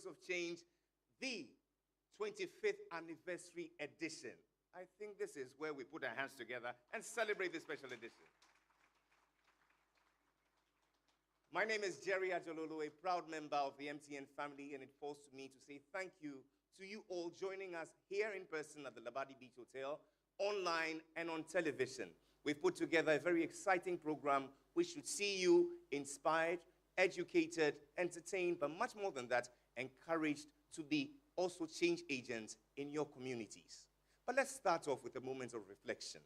Heroes of Change, the 25th anniversary edition. I think this is where we put our hands together and celebrate this special edition. My name is Jerry Ajololo, a proud member of the MTN family, and it falls to me to say thank you to you all joining us here in person at the Labadi Beach Hotel, online and on television. We've put together a very exciting program which should see you inspired, educated, entertained, but much more than that, encouraged to be also change agents in your communities. But let's start off with a moment of reflection.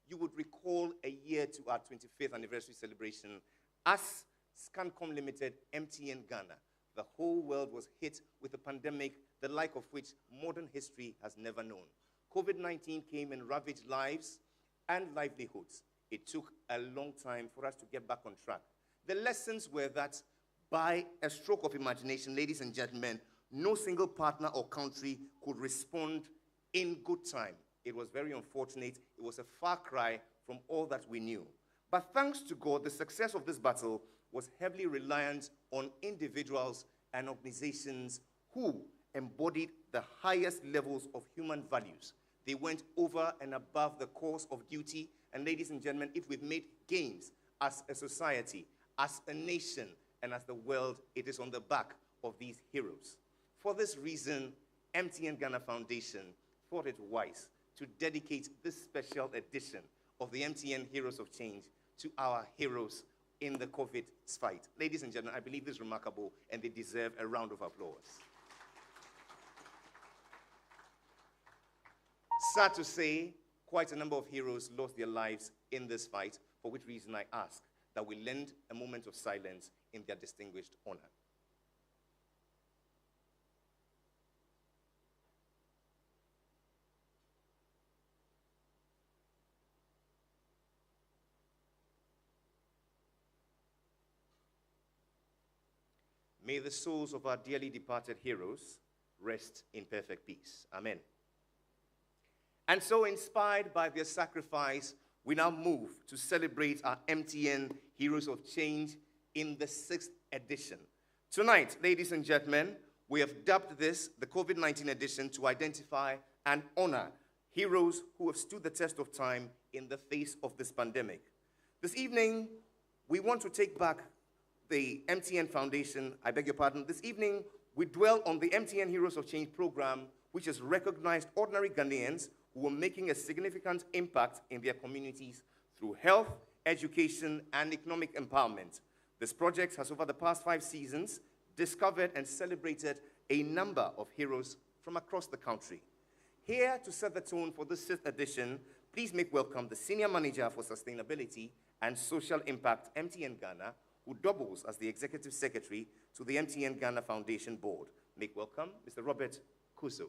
You would recall a year to our 25th anniversary celebration as Scancom Limited, MTN Ghana. The whole world was hit with a pandemic, the like of which modern history has never known. COVID-19 came and ravaged lives and livelihoods. It took a long time for us to get back on track. The lessons were that by a stroke of imagination, ladies and gentlemen, no single partner or country could respond in good time. It was very unfortunate. It was a far cry from all that we knew. But thanks to God, the success of this battle was heavily reliant on individuals and organizations who embodied the highest levels of human values. They went over and above the course of duty. And ladies and gentlemen, if we've made gains as a society, as a nation, and as the world, it is on the back of these heroes. For this reason, MTN Ghana Foundation thought it wise to dedicate this special edition of the MTN Heroes of Change to our heroes in the COVID fight. Ladies and gentlemen, I believe this is remarkable, and they deserve a round of applause. Sad to say, quite a number of heroes lost their lives in this fight, for which reason I ask that we lend a moment of silence in their distinguished honor. May the souls of our dearly departed heroes rest in perfect peace. Amen. And so, inspired by their sacrifice, we now move to celebrate our MTN Heroes of Change in the 6th edition. Tonight, ladies and gentlemen, we have dubbed this the COVID-19 edition to identify and honor heroes who have stood the test of time in the face of this pandemic. This evening, we want to take back the MTN Foundation, I beg your pardon. This evening, we dwell on the MTN Heroes of Change program, which has recognized ordinary Ghanaians who are making a significant impact in their communities through health, education, and economic empowerment. This project has, over the past 5 seasons, discovered and celebrated a number of heroes from across the country. Here to set the tone for this 6th edition, please make welcome the Senior Manager for Sustainability and Social Impact, MTN Ghana, who doubles as the Executive Secretary to the MTN Ghana Foundation Board. Make welcome Mr. Robert Kuzo.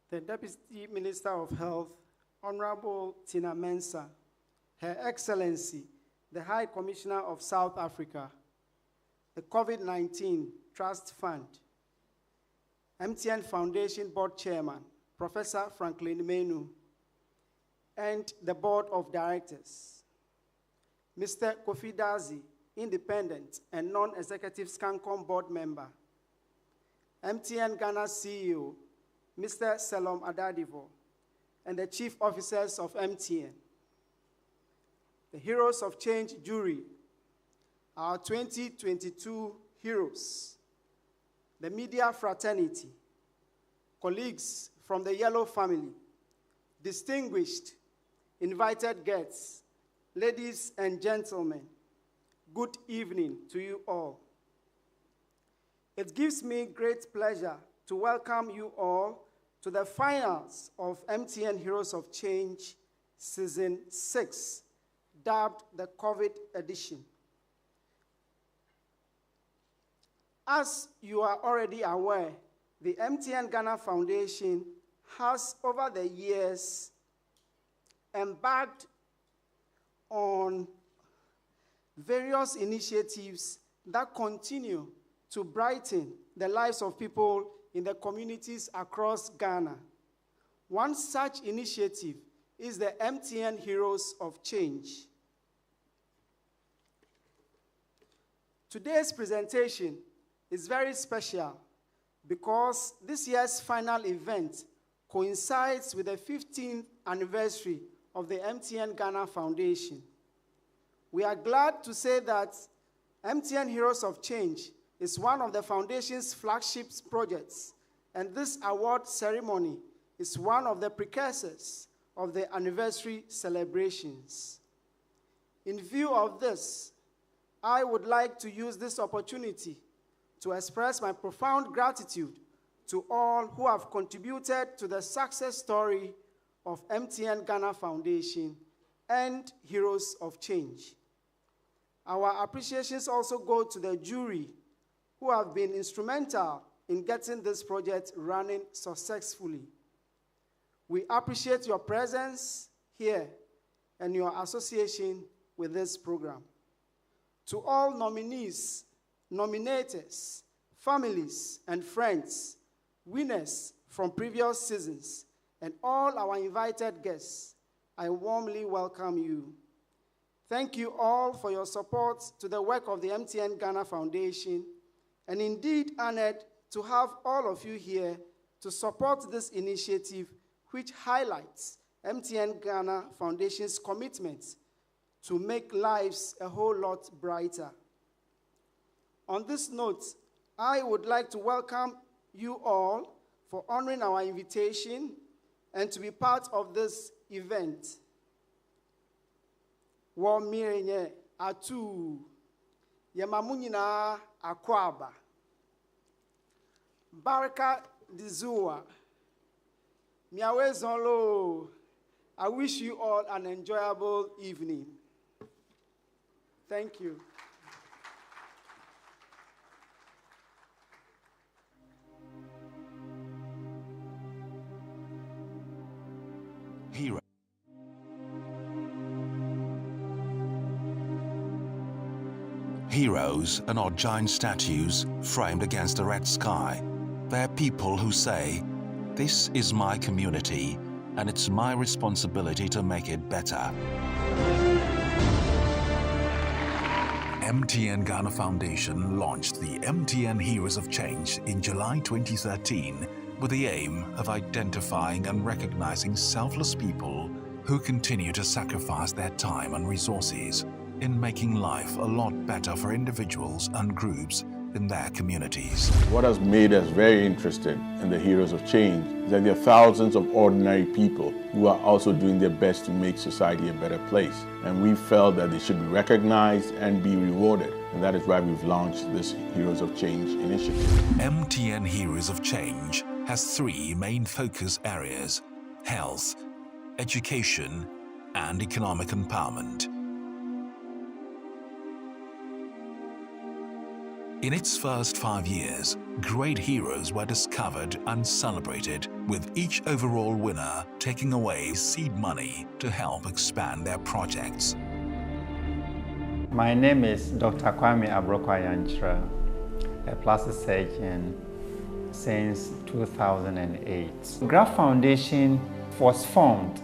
The Deputy Minister of Health, Honorable Tina Mensah, Her Excellency, the High Commissioner of South Africa, the COVID-19 Trust Fund, MTN Foundation Board Chairman, Professor Franklin Menu, and the Board of Directors, Mr. Kofi Dazi, Independent and Non-Executive Scancom Board Member, MTN Ghana CEO, Mr. Selom Adadivo, and the Chief Officers of MTN, the Heroes of Change Jury, our 2022 heroes, the media fraternity, colleagues from the Yellow family, distinguished invited guests, ladies and gentlemen, good evening to you all. It gives me great pleasure to welcome you all to the finals of MTN Heroes of Change Season 6, dubbed the COVID edition. As you are already aware, the MTN Ghana Foundation has, over the years, embarked on various initiatives that continue to brighten the lives of people in the communities across Ghana. One such initiative is the MTN Heroes of Change. Today's presentation is very special because this year's final event coincides with the 15th anniversary of the MTN Ghana Foundation. We are glad to say that MTN Heroes of Change is one of the foundation's flagship projects, and this award ceremony is one of the precursors of the anniversary celebrations. In view of this, I would like to use this opportunity to express my profound gratitude to all who have contributed to the success story of MTN Ghana Foundation and Heroes of Change. Our appreciations also go to the jury who have been instrumental in getting this project running successfully. We appreciate your presence here and your association with this program. To all nominees, nominators, families, and friends, winners from previous seasons, and all our invited guests, I warmly welcome you. Thank you all for your support to the work of the MTN Ghana Foundation, and indeed honored to have all of you here to support this initiative, which highlights MTN Ghana Foundation's commitment to make lives a whole lot brighter. On this note, I would like to welcome you all for honoring our invitation and to be part of this event. Wamirenye atu yamamunyina akwaba baraka dizua miawezonlo. I wish you all an enjoyable evening. Thank you. Hero. Heroes are not giant statues framed against a red sky. They're people who say, "This is my community, and it's my responsibility to make it better." MTN Ghana Foundation launched the MTN Heroes of Change in July 2013 with the aim of identifying and recognizing selfless people who continue to sacrifice their time and resources in making life a lot better for individuals and groups in their communities. What has made us very interested in the Heroes of Change is that there are thousands of ordinary people who are also doing their best to make society a better place. And we felt that they should be recognized and be rewarded. And that is why we've launched this Heroes of Change initiative. MTN Heroes of Change has three main focus areas: health, education, and economic empowerment. In its first 5 years, great heroes were discovered and celebrated, with each overall winner taking away seed money to help expand their projects. My name is Dr. Kwame Abrokwa-Yanchra, a plastic surgeon since 2008. GRAF Foundation was formed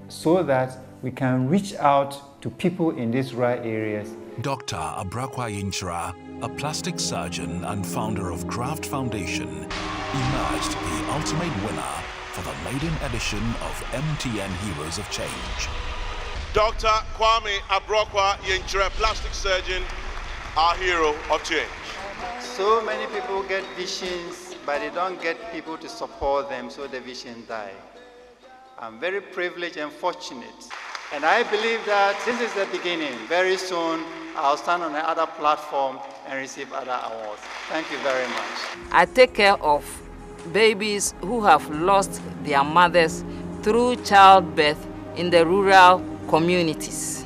so that we can reach out to people in these rural areas. Dr. Abrokwa-Yanchra, a plastic surgeon and founder of Graft Foundation, emerged the ultimate winner for the maiden edition of MTN Heroes of Change. Dr. Kwame Abrokwa-Yanchra, plastic surgeon, our hero of change. So many people get visions, but they don't get people to support them, so the vision die. I'm very privileged and fortunate. And I believe that this is the beginning. Very soon, I'll stand on another platform and receive other awards. Thank you very much. I take care of babies who have lost their mothers through childbirth in the rural communities.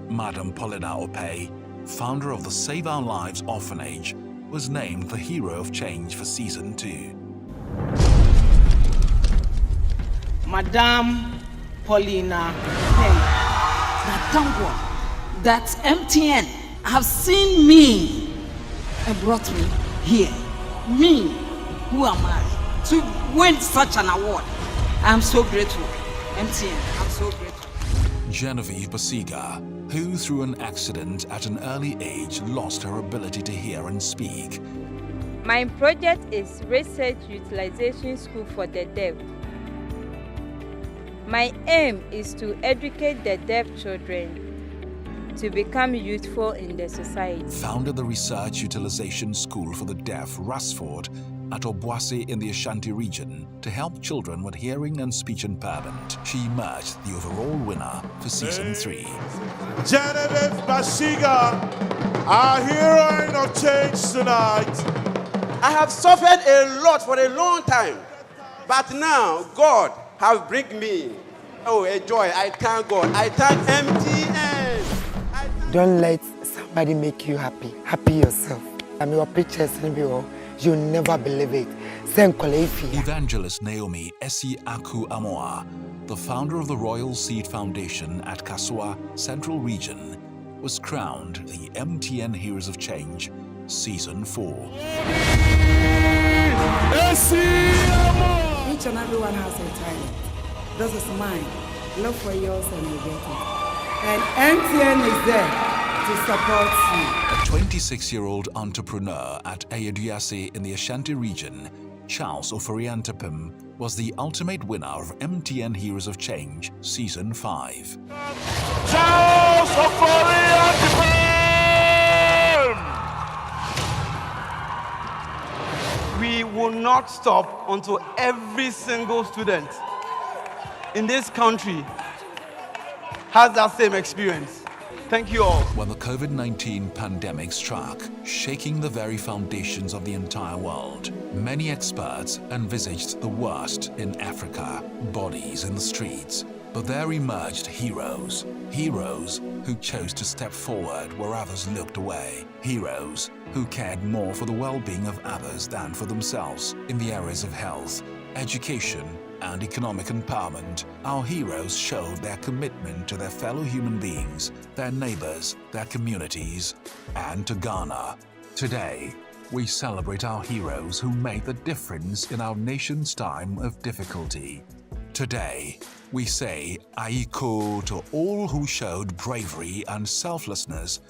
Madam Paulina Opey, founder of the Save Our Lives Orphanage, was named the Hero of Change for Season 2. Madam Paulina Opey, that MTN have seen me and brought me here. Me, who am I, to win such an award. I'm so grateful. MTN, I'm so grateful. Genevieve Basiga, who through an accident at an early age lost her ability to hear and speak. My project is Research Utilization School for the Deaf. My aim is to educate the deaf children to become useful in the society. Founded the Research Utilization School for the Deaf, Rasford, at Obuasi in the Ashanti region to help children with hearing and speech impairment. She emerged the overall winner for Season 3. Genevieve Basiga, our heroine of change tonight. I have suffered a lot for a long time, but now God has brought me a joy. I thank God. I thank MTN. Don't let somebody make you happy. Happy yourself. I'm your pictures, you'll never believe it. Evangelist Naomi Esi Aku Amoa, the founder of the Royal Seed Foundation at Kasua Central Region, was crowned the MTN Heroes of Change Season 4. Each and everyone has a talent. This is mine. Look for yours and you get it. And MTN is there to support you. A 26-year-old entrepreneur at Ayaduase in the Ashanti region, Charles Oforiantepim, was the ultimate winner of MTN Heroes of Change Season 5. Charles Oforiantepim! We will not stop until every single student in this country has that same experience. Thank you all. When the COVID-19 pandemic struck, shaking the very foundations of the entire world, many experts envisaged the worst in Africa, bodies in the streets. But there emerged heroes. Heroes who chose to step forward where others looked away. Heroes who cared more for the well-being of others than for themselves in the areas of health, education, and economic empowerment. Our heroes showed their commitment to their fellow human beings, their neighbors, their communities, and to Ghana. Today, we celebrate our heroes who made the difference in our nation's time of difficulty. Today, we say Aiko to all who showed bravery and selflessness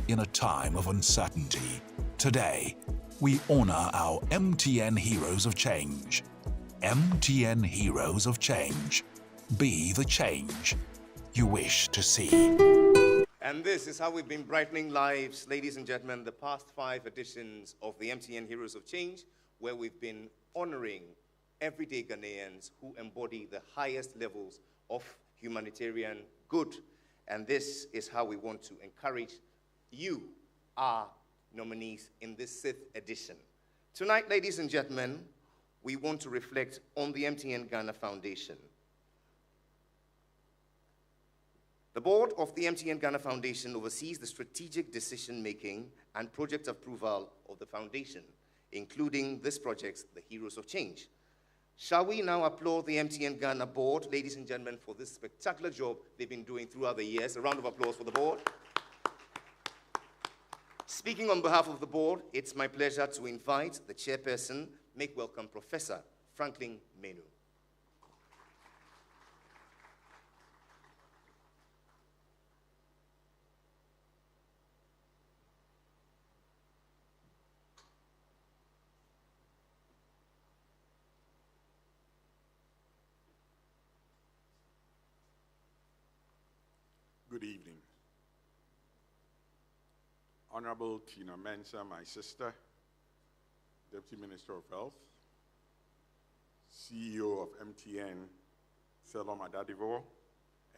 in a time of uncertainty. Today, we honor our MTN Heroes of Change. MTN Heroes of Change. Be the change you wish to see. And this is how we've been brightening lives, ladies and gentlemen, the past 5 editions of the MTN Heroes of Change, where we've been honoring everyday Ghanaians who embody the highest levels of humanitarian good. And this is how we want to encourage you, our nominees, in this 6th edition. Tonight, ladies and gentlemen, we want to reflect on the MTN Ghana Foundation. The board of the MTN Ghana Foundation oversees the strategic decision-making and project approval of the foundation, including this project, the Heroes of Change. Shall we now applaud the MTN Ghana board, ladies and gentlemen, for this spectacular job they've been doing throughout the years. A round of applause for the board. Speaking on behalf of the board, it's my pleasure to invite the chairperson, make welcome Professor Franklin Menu. Good evening. Honorable Tina Mensah, my sister, Deputy Minister of Health, CEO of MTN, Selom Adadivo,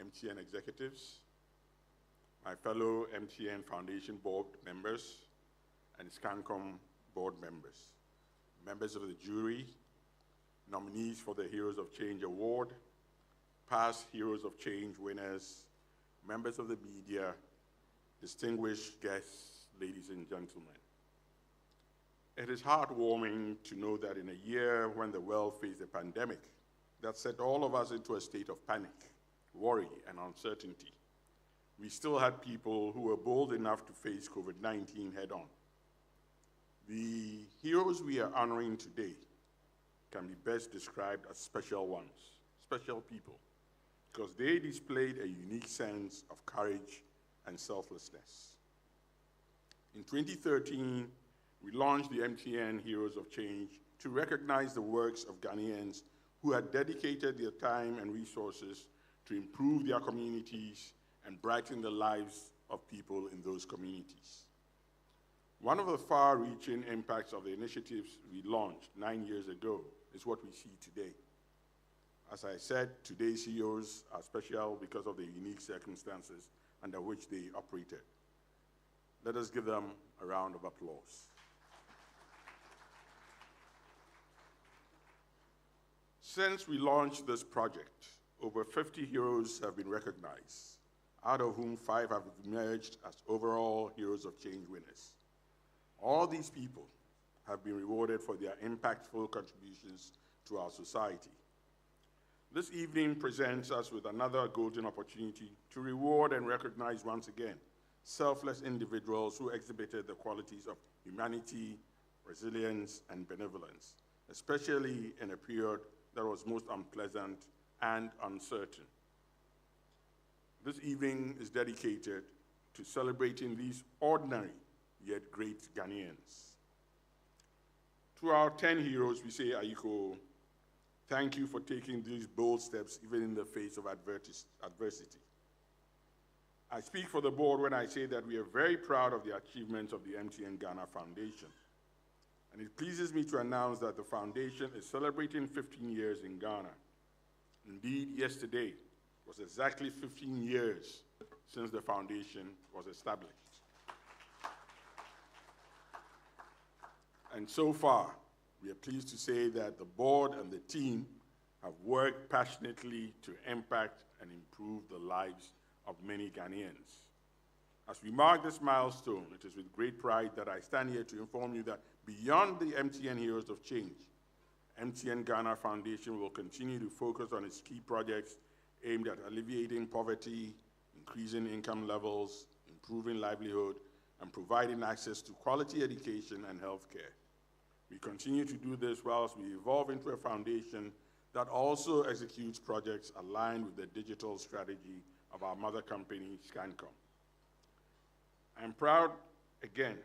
MTN executives, my fellow MTN Foundation board members, and SCANCOM board members, members of the jury, nominees for the Heroes of Change Award, past Heroes of Change winners, members of the media, distinguished guests, ladies and gentlemen. It is heartwarming to know that in a year when the world faced a pandemic that set all of us into a state of panic, worry, and uncertainty, we still had people who were bold enough to face COVID-19 head-on. The heroes we are honoring today can be best described as special ones, special people, because they displayed a unique sense of courage and selflessness. In 2013, we launched the MTN Heroes of Change to recognize the works of Ghanaians who had dedicated their time and resources to improve their communities and brighten the lives of people in those communities. One of the far-reaching impacts of the initiatives we launched 9 years ago is what we see today. As I said, today's heroes are special because of the unique circumstances under which they operated. Let us give them a round of applause. Since we launched this project, over 50 heroes have been recognized, out of whom 5 have emerged as overall Heroes of Change winners. All these people have been rewarded for their impactful contributions to our society. This evening presents us with another golden opportunity to reward and recognize once again selfless individuals who exhibited the qualities of humanity, resilience, and benevolence, especially in a period that was most unpleasant and uncertain. This evening is dedicated to celebrating these ordinary yet great Ghanaians. To our 10 heroes, we say, Ayiko, thank you for taking these bold steps even in the face of adversity. I speak for the board when I say that we are very proud of the achievements of the MTN Ghana Foundation. And it pleases me to announce that the foundation is celebrating 15 years in Ghana. Indeed, yesterday was exactly 15 years since the foundation was established. And so far, we are pleased to say that the board and the team have worked passionately to impact and improve the lives of many Ghanaians. As we mark this milestone, it is with great pride that I stand here to inform you that beyond the MTN Heroes of Change, MTN Ghana Foundation will continue to focus on its key projects aimed at alleviating poverty, increasing income levels, improving livelihood, and providing access to quality education and healthcare. We continue to do this whilst we evolve into a foundation that also executes projects aligned with the digital strategy of our mother company, Scancom. I'm proud, again,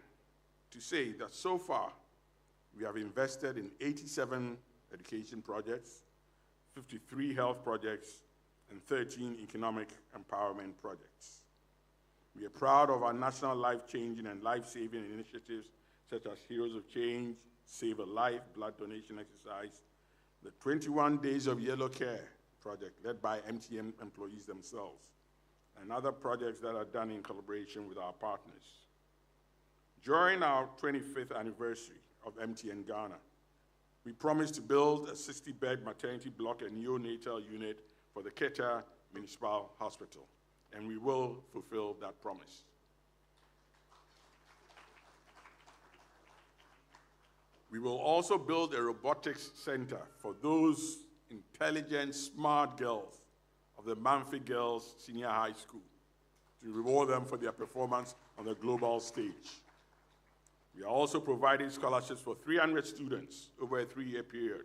to say that so far, we have invested in 87 education projects, 53 health projects, and 13 economic empowerment projects. We are proud of our national life-changing and life-saving initiatives such as Heroes of Change, Save a Life, blood donation exercise, the 21 Days of Yellow Care project led by MTN employees themselves, and other projects that are done in collaboration with our partners. During our 25th anniversary of MTN Ghana, we promised to build a 60-bed maternity block and neonatal unit for the Keta Municipal Hospital, and we will fulfill that promise. We will also build a robotics center for those intelligent, smart girls of the Manfi Girls Senior High School to reward them for their performance on the global stage. We are also providing scholarships for 300 students over a 3-year period.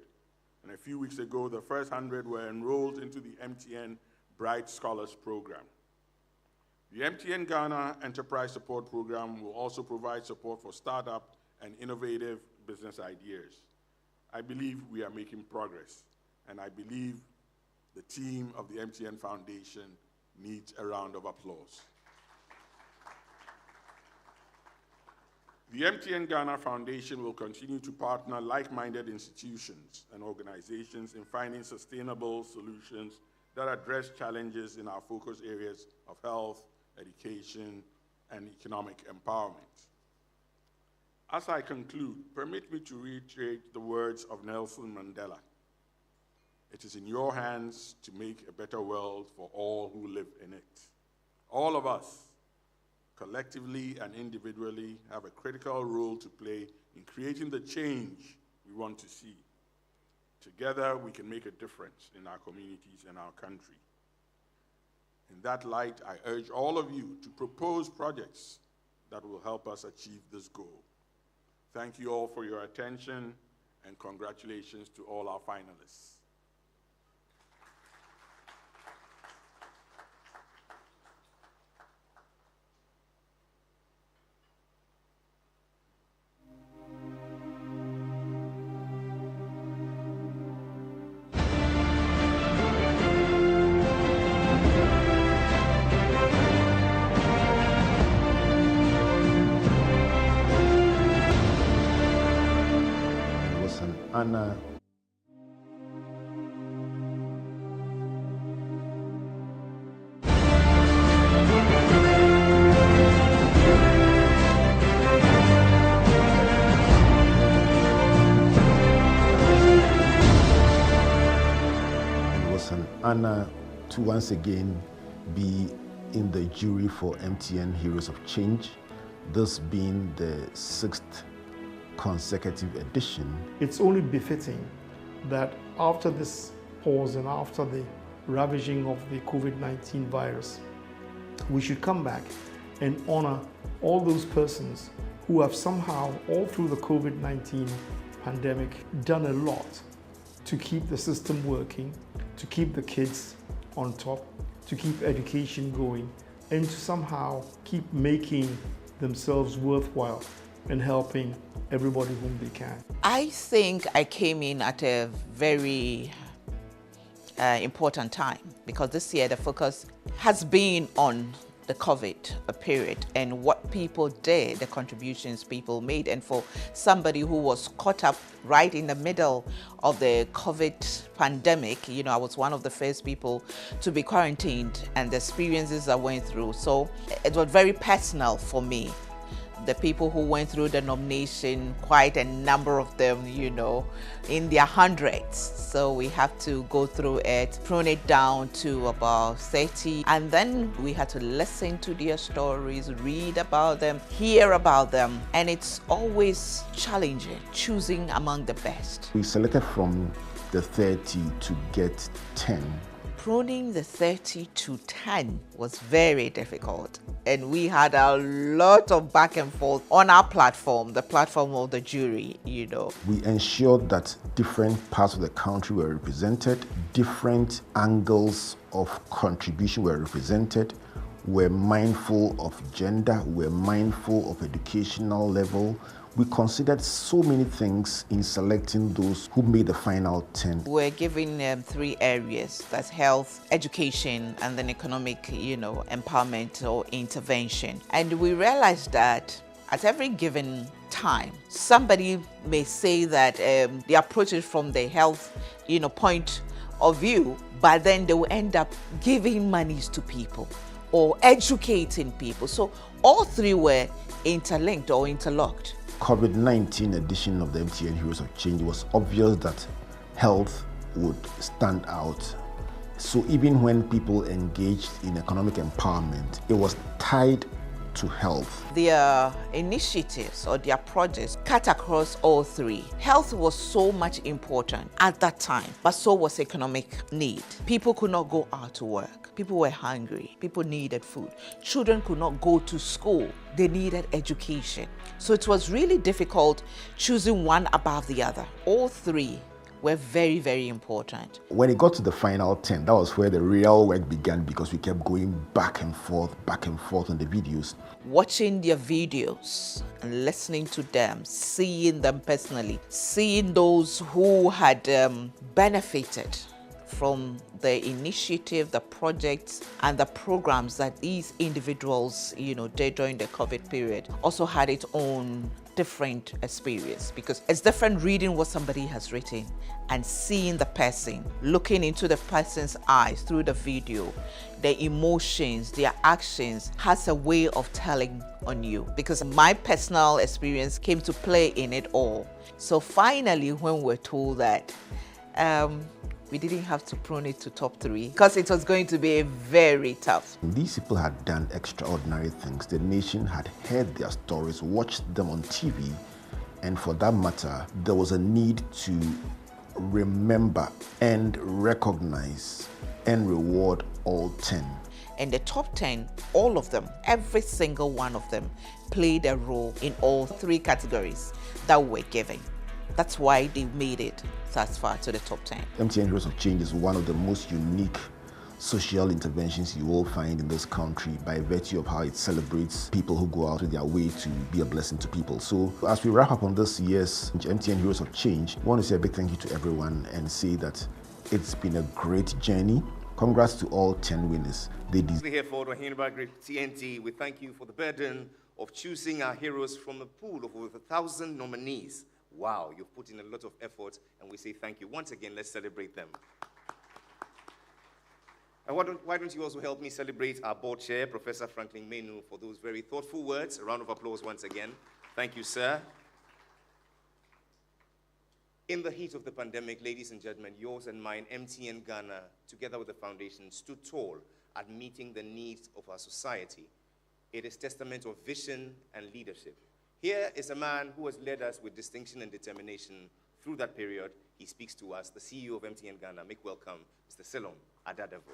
And a few weeks ago, the first 100 were enrolled into the MTN Bright Scholars Program. The MTN Ghana Enterprise Support Program will also provide support for startup and innovative business ideas. I believe we are making progress, and I believe the team of the MTN Foundation needs a round of applause. The MTN Ghana Foundation will continue to partner like-minded institutions and organizations in finding sustainable solutions that address challenges in our focus areas of health, education, and economic empowerment. As I conclude, permit me to reiterate the words of Nelson Mandela. It is in your hands to make a better world for all who live in it. All of us, collectively and individually, have a critical role to play in creating the change we want to see. Together, we can make a difference in our communities and our country. In that light, I urge all of you to propose projects that will help us achieve this goal. Thank you all for your attention, and congratulations to all our finalists. Honor. It was an honor to once again be in the jury for MTN Heroes of Change, this being the 6th consecutive edition. It's only befitting that after this pause and after the ravaging of the COVID-19 virus, we should come back and honor all those persons who have somehow, all through the COVID-19 pandemic, done a lot to keep the system working, to keep the kids on top, to keep education going, and to somehow keep making themselves worthwhile and helping everybody whom they can. I think I came in at a very important time, because this year the focus has been on the COVID period and what people did, the contributions people made. And for somebody who was caught up right in the middle of the COVID pandemic, you know, I was one of the first people to be quarantined, and the experiences I went through. So it was very personal for me. The people who went through the nomination, quite a number of them, you know, in their hundreds. So we have to go through it, prune it down to about 30. And then we had to listen to their stories, read about them, hear about them. And it's always challenging, choosing among the best. We selected from the 30 to get 10. Pruning the 30 to 10 was very difficult, and we had a lot of back and forth on our platform, the platform of the jury, you know. We ensured that different parts of the country were represented, different angles of contribution were represented. We're mindful of gender, we're mindful of educational level. We considered so many things in selecting those who made the final 10. We're giving 3 areas, that's health, education, and then economic, you know, empowerment or intervention. And we realized that at every given time, somebody may say that the approach is from the health, you know, point of view, but then they will end up giving monies to people or educating people. So all 3 were interlinked or interlocked. COVID-19 edition of the MTN Heroes of Change, it was obvious that health would stand out. So even when people engaged in economic empowerment, it was tied to health. Their initiatives or their projects cut across all 3. Health was so much important at that time, but so was economic need. People could not go out to work. People were hungry. People needed food. Children could not go to school. They needed education. So it was really difficult choosing one above the other. All 3 were very, very important. When it got to the final 10, that was where the real work began, because we kept going back and forth on the videos. Watching their videos and listening to them, seeing them personally, seeing those who had benefited from the initiative, the projects, and the programs that these individuals, you know, did during the COVID period, also had its own different experience, because it's different reading what somebody has written and seeing the person, looking into the person's eyes through the video, their emotions, their actions has a way of telling on you, because my personal experience came to play in it all. So finally, when we're told that we didn't have to prune it to top 3, because it was going to be very tough. These people had done extraordinary things. The nation had heard their stories, watched them on TV, and for that matter, there was a need to remember and recognize and reward all 10. And the top 10, all of them, every single one of them, played a role in all 3 categories that we were given. That's why they made it thus far to the top 10. MTN Heroes of Change is one of the most unique social interventions you will find in this country by virtue of how it celebrates people who go out of their way to be a blessing to people. So as we wrap up on this year's MTN Heroes of Change, I want to say a big thank you to everyone and say that it's been a great journey. Congrats to all 10 winners. Here for Hindenburg TNT, we thank you for the burden of choosing our heroes from a pool of over 1,000 nominees. Wow, you've put in a lot of effort, and we say thank you. Once again, let's celebrate them. And why don't you also help me celebrate our board chair, Professor Franklin Menu, for those very thoughtful words. A round of applause once again. Thank you, sir. In the heat of the pandemic, ladies and gentlemen, yours and mine, MTN Ghana, together with the foundation, stood tall at meeting the needs of our society. It is testament of vision and leadership. Here is a man who has led us with distinction and determination through that period. He speaks to us, the CEO of MTN Ghana. Make welcome, Mr. Selom Adadavo.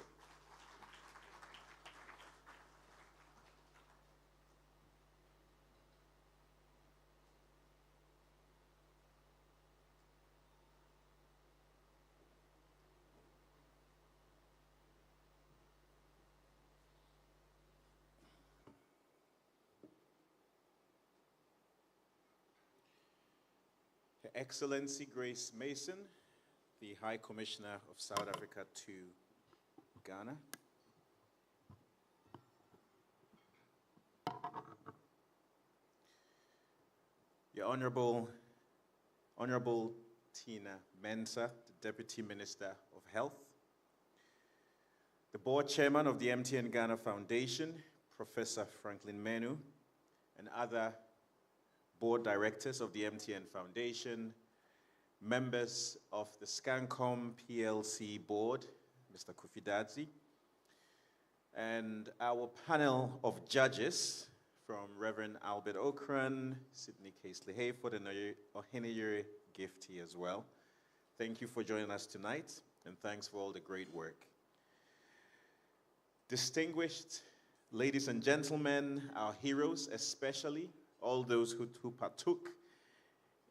Her Excellency Grace Mason, the High Commissioner of South Africa to Ghana. Your Honorable Tina Mensah, the Deputy Minister of Health. The Board Chairman of the MTN Ghana Foundation, Professor Franklin Menu, and other board directors of the MTN Foundation, members of the Scancom PLC board, Mr. Kofi Dadzi, and our panel of judges from Reverend Albert Okran, Sidney Casely Hayford, and Oheneyere Gifty as well. Thank you for joining us tonight, and thanks for all the great work. Distinguished ladies and gentlemen, our heroes especially, all those who partook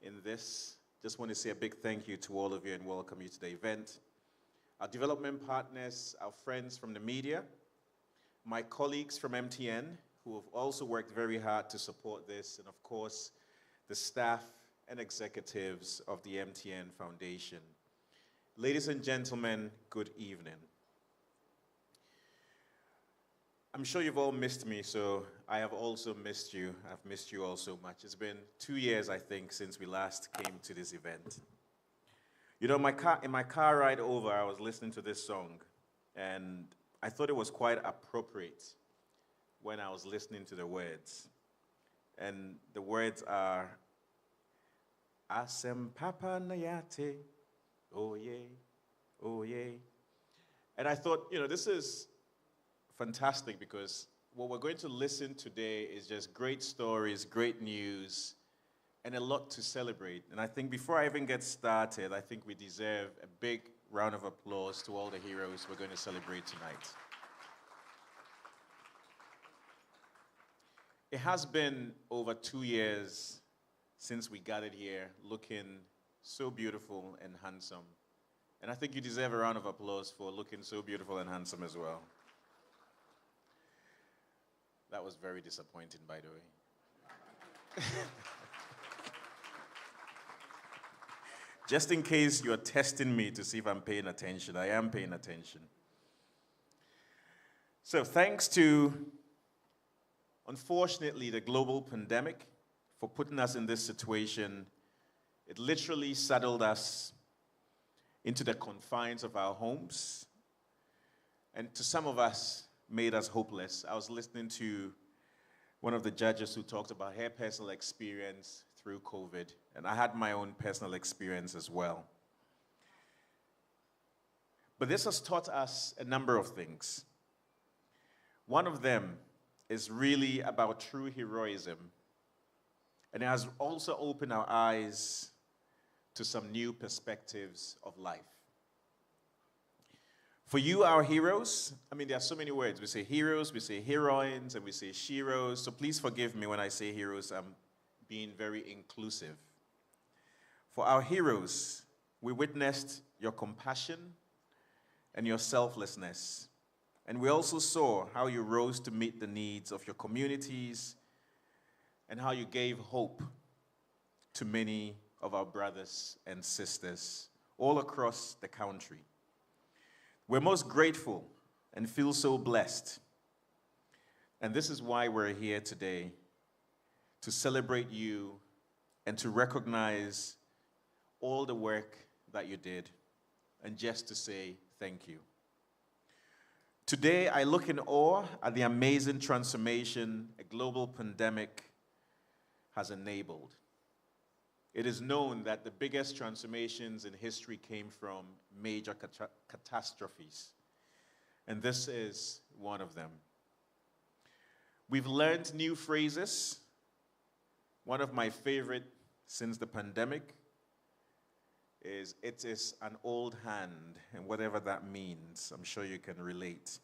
in this, just want to say a big thank you to all of you and welcome you to the event. Our development partners, our friends from the media, my colleagues from MTN, who have also worked very hard to support this, and of course, the staff and executives of the MTN Foundation. Ladies and gentlemen, good evening. I'm sure you've all missed me, so I have also missed you. I've missed you all so much. It's been 2 years, I think, since we last came to this event. You know, in my car ride over, I was listening to this song, and I thought it was quite appropriate when I was listening to the words. And the words are, Asem Papa Nayate, oh yeah, oh yeah. And I thought, you know, this is fantastic because what we're going to listen today is just great stories, great news, and a lot to celebrate. And I think before I even get started, I think we deserve a big round of applause to all the heroes we're going to celebrate tonight. It has been over 2 years since we gathered here looking so beautiful and handsome. And I think you deserve a round of applause for looking so beautiful and handsome as well. That was very disappointing, by the way. Just in case you're testing me to see if I'm paying attention, I am paying attention. So thanks to, unfortunately, the global pandemic for putting us in this situation. It literally saddled us into the confines of our homes, and to some of us, made us hopeless. I was listening to one of the judges who talked about her personal experience through COVID, and I had my own personal experience as well. But this has taught us a number of things. One of them is really about true heroism, and it has also opened our eyes to some new perspectives of life. For you, our heroes, I mean, there are so many words. We say heroes, we say heroines, and we say sheroes. So please forgive me when I say heroes. I'm being very inclusive. For our heroes, we witnessed your compassion and your selflessness. And we also saw how you rose to meet the needs of your communities and how you gave hope to many of our brothers and sisters all across the country. We're most grateful and feel so blessed. And this is why we're here today, to celebrate you and to recognize all the work that you did, and just to say thank you. Today, I look in awe at the amazing transformation a global pandemic has enabled. It is known that the biggest transformations in history came from major catastrophes, and this is one of them. We've learned new phrases. One of my favorite since the pandemic is, "It is an old hand," and whatever that means, I'm sure you can relate.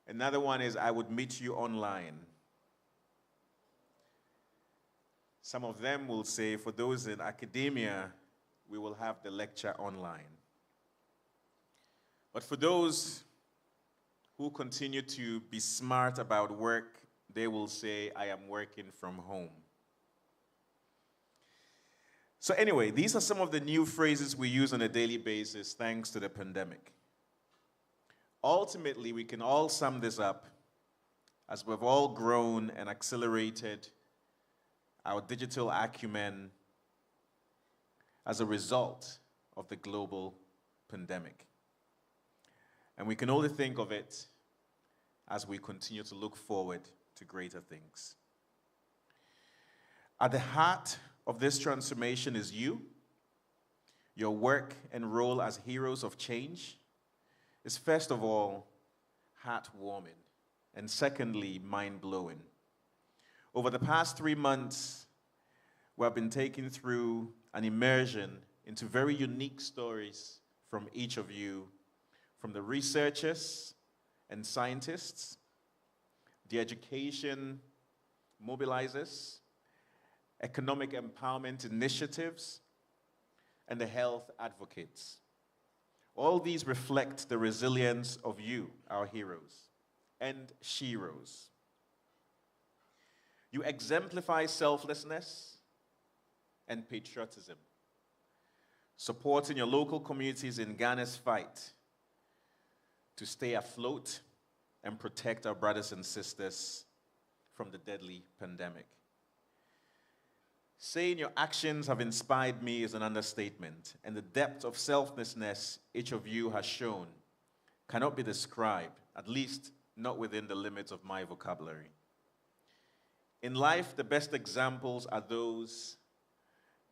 Another one is, "I would meet you online." Some of them will say, for those in academia, we will have the lecture online. But for those who continue to be smart about work, they will say, "I am working from home." So anyway, these are some of the new phrases we use on a daily basis thanks to the pandemic. Ultimately, we can all sum this up as we've all grown and accelerated our digital acumen as a result of the global pandemic. And we can only think of it as we continue to look forward to greater things. At the heart of this transformation is you. Your work and role as heroes of change is, first of all, heartwarming, and secondly, mind-blowing. Over the past 3 months, we have been taken through an immersion into very unique stories from each of you, from the researchers and scientists, the education mobilizers, economic empowerment initiatives, and the health advocates. All these reflect the resilience of you, our heroes and sheroes. You exemplify selflessness and patriotism, supporting your local communities in Ghana's fight to stay afloat and protect our brothers and sisters from the deadly pandemic. Saying your actions have inspired me is an understatement, and the depth of selflessness each of you has shown cannot be described, at least not within the limits of my vocabulary. In life, the best examples are those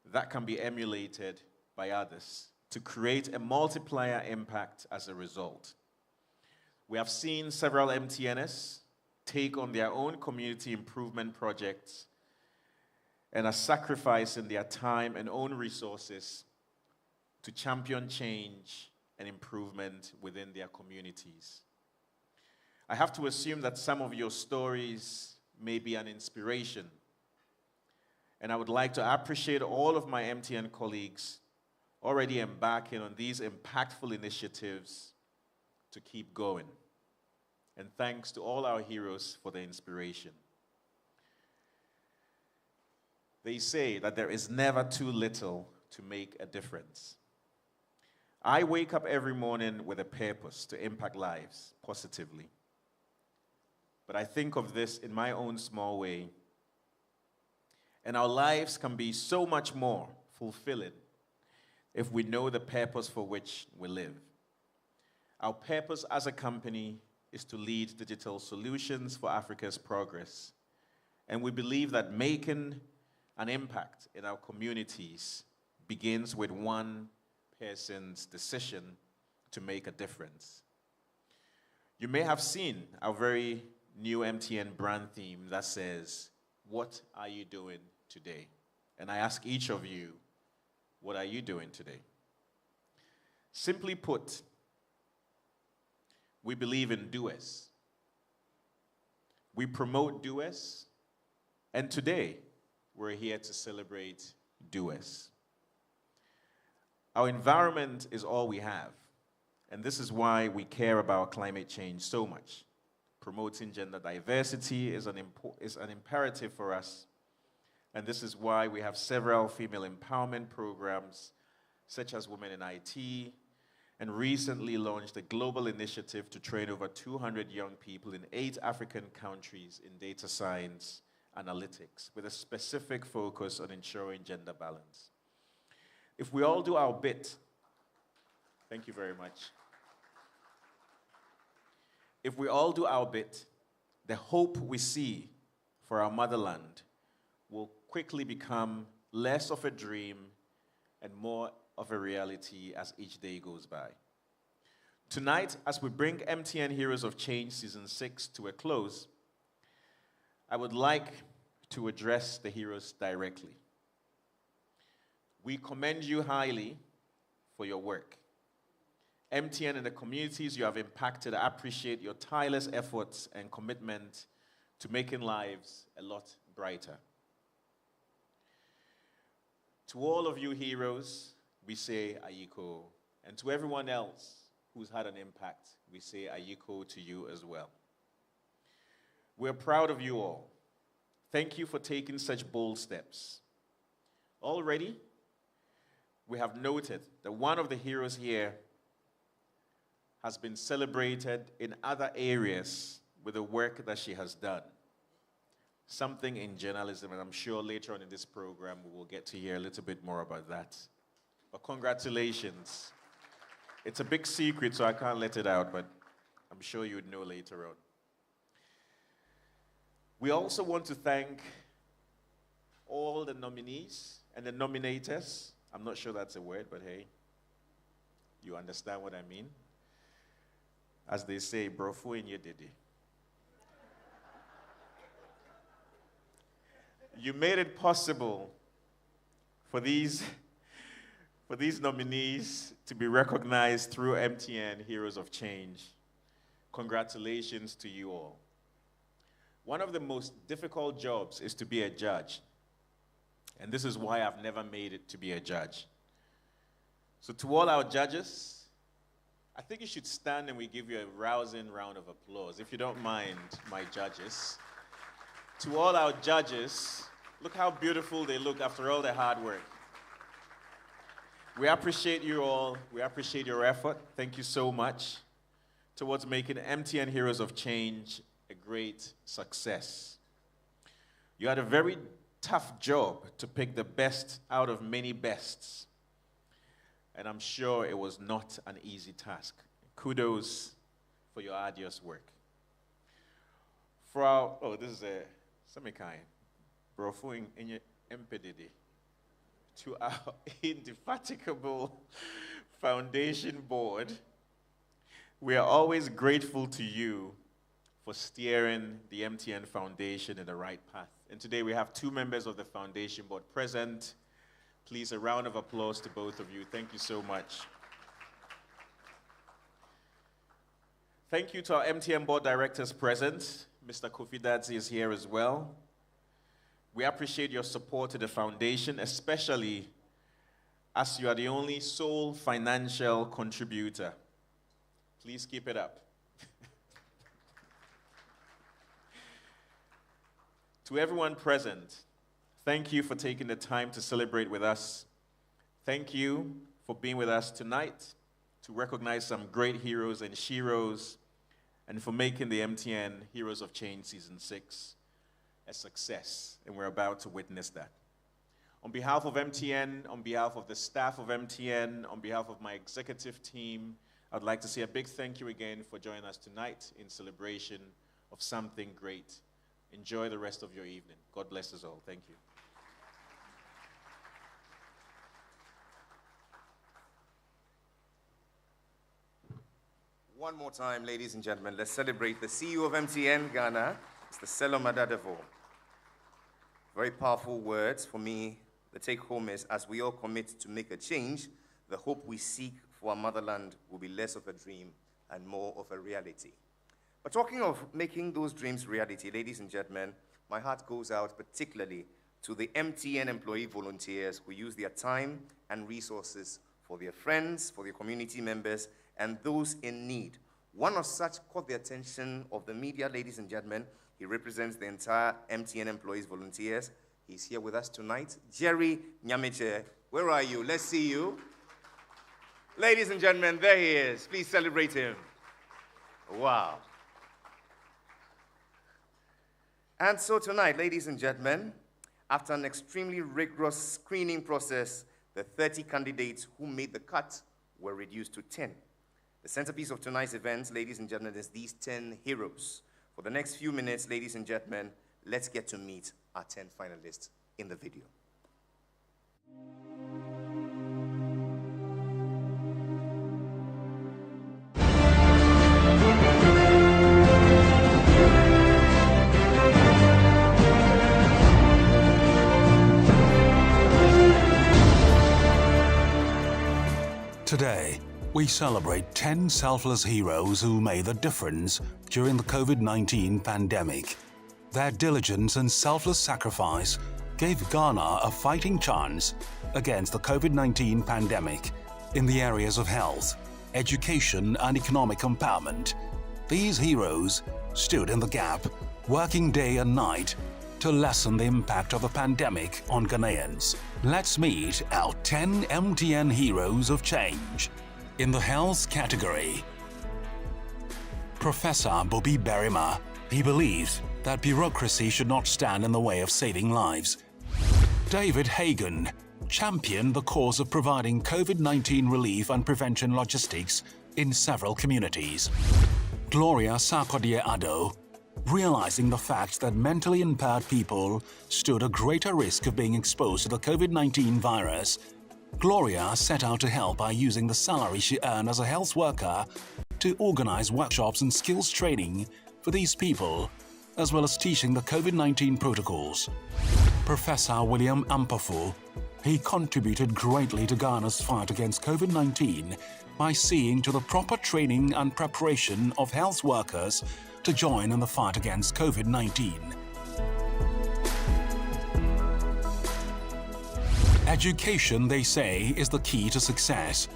that can be emulated by others to create a multiplier impact as a result. We have seen several MTNs take on their own community improvement projects and are sacrificing their time and own resources to champion change and improvement within their communities. I have to assume that some of your stories may be an inspiration, and I would like to appreciate all of my MTN colleagues already embarking on these impactful initiatives to keep going. And thanks to all our heroes for the inspiration. They say that there is never too little to make a difference. I wake up every morning with a purpose to impact lives positively. But I think of this in my own small way. And our lives can be so much more fulfilling if we know the purpose for which we live. Our purpose as a company is to lead digital solutions for Africa's progress. And we believe that making an impact in our communities begins with one person's decision to make a difference. You may have seen our very new MTN brand theme that says, "What are you doing today?" And I ask each of you, what are you doing today? Simply put, we believe in doers. We promote doers, and today we're here to celebrate doers. Our environment is all we have, and this is why we care about climate change so much. Promoting gender diversity is an imperative for us, and this is why we have several female empowerment programs, such as Women in IT, and recently launched a global initiative to train over 200 young people in 8 African countries in data science analytics, with a specific focus on ensuring gender balance. If we all do our bit, thank you very much. If we all do our bit, the hope we see for our motherland will quickly become less of a dream and more of a reality as each day goes by. Tonight, as we bring MTN Heroes of Change Season 6 to a close, I would like to address the heroes directly. We commend you highly for your work. MTN and the communities you have impacted appreciate your tireless efforts and commitment to making lives a lot brighter. To all of you heroes, we say Ayiko. And to everyone else who's had an impact, we say Ayiko to you as well. We're proud of you all. Thank you for taking such bold steps. Already, we have noted that one of the heroes here has been celebrated in other areas with the work that she has done. Something in journalism, and I'm sure later on in this program we will get to hear a little bit more about that. But congratulations. It's a big secret, so I can't let it out, but I'm sure you would know later on. We also want to thank all the nominees and the nominators. I'm not sure that's a word, but hey, you understand what I mean. As they say, brofu in your didi. You made it possible for these nominees to be recognized through MTN Heroes of Change. Congratulations to you all. One of the most difficult jobs is to be a judge. And this is why I've never made it to be a judge. So to all our judges, I think you should stand and we give you a rousing round of applause, if you don't mind, my judges. To all our judges, look how beautiful they look after all their hard work. We appreciate you all. We appreciate your effort. Thank you so much towards making MTN Heroes of Change a great success. You had a very tough job to pick the best out of many bests. And I'm sure it was not an easy task. Kudos for your arduous work. For our, this is a semi-kind. Brofu in your MPDD. To our indefatigable foundation board, we are always grateful to you for steering the MTN Foundation in the right path. And today we have 2 members of the foundation board present. Please, a round of applause to both of you. Thank you so much. Thank you to our MTN board directors present. Mr. Kofi Dadzi is here as well. We appreciate your support to the foundation, especially as you are the only sole financial contributor. Please keep it up. To everyone present, thank you for taking the time to celebrate with us. Thank you for being with us tonight to recognize some great heroes and sheroes, and for making the MTN Heroes of Change Season 6 a success, and we're about to witness that. On behalf of MTN, on behalf of the staff of MTN, on behalf of my executive team, I'd like to say a big thank you again for joining us tonight in celebration of something great. Enjoy the rest of your evening. God bless us all. Thank you. One more time, ladies and gentlemen, let's celebrate the CEO of MTN Ghana, Mr. Selom Adadevo. Very powerful words for me. The take home is, as we all commit to make a change, the hope we seek for our motherland will be less of a dream and more of a reality. But talking of making those dreams reality, ladies and gentlemen, my heart goes out particularly to the MTN employee volunteers who use their time and resources for their friends, for their community members, and those in need. One of such caught the attention of the media, ladies and gentlemen. He represents the entire MTN employees volunteers. He's here with us tonight. Jerry Nyamiche, where are you? Let's see you. Ladies and gentlemen, there he is. Please celebrate him. Wow. And so tonight, ladies and gentlemen, after an extremely rigorous screening process, the 30 candidates who made the cut were reduced to 10. The centerpiece of tonight's event, ladies and gentlemen, is these 10 heroes. For the next few minutes, ladies and gentlemen, let's get to meet our 10 finalists in the video. Today, we celebrate 10 selfless heroes who made the difference during the COVID-19 pandemic. Their diligence and selfless sacrifice gave Ghana a fighting chance against the COVID-19 pandemic in the areas of health, education, and economic empowerment. These heroes stood in the gap, working day and night to lessen the impact of the pandemic on Ghanaians. Let's meet our 10 MTN heroes of change. In the health category, Professor Bobby Berima. He believes that bureaucracy should not stand in the way of saving lives. David Hagan championed the cause of providing COVID-19 relief and prevention logistics in several communities. Gloria Sarkodie-Addo, realizing the fact that mentally impaired people stood a greater risk of being exposed to the COVID-19 virus, Gloria set out to help by using the salary she earned as a health worker to organize workshops and skills training for these people, as well as teaching the COVID-19 protocols. Professor William Ampafu, he contributed greatly to Ghana's fight against COVID-19 by seeing to the proper training and preparation of health workers to join in the fight against COVID-19. Education, they say, is the key to success.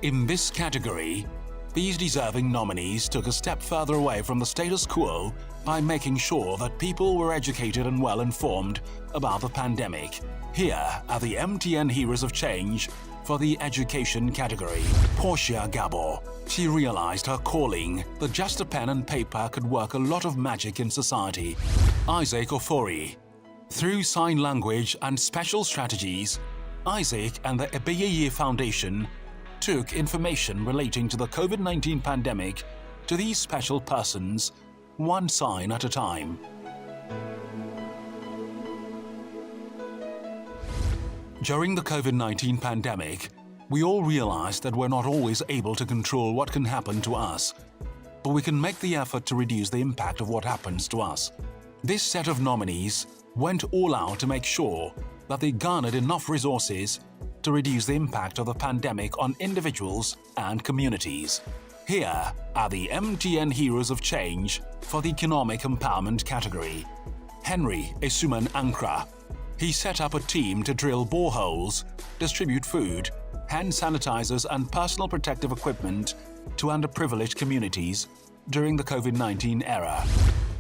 In this category, these deserving nominees took a step further away from the status quo by making sure that people were educated and well informed about the pandemic. Here are the MTN Heroes of Change for the education category. Portia Gabor. She realized her calling, that just a pen and paper could work a lot of magic in society. Isaac Ofori. Through sign language and special strategies, Isaac and the Ebeyeye Foundation took information relating to the COVID-19 pandemic to these special persons, one sign at a time. During the COVID-19 pandemic, we all realized that we're not always able to control what can happen to us, but we can make the effort to reduce the impact of what happens to us. This set of nominees went all out to make sure that they garnered enough resources to reduce the impact of the pandemic on individuals and communities. Here are the MTN Heroes of Change for the economic empowerment category. Henry Esuman Ankra. He set up a team to drill boreholes, distribute food, hand sanitizers and personal protective equipment to underprivileged communities during the COVID-19 era.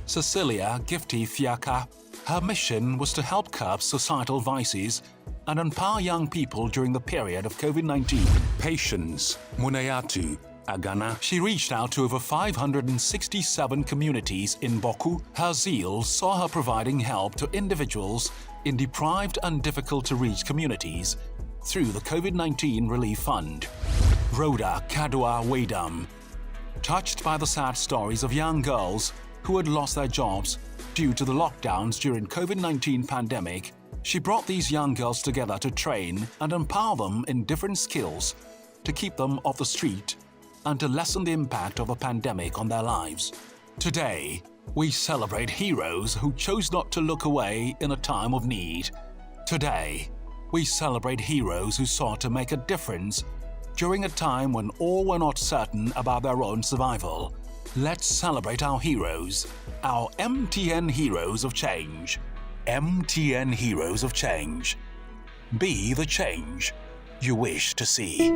Cecilia Gifty Fiaka. Her mission was to help curb societal vices and empower young people during the period of COVID-19. Patience Munayatu Agana. She reached out to over 567 communities in Boku. Her zeal saw her providing help to individuals in deprived and difficult-to-reach communities through the COVID-19 Relief Fund. Rhoda Kadua Wadam. Touched by the sad stories of young girls who had lost their jobs due to the lockdowns during COVID-19 pandemic, she brought these young girls together to train and empower them in different skills to keep them off the street and to lessen the impact of the pandemic on their lives. Today, we celebrate heroes who chose not to look away in a time of need. Today, we celebrate heroes who sought to make a difference during a time when all were not certain about their own survival. Let's celebrate our heroes, our MTN Heroes of Change. MTN Heroes of Change. Be the change you wish to see.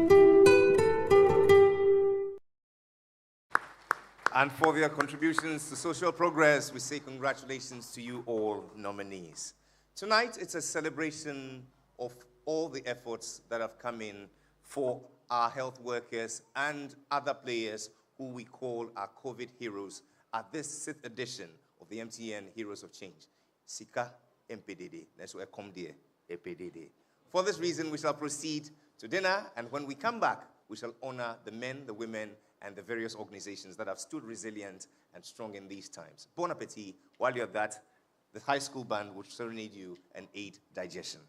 And for their contributions to social progress, we say congratulations to you all nominees. Tonight, it's a celebration of all the efforts that have come in for our health workers and other players who we call our COVID heroes at this 6th edition of the MTN Heroes of Change. Sika MPDD. That's where come dear, MPDD. For this reason, we shall proceed to dinner, and when we come back, we shall honor the men, the women, and the various organizations that have stood resilient and strong in these times. Bon appetit. While you're at that, the high school band will serenade you and aid digestion.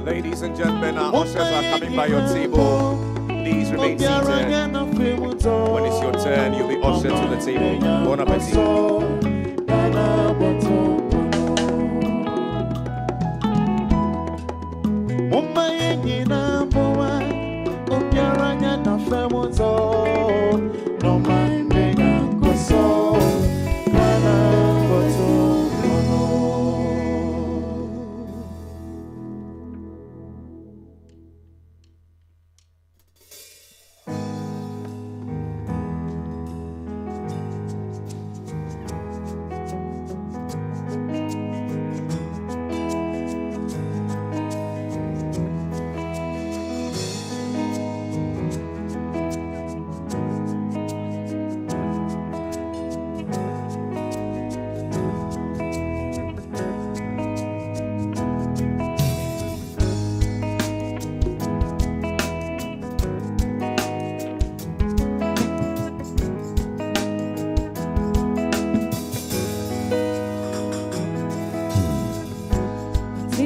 Ladies and gentlemen, our ushers are coming by your table. Please remain seated. When it's your turn, you'll be ushered to the table. Bon appetit.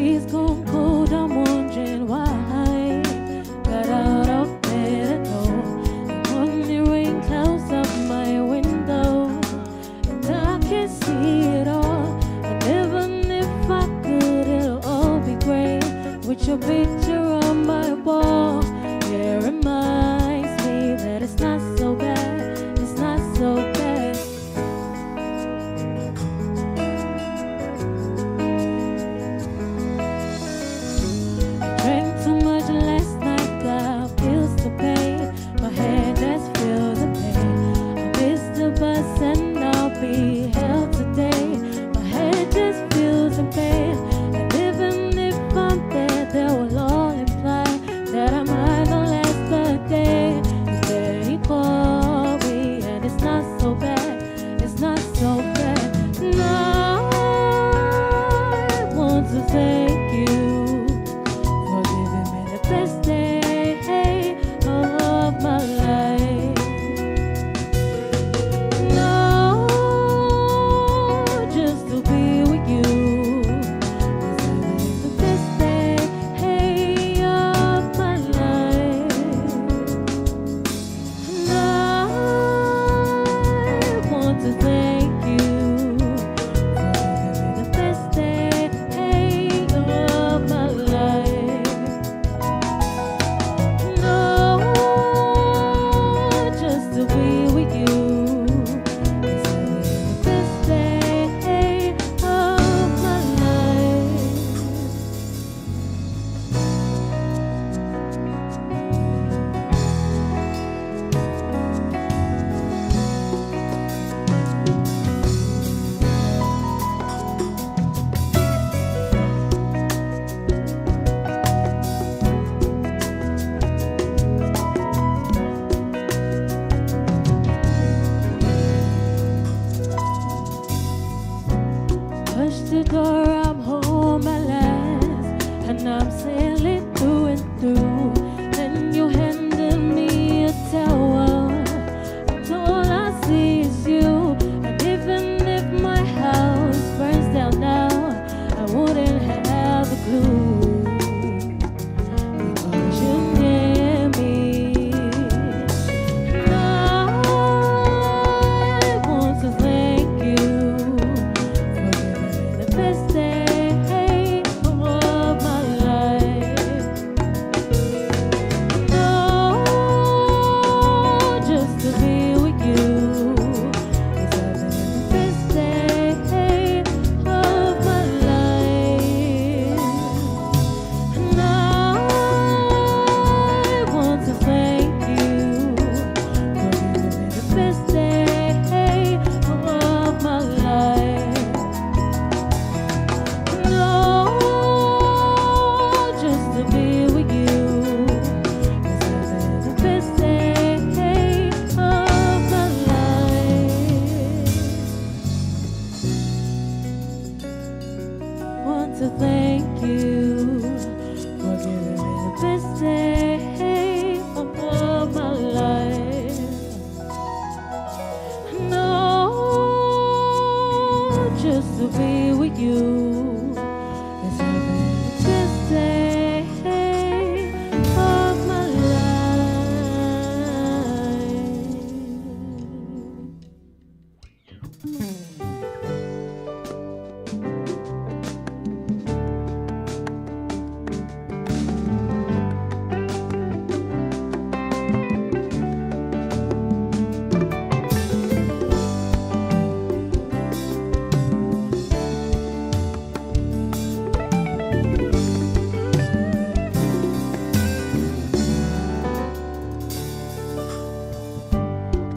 freeze cold, I'm wondering why I got out of bed at all. And when the rain clouds up my window, and I can't see it all. And even if I could, it'll all be great with your picture on my wall. It reminds me that it's not so bad, it's not so bad. Drank too much last night, got bills to pay. My head just feels the pain. I missed the bus and I'll be held today. My head just feels the pain. And even if I'm dead, they will all imply that I might not last the day. Instead he called me and it's not so bad, it's not so bad. No, I want to thank you for giving me the best day of my life. No, just to be with you is having the best day of my life. No, I want to thank you for giving me the best day of my life. No, just to be with you is having the best day of my life. Push the door, I'm home at last, and I'm sailing through and through. Then you handed me a towel, and all I see is you. And even if my house burns down now, I wouldn't have a clue, because you're near me. Now I want to thank you for giving me the best day of my life. No, just to be with you is having the best day of my life. Now I want to thank you for giving me the best day of my life. No, just to be with you is having the best day of my life. Want to thank you for giving me the best day of my life. No, just to be with you is having the best day of my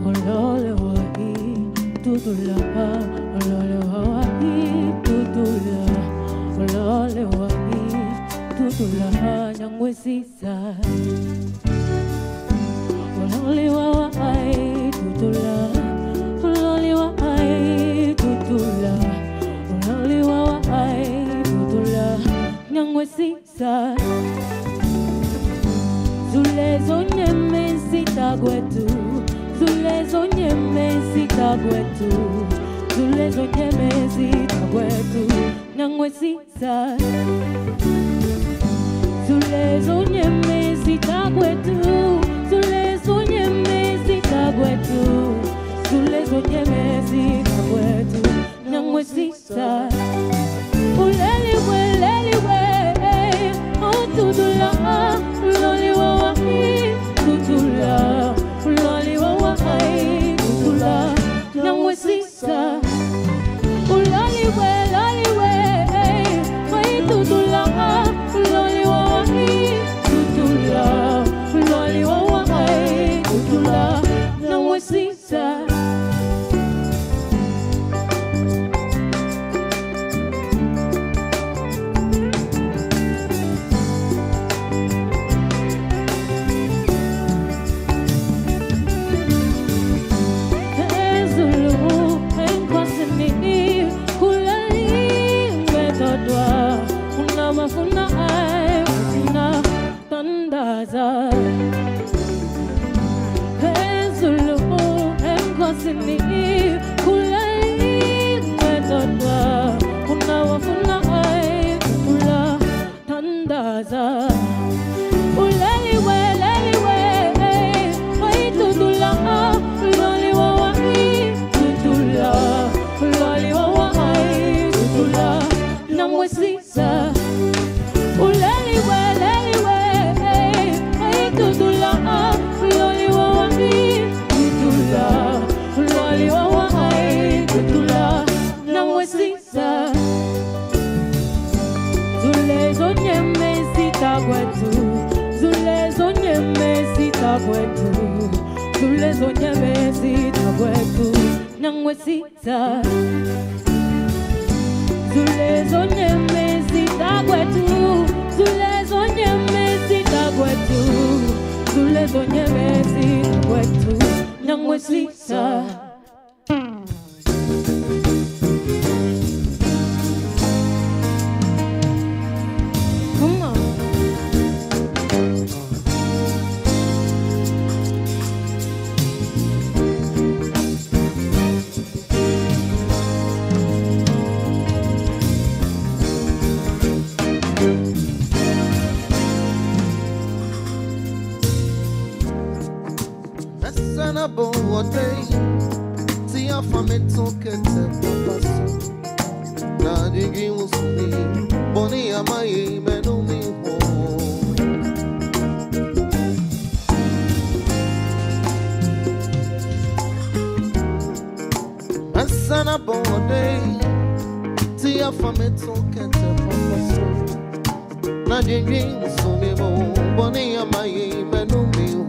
Olole wahi tutula, olole wahi tutula, olole wahi tutula, nyangwe sisa. Olole wahi tutula, olole wahi tutula, olole wahi tutula, nyangwe sisa. Zule zonye mensita gwetu, zule zonye mensita gwetu. Zulezo nyemezi tagwetu nangwesisa. Zulezo nyemezi tagwetu. Zulezo nyemezi tagwetu. Zulezo nyemezi tagwetu nangwesisa. Uleliwe, utudula, uloliwa wahi, tutula, uloliwa wahi, tutula, nangwesisa. Uloliwe, wahi tutula, uloliwa wahi, tutula, uloliwa wahi, tutula, nangwesisa. Zulezo nyemezi tagwetu nangwesisa. Zulezo nyemezi tagwetu. Zulezo nyemezi tagwetu. Zulezo nyemezi tagwetu nangwesisa. Come on. See how from it took it to now the game was me. Bonnie, am I even only home? And son of a day, see how from it took it to now the game was me. Bonnie, am I even only home?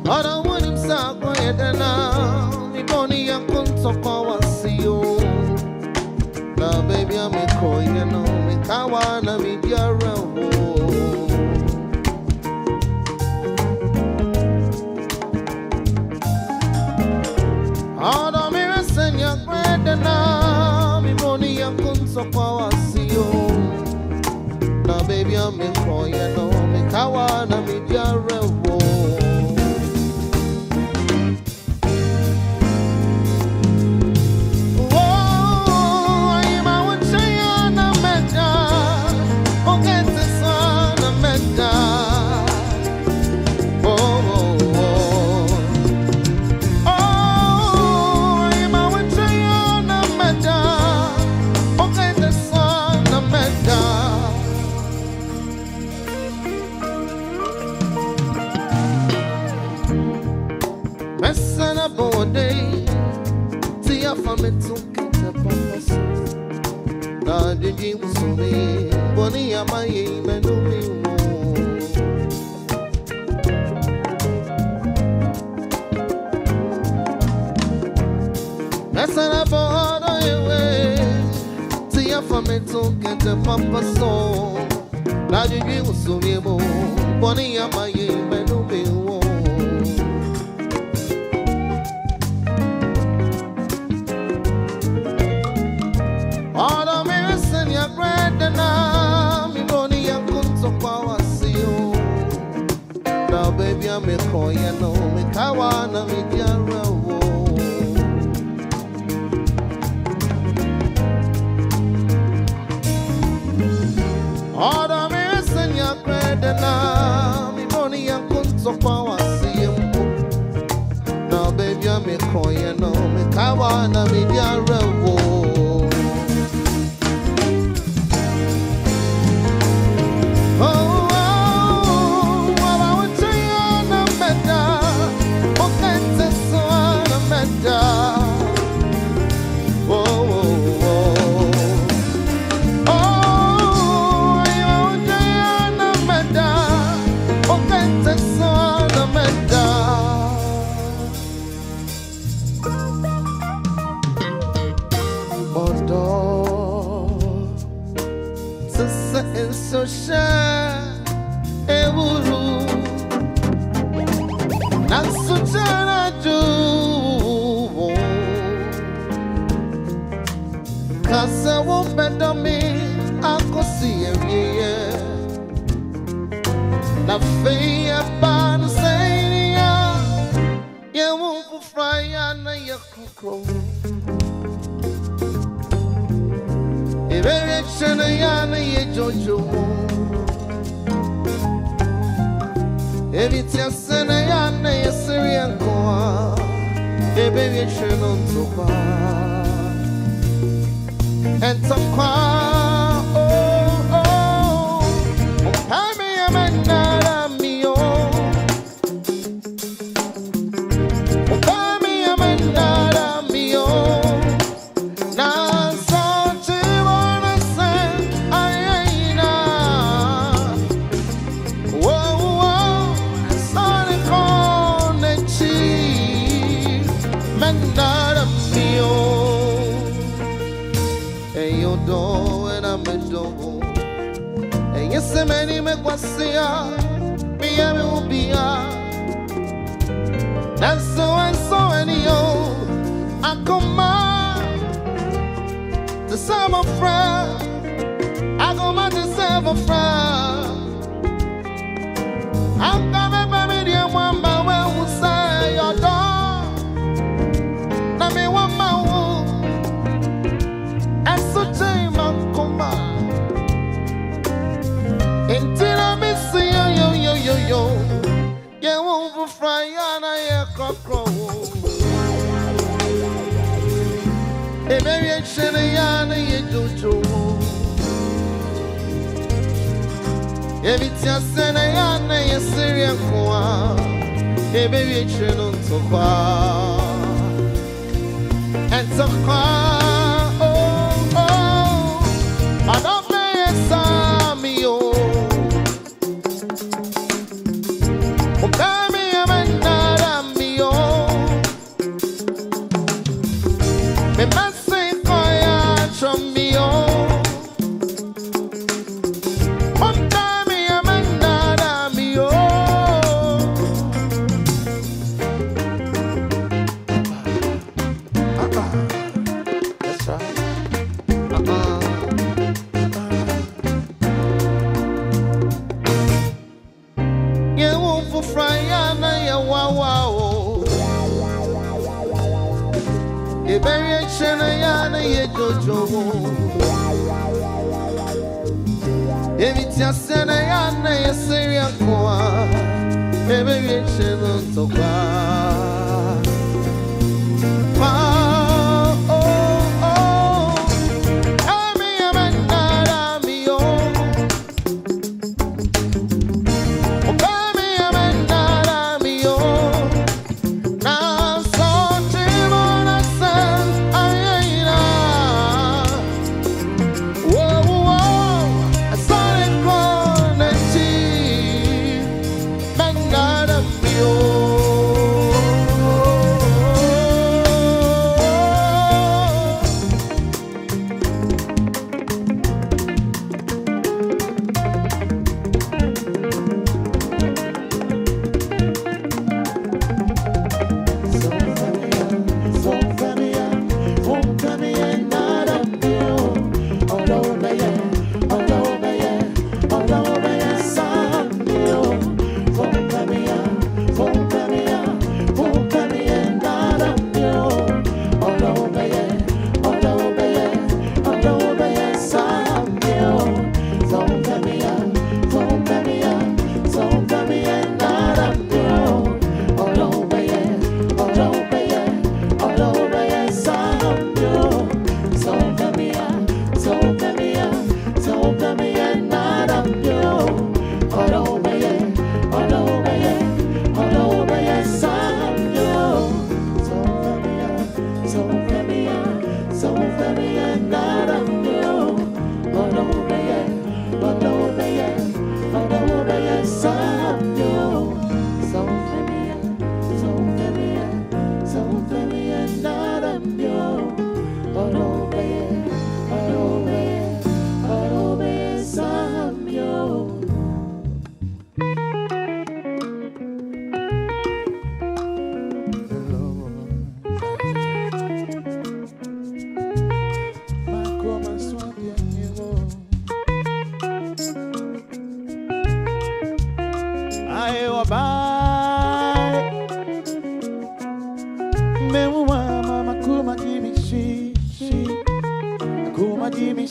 I don't want him so quiet now. Me bonnie and kunto see you. Now baby I'm a coy, you know me kawana me diara ho. I don't me listen ya quiet now. Me bonnie and kunto see you. Now baby I'm a coy, you know me kawana me diara ho. Bonnie, am I even doing more? That's an about away. See ya from it to get the papa song. Now you give us so able. Bonnie, am I even doing more? All the mirrors in your bread and I'm Bonnie and Kunto Power see you. na media rewo. So shine, Eburu, Nansu Jana do, Kasa won't bend on me, I could see every year. Na feia ban say, ya won't fry and ya crow. Erection yana ye jojo. Evitia yana ye Syrian koa. Erection on topa. And topa, oh, oh. Pami amanda mio. Pami amanda mio. Yes, many make was see me will be that's so and so any I come to serve a friend. I go mad to serve a friend. I'm coming by me, one by one will say your dog. Let me one my womb. And so time I come back. Until I miss yo. Yeah, won't fry and I cockroach. A variation yana ye jojo. Every tiasena yana ye Syrian koa. A variation on topa. And topa, oh. I don't pay Sammy, oh. Evitia sena yana ye Syrian koa. Evitia on topa.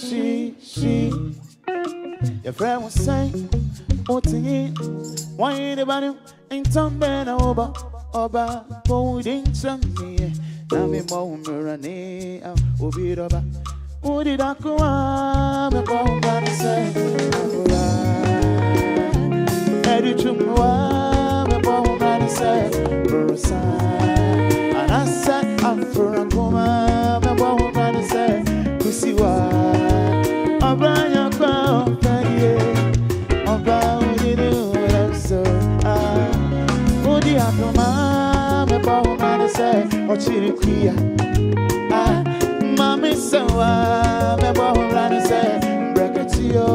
she. Your friend was saying, what's in? Why anybody ain't something over? Holding something. Now me more running out. Obi Roba. Who did I go on? Me go back and say, Eddie Chumwa. Me go back and say, Brusa. And I said, I'm for a coma. Me go back and say, Kusiwa. Abaya kwa ferie. Aba udi do so. Udi akoma. Me go back and say, Ochirikia. Mami sawa, me bohra say, breketio.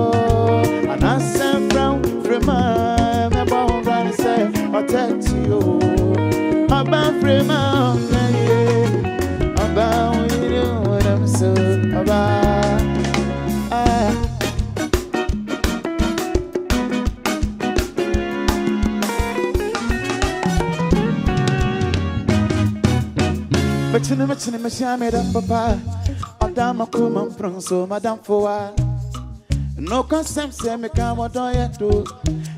And I send from Frema, me bohra say, otetio. About Frema, about you, what I'm so about. Machine, made up, papa. Madame Kuman Pronso, Madame Foa. No consent, say me come what I do.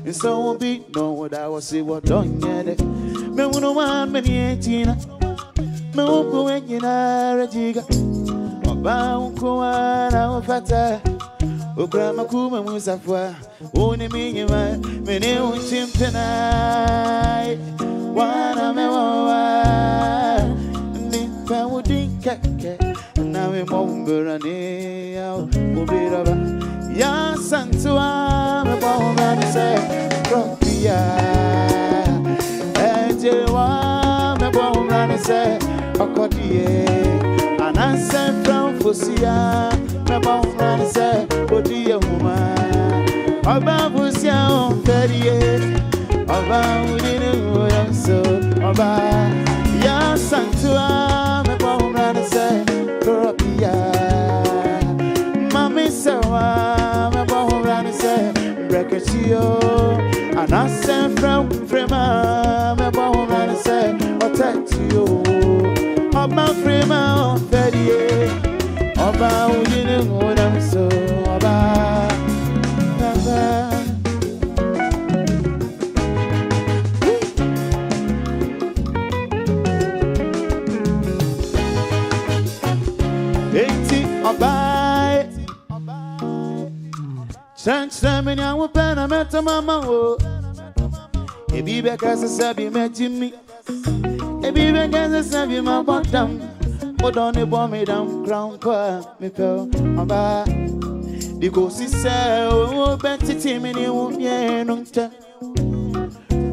And so won't be no what I was see what done yet. Me wouldn't want many 18. Me won't go in a jiga. About Kuana, Fata. O Grandma Kuma Musafwa. Only me, my name was Chim tonight. One I would think, now we mumble and we'll be rubber. Ya Santua, me bomb and say, Propia. Ejewa, me bomb and say, Okotie. And I said, from Fusia, me bomb and say, Odia woman. About Fusia on 38. About we didn't know so. About Ya Santua, me bomb and say, Propia. Mami sawa, me bohra ni say, breketio. And I send from Frema, me bohra ni say, otetio. Oba Frema on 38. Oba udine what I'm so oba. Thanks to me, I will pen a meta mama. A baby because I said you met me. A baby because I said you my bottom. But on the bomb me down, crown pa, me pal, my because he said, oh, Betty Timmy, you won't be a no time.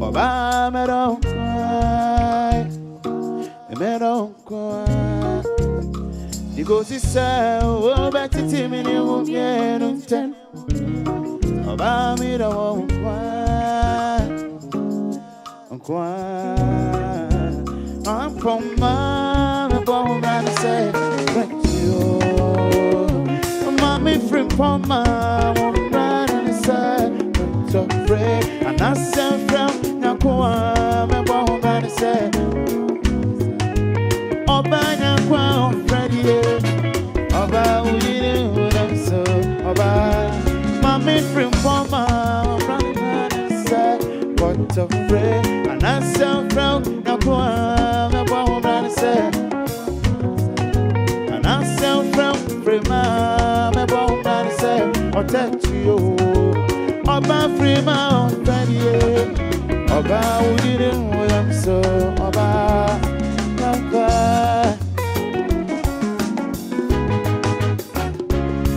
Oba, me don't cry. Me don't cry. Because he said, oh, Betty Timmy, you won't be a no time. Oba mi da won't cry. I'm from my born and say, thank you. Mommy from my won't run and say, don't afraid. And I said, from Nakua, my born and say, Oba Nakua, Freddie, Oba, we didn't know them so, Oba. Mommy from Poma, running and say, what a friend. And I said, from Nakua, my bomb and say, and I said, from Frema, my bomb and say, or take you. Oba Frema, Oba, we didn't know them so, Oba, Naka.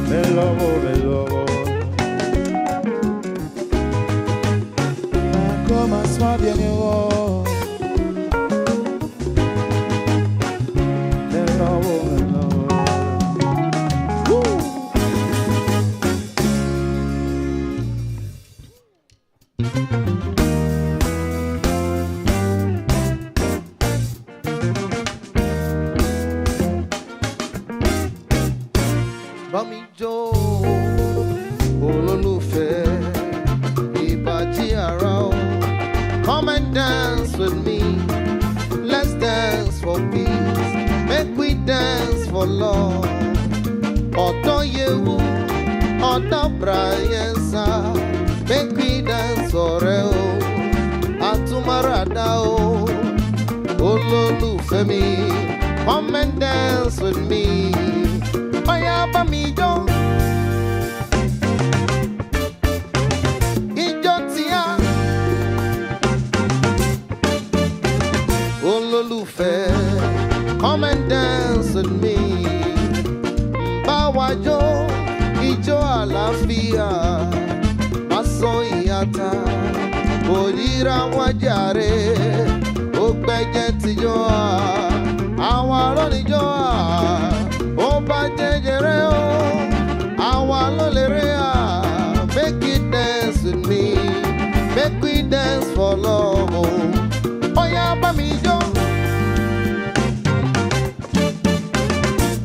Hello. Como suave mi voz. Bami Jo, Ololufe, Ibaji Arao. Come and dance with me. Let's dance for peace. Make we dance for love. Oto Yehu. Oda Briansa, make we dance for real. Atumaradao, Ololufemi, come and dance with me. Oya bamijo, Ijotia, Ololufe, come and dance with me. Bawajo, Ijo alafia, Maso iyata, Oyira wajare, Ogbeje tijoa, Awaro nijoa, Oba jejere o, Awalo lerea. Make it dance with me, make we dance for love. Oya bamijo,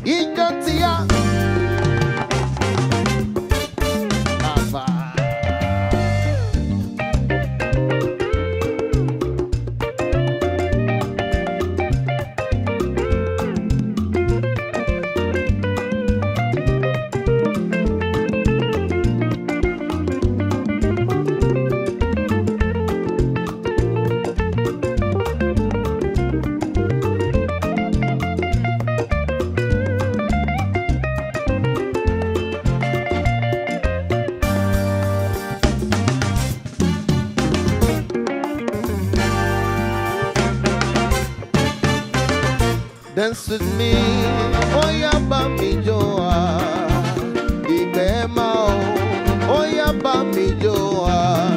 Ijotia. Dance with me, oya bami joa, Ibema o, oya bami joa,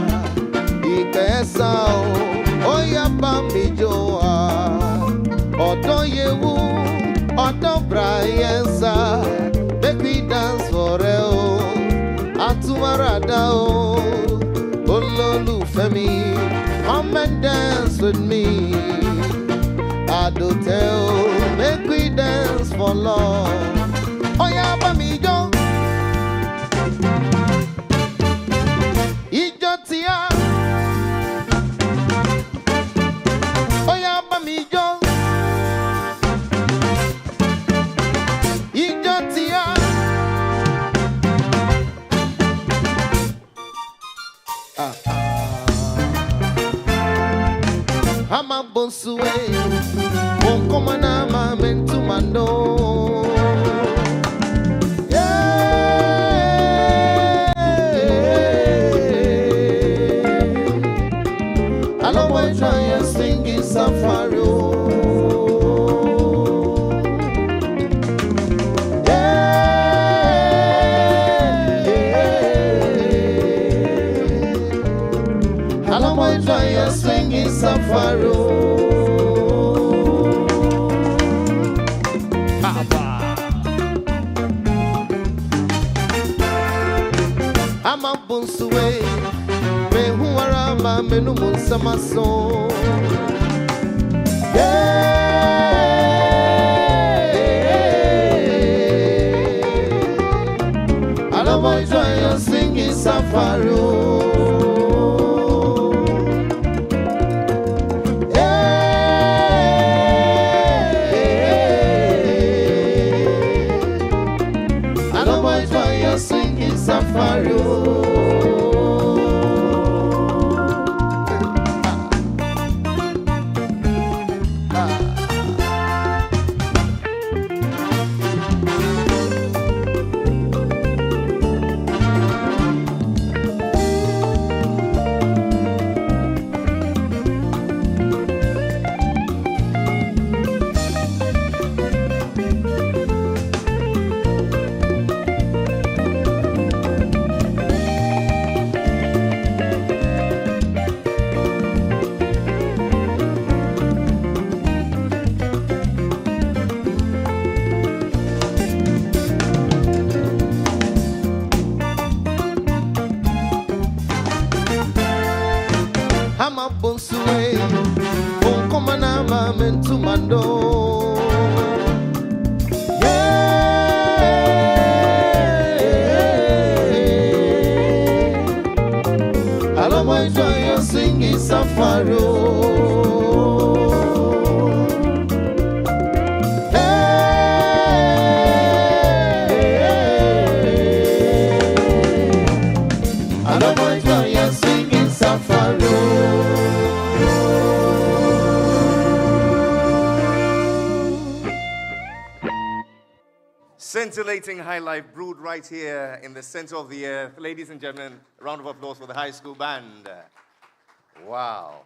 Ibesa o, oya bami joa, Odo yewu, Odo Briansa, make we dance for real, Atumarada o, Ololufemi, come and dance with me. I do tell, make we dance for love. Oya bamijo, Ijotia. Oya bamijo, Ijotia. I'm a bonsuwe. Komana ma mentumando, yeah. I love when try singing safari, yeah. I love when try singing safari. I'm a bonsuwe, me huarama menu munsamaso. Yeah, I love my joy singing safari. Yeah, I love my joy singing safari. Mentumando, yeah. I love my joy singing safari. Yeah. Scintillating high life brewed right here in the center of the earth. Ladies and gentlemen, a round of applause for the high school band. Wow.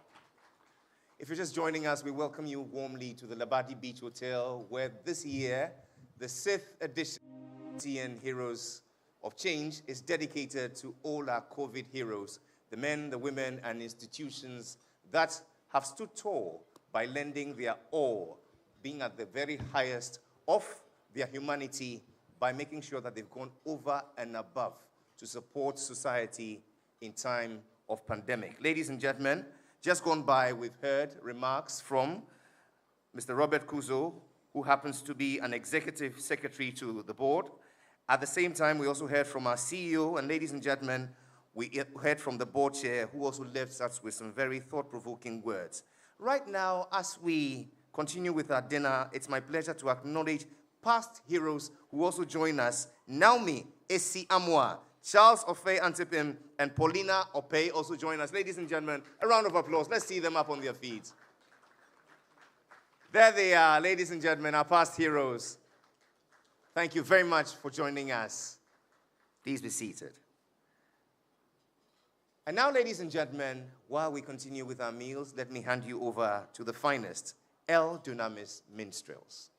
If you're just joining us, we welcome you warmly to the Labadi Beach Hotel, where this year, the 6th edition of MTN Heroes of Change is dedicated to all our COVID heroes, the men, the women, and institutions that have stood tall by lending their all, being at the very highest of their humanity by making sure that they've gone over and above to support society in time of pandemic. Ladies and gentlemen, just gone by, we've heard remarks from Mr. Robert Kuzo, who happens to be an executive secretary to the board. At the same time, we also heard from our CEO, and ladies and gentlemen, we heard from the board chair, who also left us with some very thought-provoking words. Right now, as we continue with our dinner, it's my pleasure to acknowledge past heroes who also join us. Naomi Esi Amwa, Charles Ofei Antipim, and Paulina Opey also join us. Ladies and gentlemen, a round of applause. Let's see them up on their feet. There they are, ladies and gentlemen, our past heroes. Thank you very much for joining us. Please be seated. And now, ladies and gentlemen, while we continue with our meals, let me hand you over to the finest, El Dunamis Minstrels.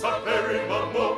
Sapere mamma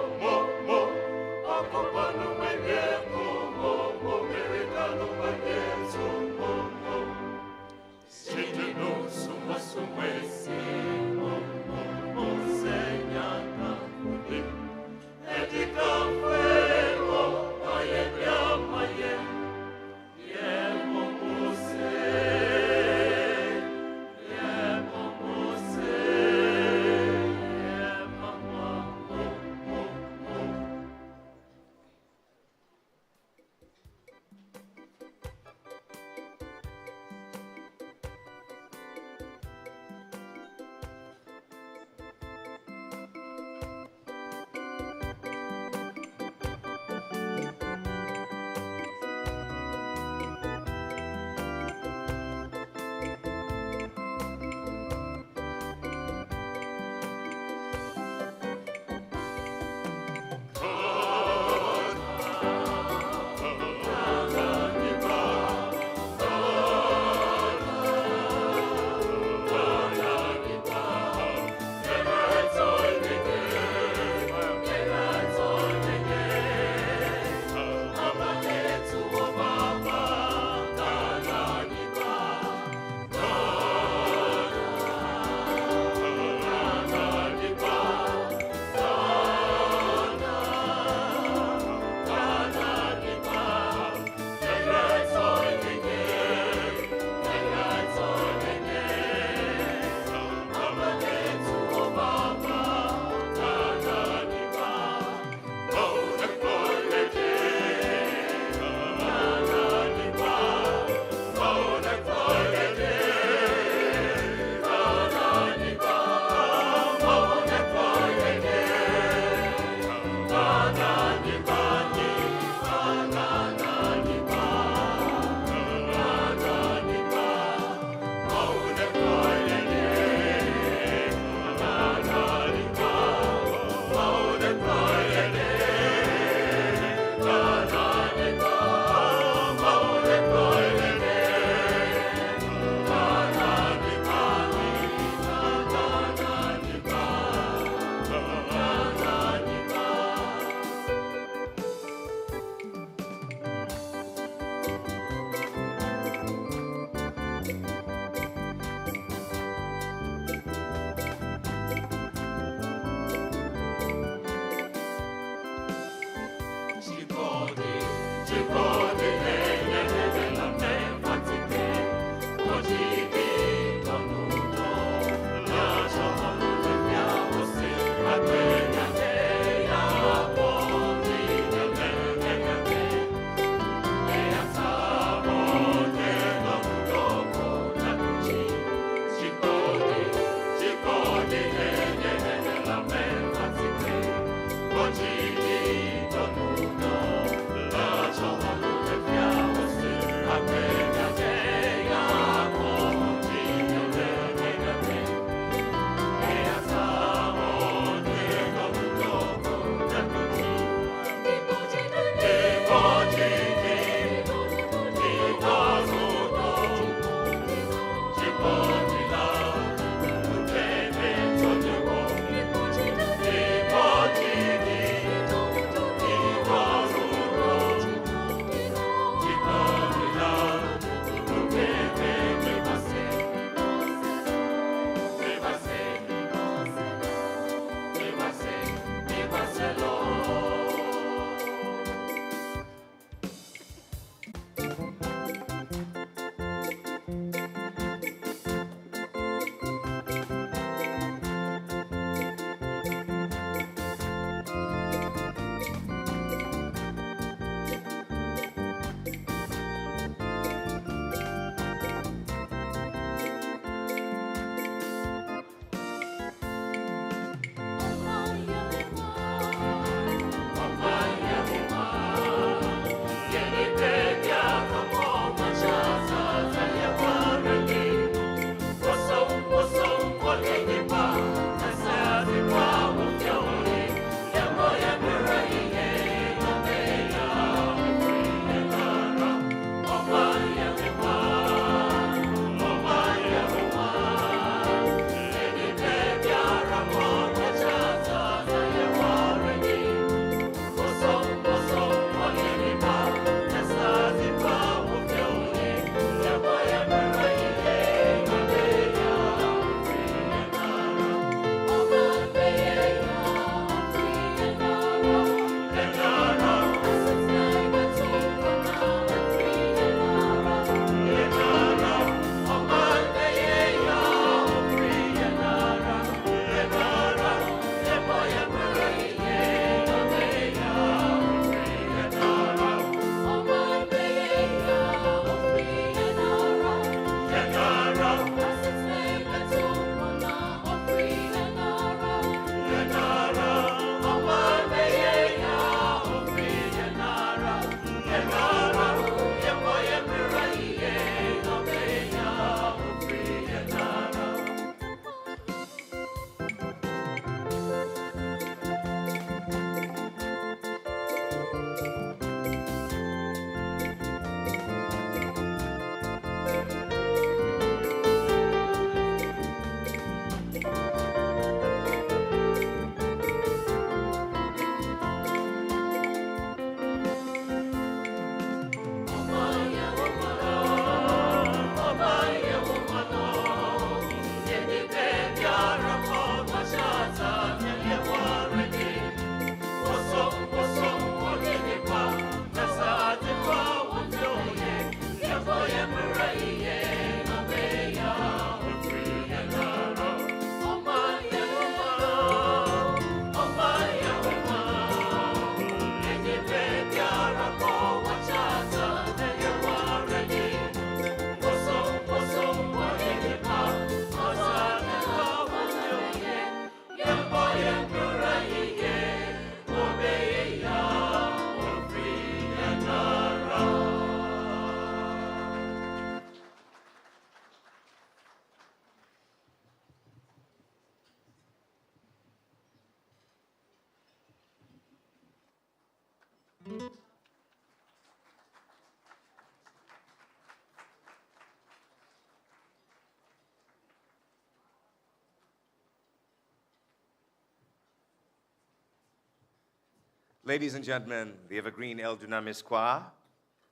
Ladies and gentlemen, the Evergreen El Dunamis Choir,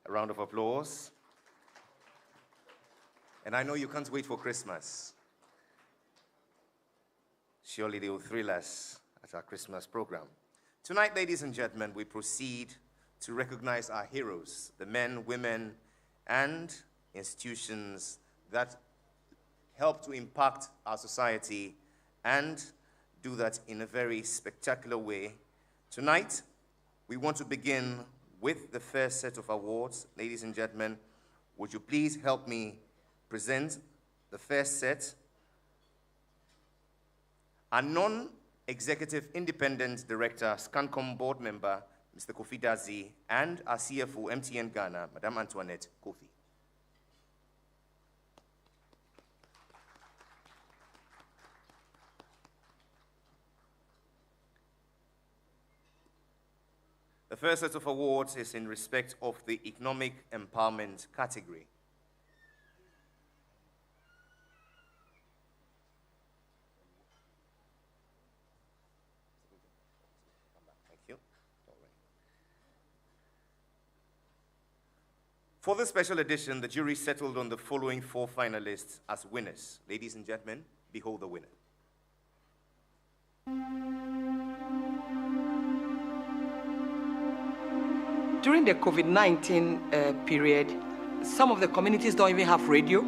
a round of applause. And I know you can't wait for Christmas. Surely they will thrill us at our Christmas program. Tonight, ladies and gentlemen, we proceed to recognize our heroes, the men, women, and institutions that help to impact our society and do that in a very spectacular way. Tonight, we want to begin with the first set of awards. Ladies and gentlemen, would you please help me present the first set? A non-executive independent director, ScanCom board member, Mr. Kofi Dazi, and our CFO, MTN Ghana, Madame Antoinette Kofi. The first set of awards is in respect of the Economic Empowerment category. Thank you. All right. For this special edition, the jury settled on the following 4 finalists as winners. Ladies and gentlemen, behold the winner. During the COVID-19 period, some of the communities don't even have radio.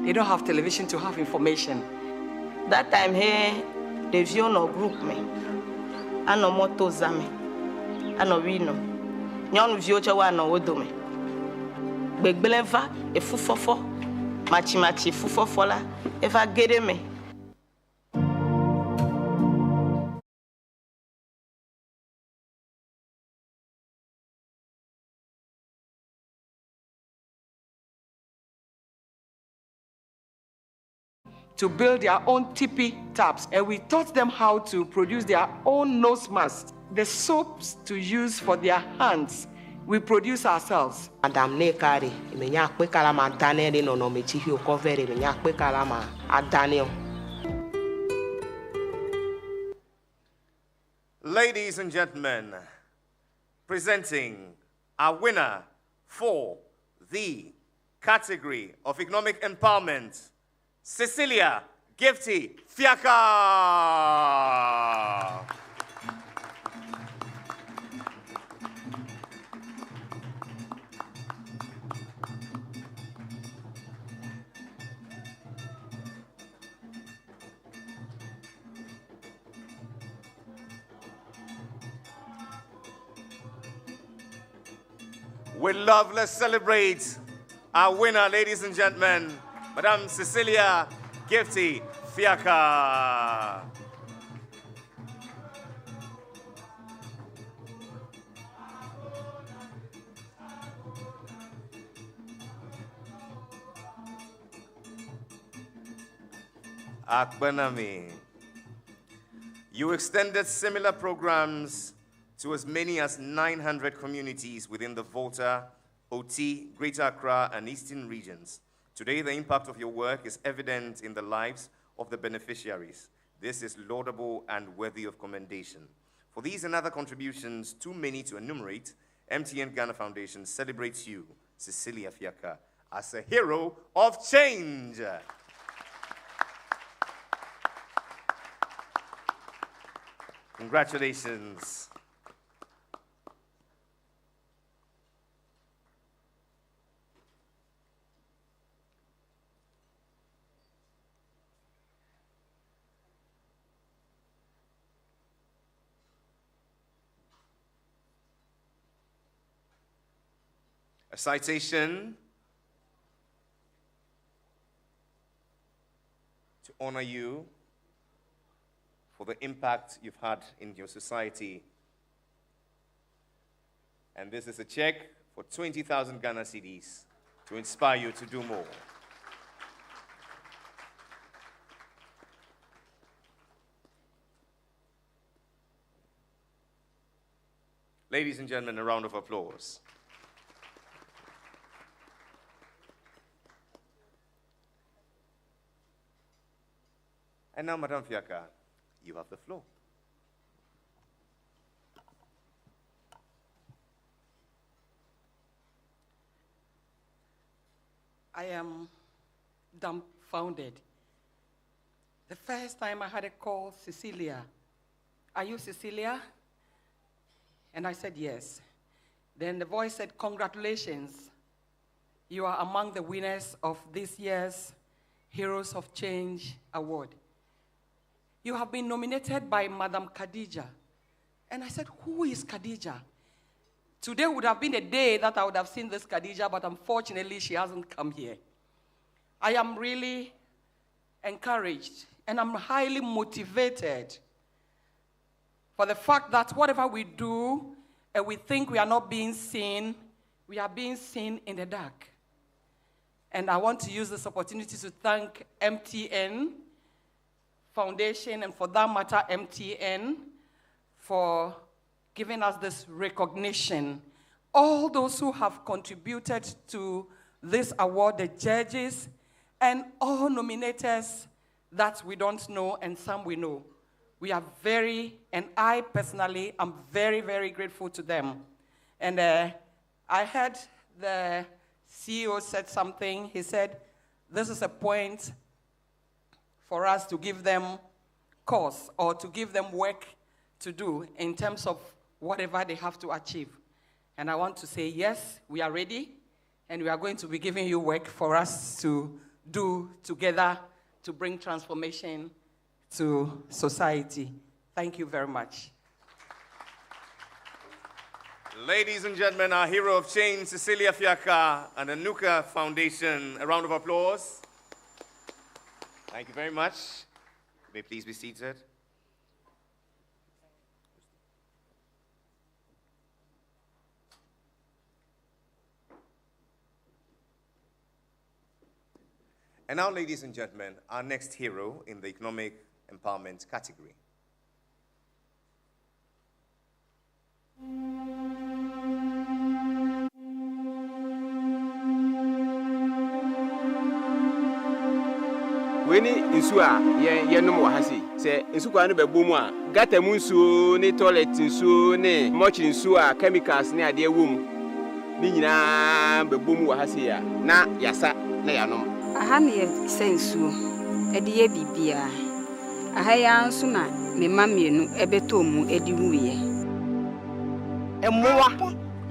They don't have television to have information. That time here, the Viono group me. Ano moto zame. Ano wino. Nyon viocha wa no wodo me. Begbelenfa e fufofo. Machi fufofola. Eva gede me. To build their own tippy taps, and we taught them how to produce their own nose masks. The soaps to use for their hands, we produce ourselves. Madam Nekari, imenya kwe kalama Daniel no no mechihi okovere imenya kwe kalama Daniel. Ladies and gentlemen, presenting our winner for the category of Economic Empowerment, Cecilia Gifty Fiaka. With love, let's celebrate our winner, ladies and gentlemen, Madame Cecilia Gifty Fiaka. Akbanami. You extended similar programs to as many as 900 communities within the Volta, Oti, Greater Accra, and Eastern regions. Today, the impact of your work is evident in the lives of the beneficiaries. This is laudable and worthy of commendation. For these and other contributions, too many to enumerate, MTN Ghana Foundation celebrates you, Cecilia Fiaka, as a hero of change. Congratulations. A citation to honor you for the impact you've had in your society. And this is a check for 20,000 Ghana cedis to inspire you to do more. Ladies and gentlemen, a round of applause. And now, Madam Fiaka, you have the floor. I am dumbfounded. The first time I had a call, Cecilia, are you Cecilia? And I said, yes. Then the voice said, congratulations. You are among the winners of this year's Heroes of Change Award. You have been nominated by Madam Khadija. And I said, who is Khadija? Today would have been a day that I would have seen this Khadija, but unfortunately she hasn't come here. I am really encouraged and I'm highly motivated for the fact that whatever we do and we think we are not being seen, we are being seen in the dark. And I want to use this opportunity to thank MTN Foundation, and for that matter, MTN, for giving us this recognition. All those who have contributed to this award, the judges, and all nominators that we don't know and some we know. We are and I personally am very, very grateful to them. And I heard the CEO said something. He said, this is a point for us to give them course or to give them work to do in terms of whatever they have to achieve. And I want to say, yes, we are ready, and we are going to be giving you work for us to do together to bring transformation to society. Thank you very much. Ladies and gentlemen, our hero of change, Cecilia Fiaka, and the Nuka Foundation. A round of applause. Thank you very much. You may please be seated. And now, ladies and gentlemen, our next hero in the economic empowerment category. Weni nsuo a yɛnom wɔ ha sei sɛ nsukwa no bɛbɔ mu a gata mu nsuo ne toilet nsuo ne mortuary nsuo a chemicals ne adeɛ wɔ mu ne nyinaa bɛbɔ mu wɔ ha sei a na yasa na yanom. Aha ne yɛsɛ nsuo ɛde yɛ bibia aha ya nso na me ma mienu ɛbɛtɔ mu ɛde wuye ɛmoa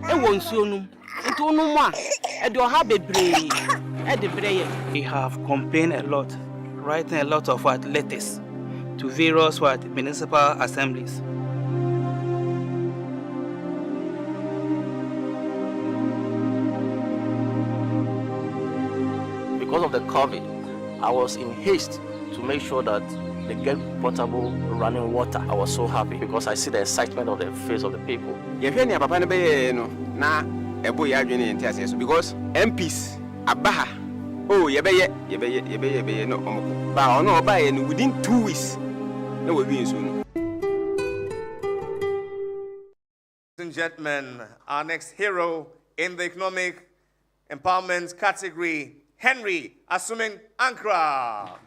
ɛwɔ nsuo no nto no mu a ɛde ɔha bebree ɛde brɛ yɛ. We have complained a lot, writing a lot of letters to various municipal assemblies. Because of the COVID, I was in haste to make sure that they get potable running water. I was so happy because I see the excitement of the face of the people. Because MPs, Abaha, oh, yebeye, no, but no, by within 2 weeks, they will be soon. Ladies and gentlemen, our next hero in the economic empowerment category, Henry Asumin Ankra.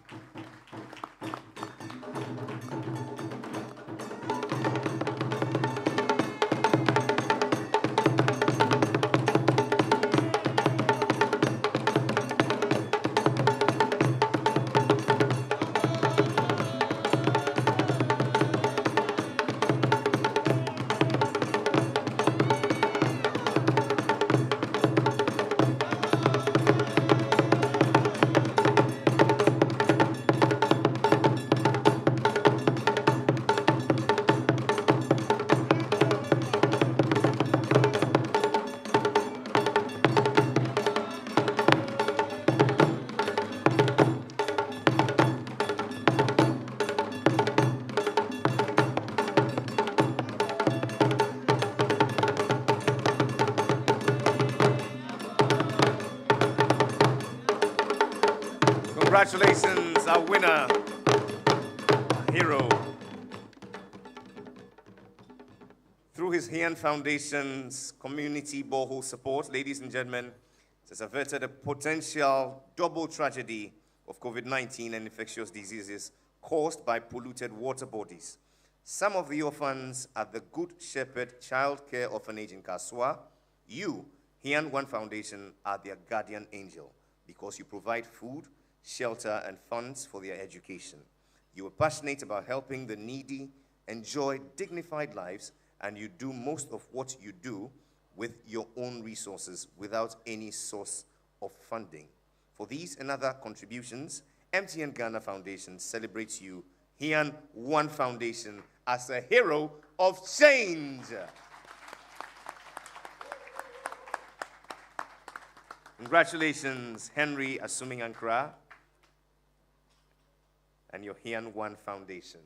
Congratulations, our winner, hero. Through his Heian Foundation's community borehole support, ladies and gentlemen, it has averted a potential double tragedy of COVID-19 and infectious diseases caused by polluted water bodies. Some of the orphans at the Good Shepherd Child Care Orphanage in Kaswa, you, Heian One Foundation, are their guardian angel because you provide food, shelter, and funds for their education. You are passionate about helping the needy enjoy dignified lives, and you do most of what you do with your own resources without any source of funding. For these and other contributions, MTN Ghana Foundation celebrates you, Heian One Foundation, as a hero of change. Congratulations, Henry Assuming Ankara and your Heian One Foundation.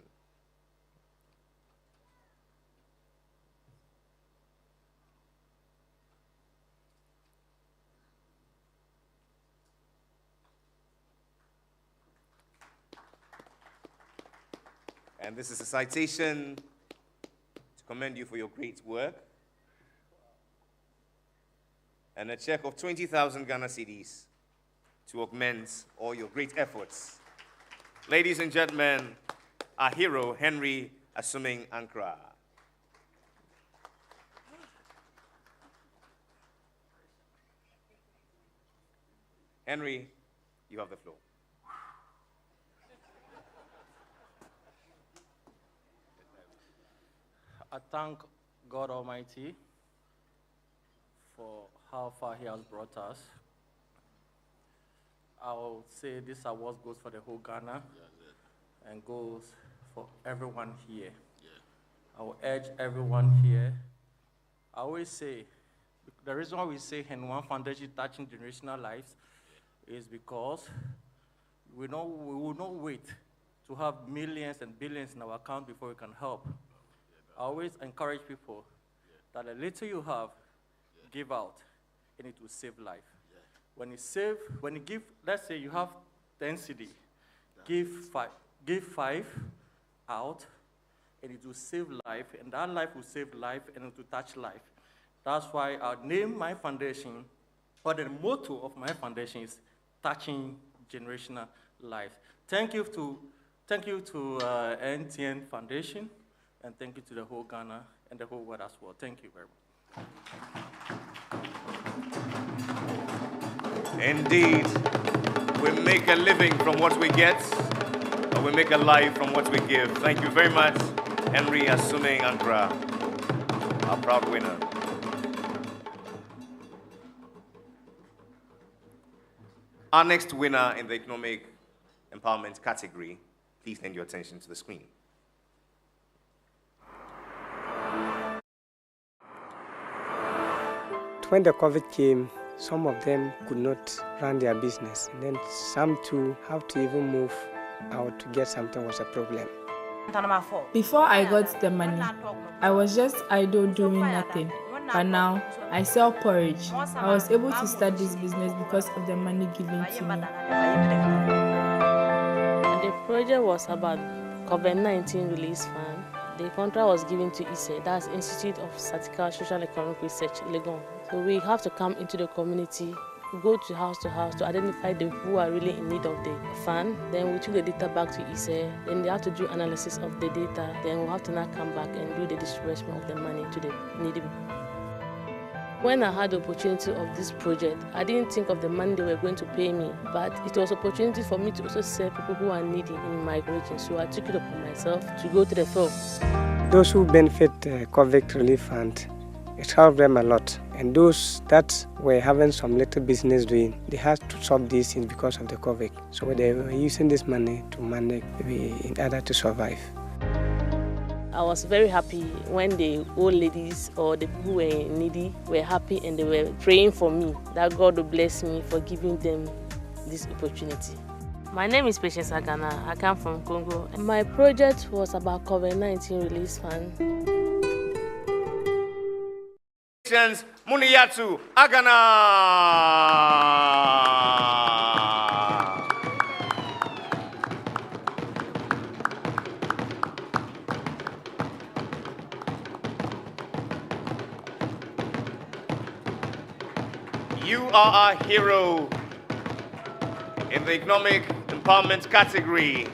And this is a citation to commend you for your great work. And a check of 20,000 Ghana cedis to augment all your great efforts. Ladies and gentlemen, our hero, Henry Assuming Ankara. Henry, you have the floor. I thank God Almighty for how far He has brought us. I will say this award goes for the whole Ghana and goes for everyone here. I will urge everyone here. I always say, the reason why we say Heian One Foundation touching generational lives is because we will not wait to have millions and billions in our account before we can help. I always encourage people that the little you have, give out, and it will save life. When you give, let's say you have 10 cedi, give five out, and it will save life, and that life will save life, and it will touch life. That's why I name my foundation, or the motto of my foundation is touching generational lives. Thank you to MTN Foundation. And thank you to the whole Ghana and the whole world as well. Thank you very much. Indeed, we make a living from what we get, or we make a life from what we give. Thank you very much, Henry Assuming Ankara, our proud winner. Our next winner in the economic empowerment category, please lend your attention to the screen. When the COVID came, some of them could not run their business. And then some too have to even move out to get something was a problem. Before I got the money, I was just idle doing nothing. But now, I sell porridge. I was able to start this business because of the money given to me. The project was about COVID-19 Release Fund. The contract was given to ISE, that's Institute of Statistical Social Economic Research, Legon. So we have to come into the community, go to house to identify the who are really in need of the fund. Then we took the data back to ISE. Then they have to do analysis of the data. Then we'll have to now come back and do the disbursement of the money to the needy people. When I had the opportunity of this project, I didn't think of the money they were going to pay me, but it was an opportunity for me to also serve people who are needy in my region. So I took it upon myself to go to the field. Those who benefit the COVID Relief Fund, it helped them a lot. And those that were having some little business doing, they had to stop these things because of the COVID. So they were using this money to manage in order to survive. I was very happy when the old ladies or the people who were needy were happy and they were praying for me, that God will bless me for giving them this opportunity. My name is Patience Agana. I come from Congo. My project was about COVID-19 Release Fund. Patience Muniyatu Agana. You are our hero in the economic empowerment category.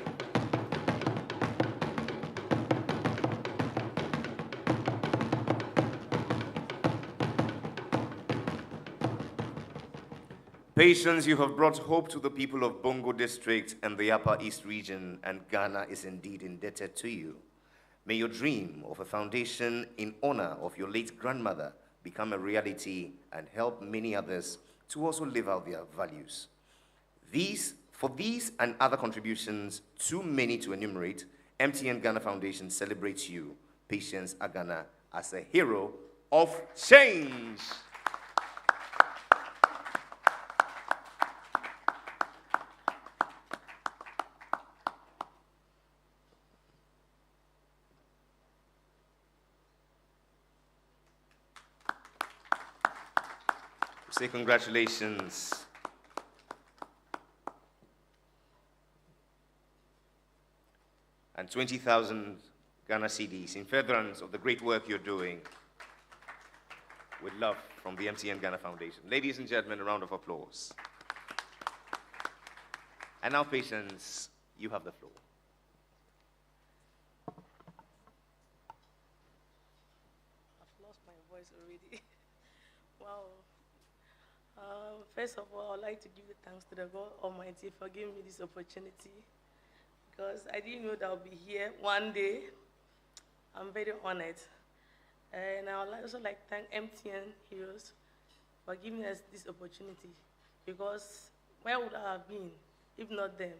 Patience, you have brought hope to the people of Bongo District and the Upper East region, and Ghana is indeed indebted to you. May your dream of a foundation in honor of your late grandmother become a reality and help many others to also live out their values. For these and other contributions, too many to enumerate, MTN Ghana Foundation celebrates you, Patience Agana, as a hero of change. Say congratulations. And 20,000 Ghana cedis in furtherance of the great work you're doing with love from the MTN Ghana Foundation. Ladies and gentlemen, a round of applause. And now, Patience, you have the floor. I've lost my voice already. Wow. First of all, I'd like to give thanks to the God Almighty for giving me this opportunity, because I didn't know that I'll be here one day. I'm very honored. And I would also like to thank MTN Heroes for giving us this opportunity, because where would I have been if not them?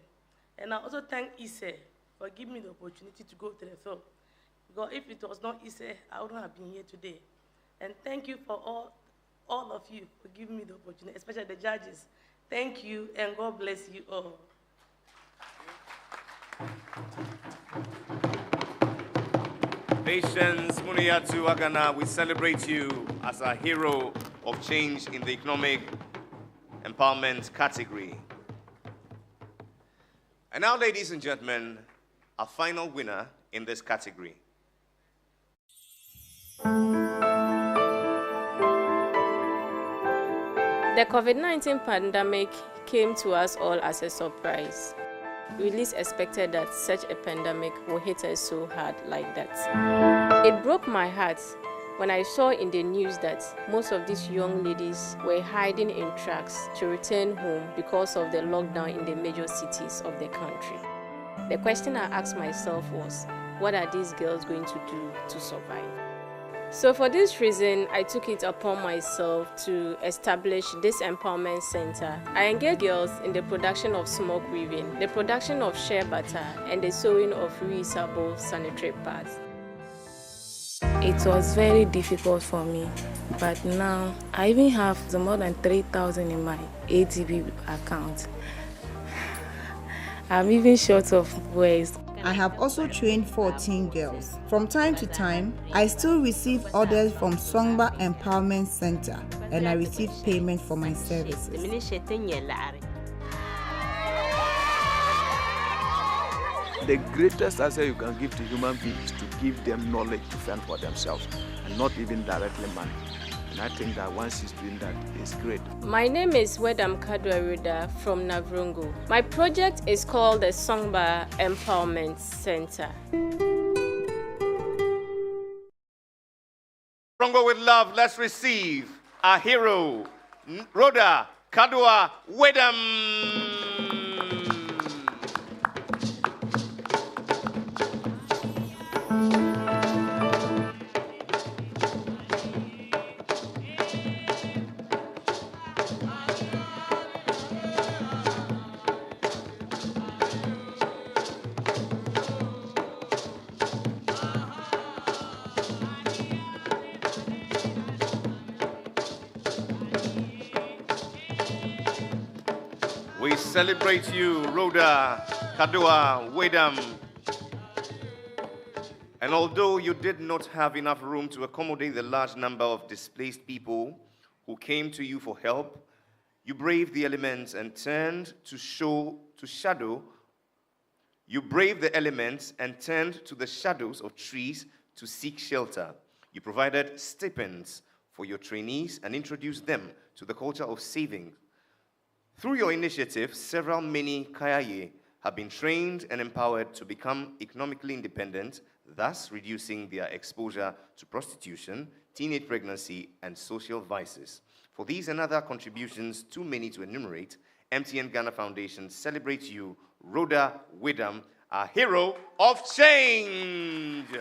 And I also thank Ise for giving me the opportunity to go to the field, because if it was not Ise, I wouldn't have been here today. And thank you for all of you for giving me the opportunity, especially the judges. Thank you, and God bless you all. Patience Muniatu Agana, we celebrate you as a hero of change in the economic empowerment category. And now, ladies and gentlemen, our final winner in this category. The COVID-19 pandemic came to us all as a surprise. We least expected that such a pandemic would hit us so hard like that. It broke my heart when I saw in the news that most of these young ladies were hiding in trucks to return home because of the lockdown in the major cities of the country. The question I asked myself was, what are these girls going to do to survive? So for this reason, I took it upon myself to establish this empowerment center. I engage girls in the production of smoke weaving, the production of shea butter, and the sewing of reusable sanitary pads. It was very difficult for me, but now I even have more than 3,000 in my ATB account. I'm even short of words. I have also trained 14 girls. From time to time, I still receive orders from Songba Empowerment Center, and I receive payment for my services. The greatest asset you can give to human beings is to give them knowledge to fend for themselves, and not even directly money. And I think that once he's doing that, it's great. My name is Wedam Kadwarida from Navrungu. My project is called the Songba Empowerment Center. Navrungu with love, let's receive our hero, Rhoda Kadwa Wedam. We celebrate you, Rhoda Kadwa Wedam. And although you did not have enough room to accommodate the large number of displaced people who came to you for help, you braved the elements and turned to shadow. You braved the elements and turned to the shadows of trees to seek shelter. You provided stipends for your trainees and introduce them to the culture of saving. Through your initiative, several mini Kayaye have been trained and empowered to become economically independent, thus reducing their exposure to prostitution, teenage pregnancy, and social vices. For these and other contributions, too many to enumerate, MTN Ghana Foundation celebrates you, Rhoda Widam, a hero of change.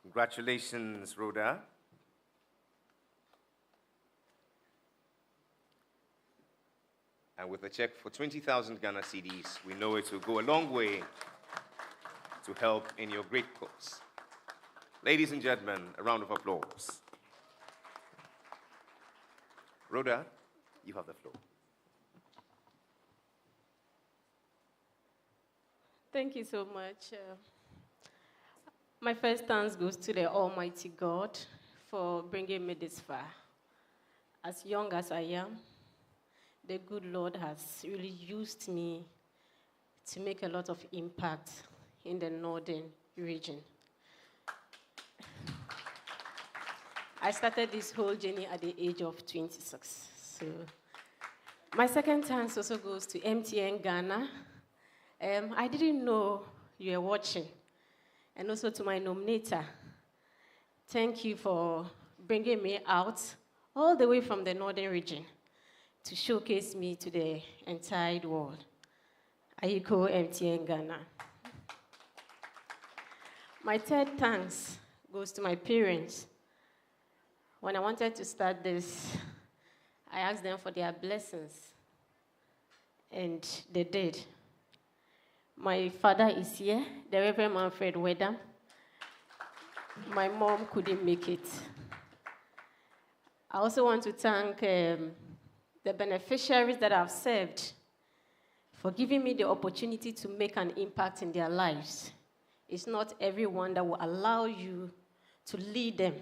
Congratulations, Rhoda. And with a check for 20,000 Ghana cedis, we know it will go a long way to help in your great cause. Ladies and gentlemen, a round of applause. Rhoda, you have the floor. Thank you so much. My first thanks goes to the Almighty God for bringing me this far. As young as I am, the good Lord has really used me to make a lot of impact in the northern region. I started this whole journey at the age of 26. So my second thanks also goes to MTN Ghana. I didn't know you were watching. And also to my nominator. Thank you for bringing me out all the way from the northern region to showcase me to the entire world. Ayiko MTN Ghana. My third thanks goes to my parents. When I wanted to start this, I asked them for their blessings, and they did. My father is here, the Reverend Manfred Wedam. My mom couldn't make it. I also want to thank the beneficiaries that I've served for giving me the opportunity to make an impact in their lives. It's not everyone that will allow you to lead them.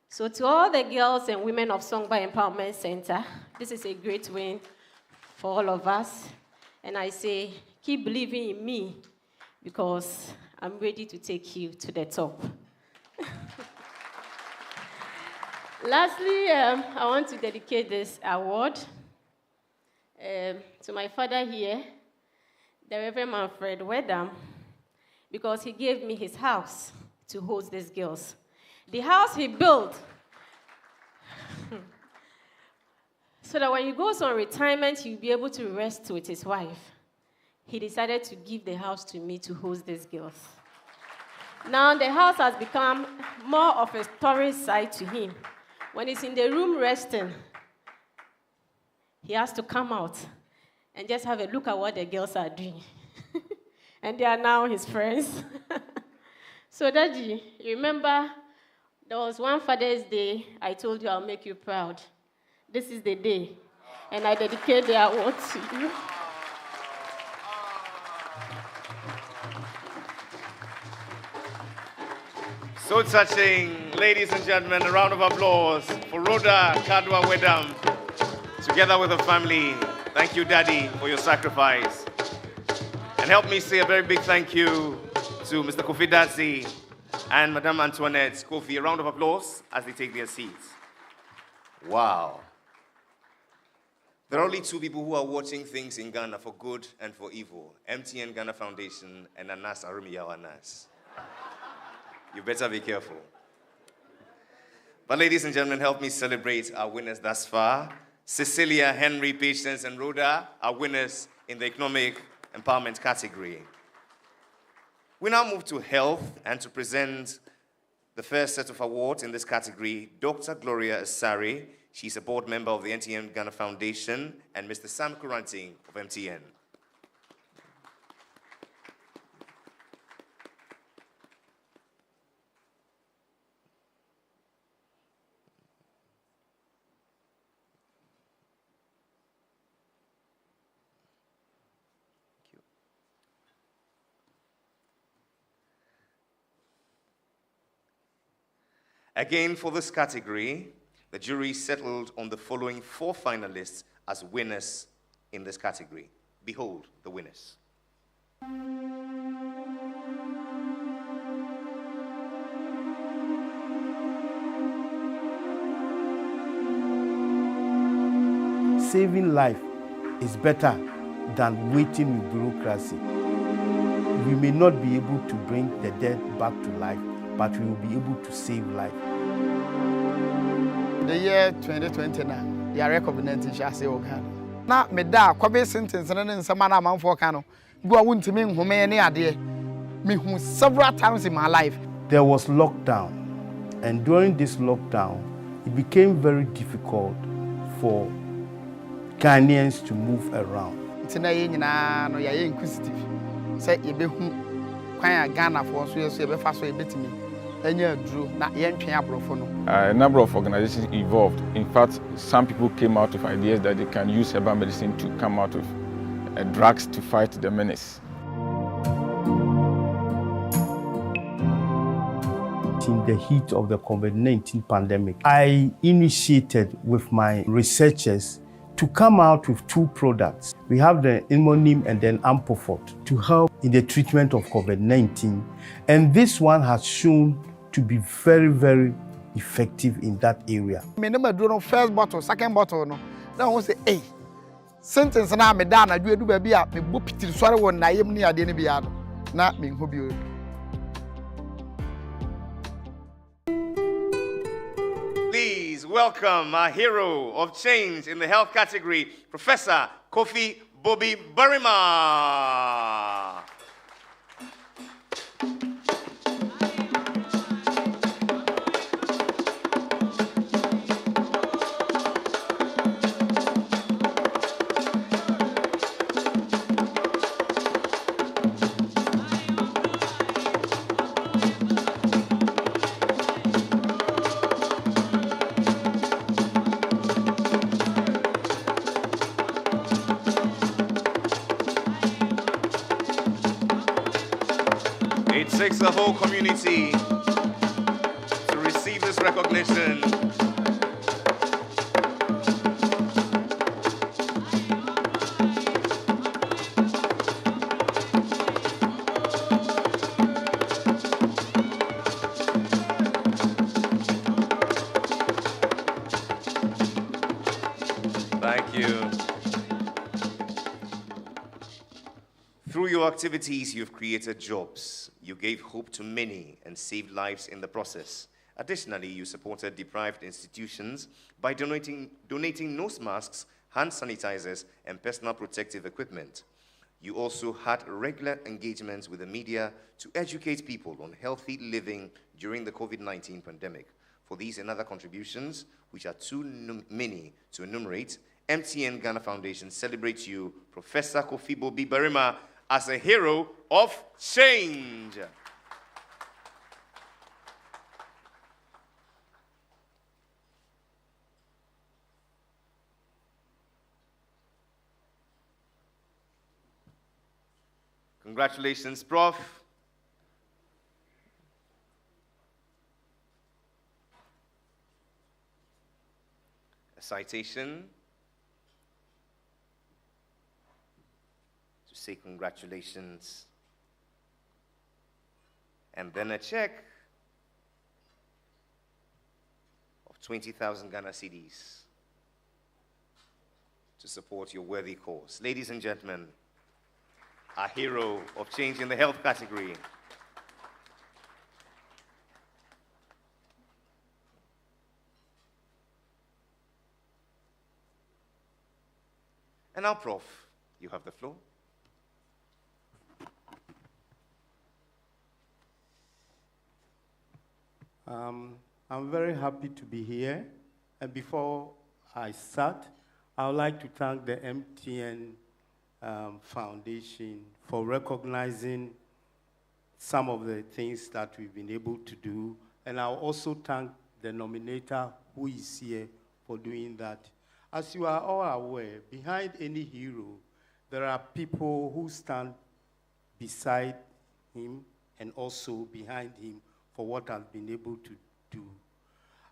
So to all the girls and women of Songba Empowerment Center, this is a great win for all of us. And I say, keep believing in me because I'm ready to take you to the top. Lastly, I want to dedicate this award to my father here, the Reverend Manfred Wedam, because he gave me his house to host these girls. The house he built so that when he goes on retirement, he'll be able to rest with his wife. He decided to give the house to me to host these girls. Now the house has become more of a tourist site to him. When he's in the room resting, he has to come out and just have a look at what the girls are doing. And they are now his friends. So Daddy, remember there was one Father's Day I told you I'll make you proud. This is the day. And I dedicate the award to you. So touching, ladies and gentlemen, a round of applause for Rhoda Kadwa Wedam, together with her family. Thank you, Daddy, for your sacrifice. And help me say a very big thank you to Mr. Kofi Dazi and Madame Antoinette Kofi. A round of applause as they take their seats. Wow. There are only two people who are watching things in Ghana for good and for evil. MTN Ghana Foundation and Anas Arumiyaw Anas. You better be careful. But ladies and gentlemen, help me celebrate our winners thus far. Cecilia, Henry, Patience, and Rhoda are winners in the economic empowerment category. We now move to health and to present the first set of awards in this category, Dr. Gloria Asari. She's a board member of the MTN Ghana Foundation, and Mr. Sam Kuranting of MTN. Again, for this category, the jury settled on the following 4 finalists as winners in this category. Behold the winners. Saving life is better than waiting with bureaucracy. We may not be able to bring the dead back to life, but we will be able to save life. The year 2020 now, they are recognizing Shase Okano. Now, me da kwabe sentence na nsema na amanfo ka no. Go won't me nhome ne ade. Me hu several times in my life. There was lockdown, and during this lockdown, it became very difficult for Ghanaians to move around. Tina ye nyina no ya ye inquisitive. Say ye be hu kwan Ghana for so ye so ye be fa so ye betimi. Enya duro na ye ntwen abrofo no. A number of organizations evolved. In fact, some people came out with ideas that they can use herbal medicine to come out with drugs to fight the menace. In the heat of the COVID-19 pandemic, I initiated with my researchers to come out with 2 products. We have the Ilmonim and then Ampofort to help in the treatment of COVID-19. And this one has shown to be very, very effective in that area. Me never do no first bottle, second bottle no. Then we say, hey, sentence na me da na do ba bia me bo pitiri sore won na yem ni ade ne bia no. Na me ho bi o. Please welcome our hero of change in the health category, Professor Kofi Bobby Barima. It takes the whole community to receive this recognition. Thank you. Through your activities, you've created jobs. You gave hope to many and saved lives in the process. Additionally, you supported deprived institutions by donating nose masks, hand sanitizers, and personal protective equipment. You also had regular engagements with the media to educate people on healthy living during the COVID-19 pandemic. For these and other contributions, which are too many to enumerate, MTN Ghana Foundation celebrates you, Professor Kofi Bobby Barima, as a hero of change. Congratulations, Prof. A citation to say congratulations, and then a check of 20,000 Ghana cedis to support your worthy cause. Ladies and gentlemen, our hero of change in the health category. And now, Prof, you have the floor. I'm very happy to be here. And before I start, I would like to thank the MTN Foundation for recognizing some of the things that we've been able to do. And I'll also thank the nominator who is here for doing that. As you are all aware, behind any hero, there are people who stand beside him and also behind him for what I've been able to do.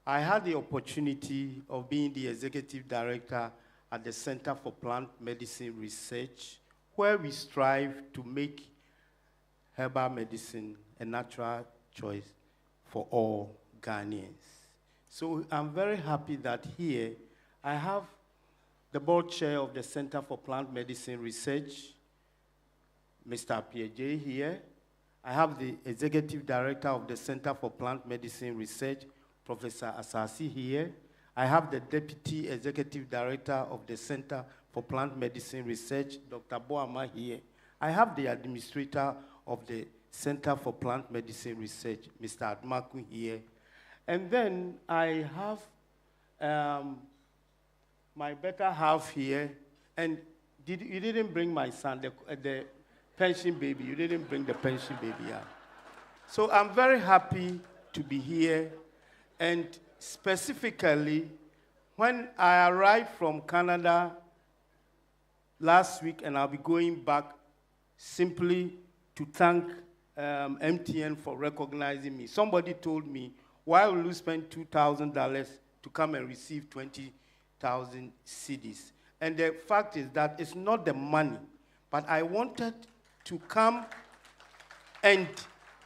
I had the opportunity of being the executive director at the Center for Plant Medicine Research, where we strive to make herbal medicine a natural choice for all Ghanaians. So I'm very happy that here I have the board chair of the Center for Plant Medicine Research, Mr. Piaget here. I have the executive director of the Center for Plant Medicine Research, Professor Asasi here. I have the deputy executive director of the Center for Plant Medicine Research, Dr. Boama here. I have the administrator of the Center for Plant Medicine Research, Mr. Admaku here. And then I have my better half here. And you didn't bring my son, the pension baby. You didn't bring the pension baby out. So I'm very happy to be here. And specifically, when I arrived from Canada last week, and I'll be going back simply to thank MTN for recognizing me. Somebody told me, why will you spend $2,000 to come and receive 20,000 CDs? And the fact is that it's not the money, but I wanted to come and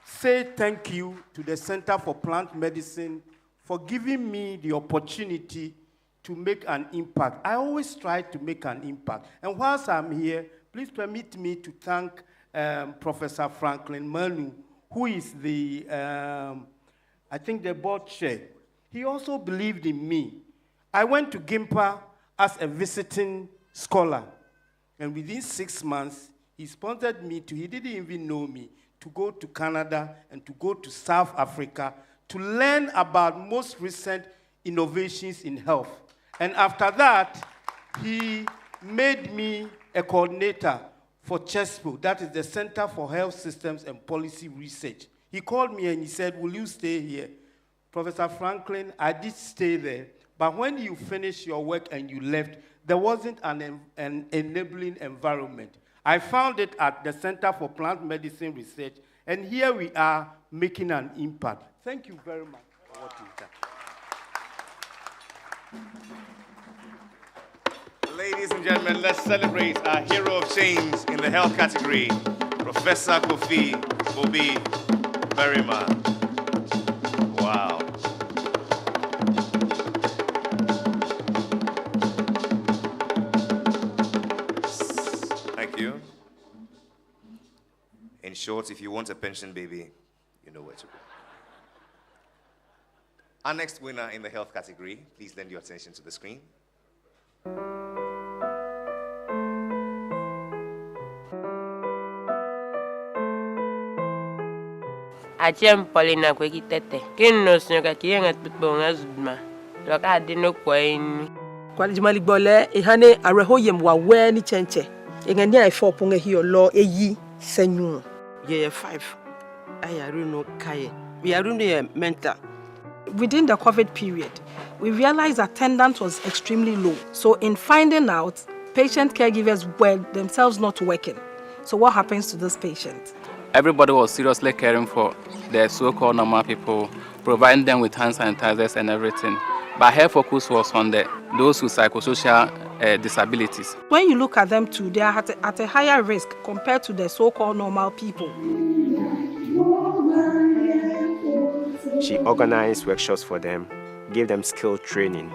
say thank you to the Center for Plant Medicine for giving me the opportunity to make an impact. I always try to make an impact. And whilst I'm here, please permit me to thank Professor Franklin Manu, who is the, I think, the board chair. He also believed in me. I went to GIMPA as a visiting scholar. And within 6 months, he sponsored me to, he didn't even know me, to go to Canada and to go to South Africa to learn about most recent innovations in health. And after that, he made me a coordinator for CHESPO, that is the Center for Health Systems and Policy Research. He called me and he said, will you stay here? Professor Franklin, I did stay there, but when you finished your work and you left, there wasn't an enabling environment. I found it at the Center for Plant Medicine Research, and here we are making an impact. Thank you very much for what you've done. Ladies and gentlemen, let's celebrate our hero of change in the health category, Professor Kofi Bobi Berima. Wow. Thank you. In short, if you want a pension baby, you know where to go. Our next winner in the health category, please lend your attention to the screen. Achem Paulina Kwekitete. Kin no snoga kiyenga tutbonga zudma. Loka adino kwa ini. Kwa jimali bole ihane arehoyem wa we ni chenche. Engani ai 4 ponga hiyo lo eyi senyu. Ye 5. Ayaruno kaye. We are running mental. Within the COVID period, we realized attendance was extremely low. So in finding out, patient caregivers were themselves not working. So what happens to this patient? Everybody was seriously caring for the so-called normal people, providing them with hand sanitizers and everything. But her focus was on those with psychosocial disabilities. When you look at them too, they are at a higher risk compared to the so-called normal people. She organized workshops for them, gave them skill training,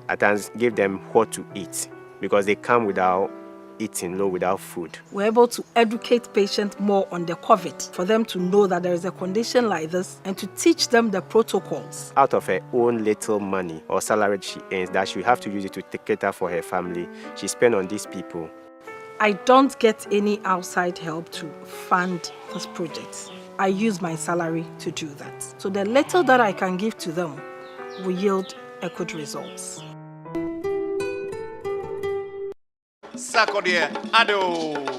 at times gave them what to eat, because they come without eating, without food. We're able to educate patients more on the COVID, for them to know that there is a condition like this, and to teach them the protocols. Out of her own little money or salary she earns, that she have to use it to take care for her family, she spent on these people. I don't get any outside help to fund this project. I use my salary to do that. So the little that I can give to them will yield a good results. Sakodie Ado.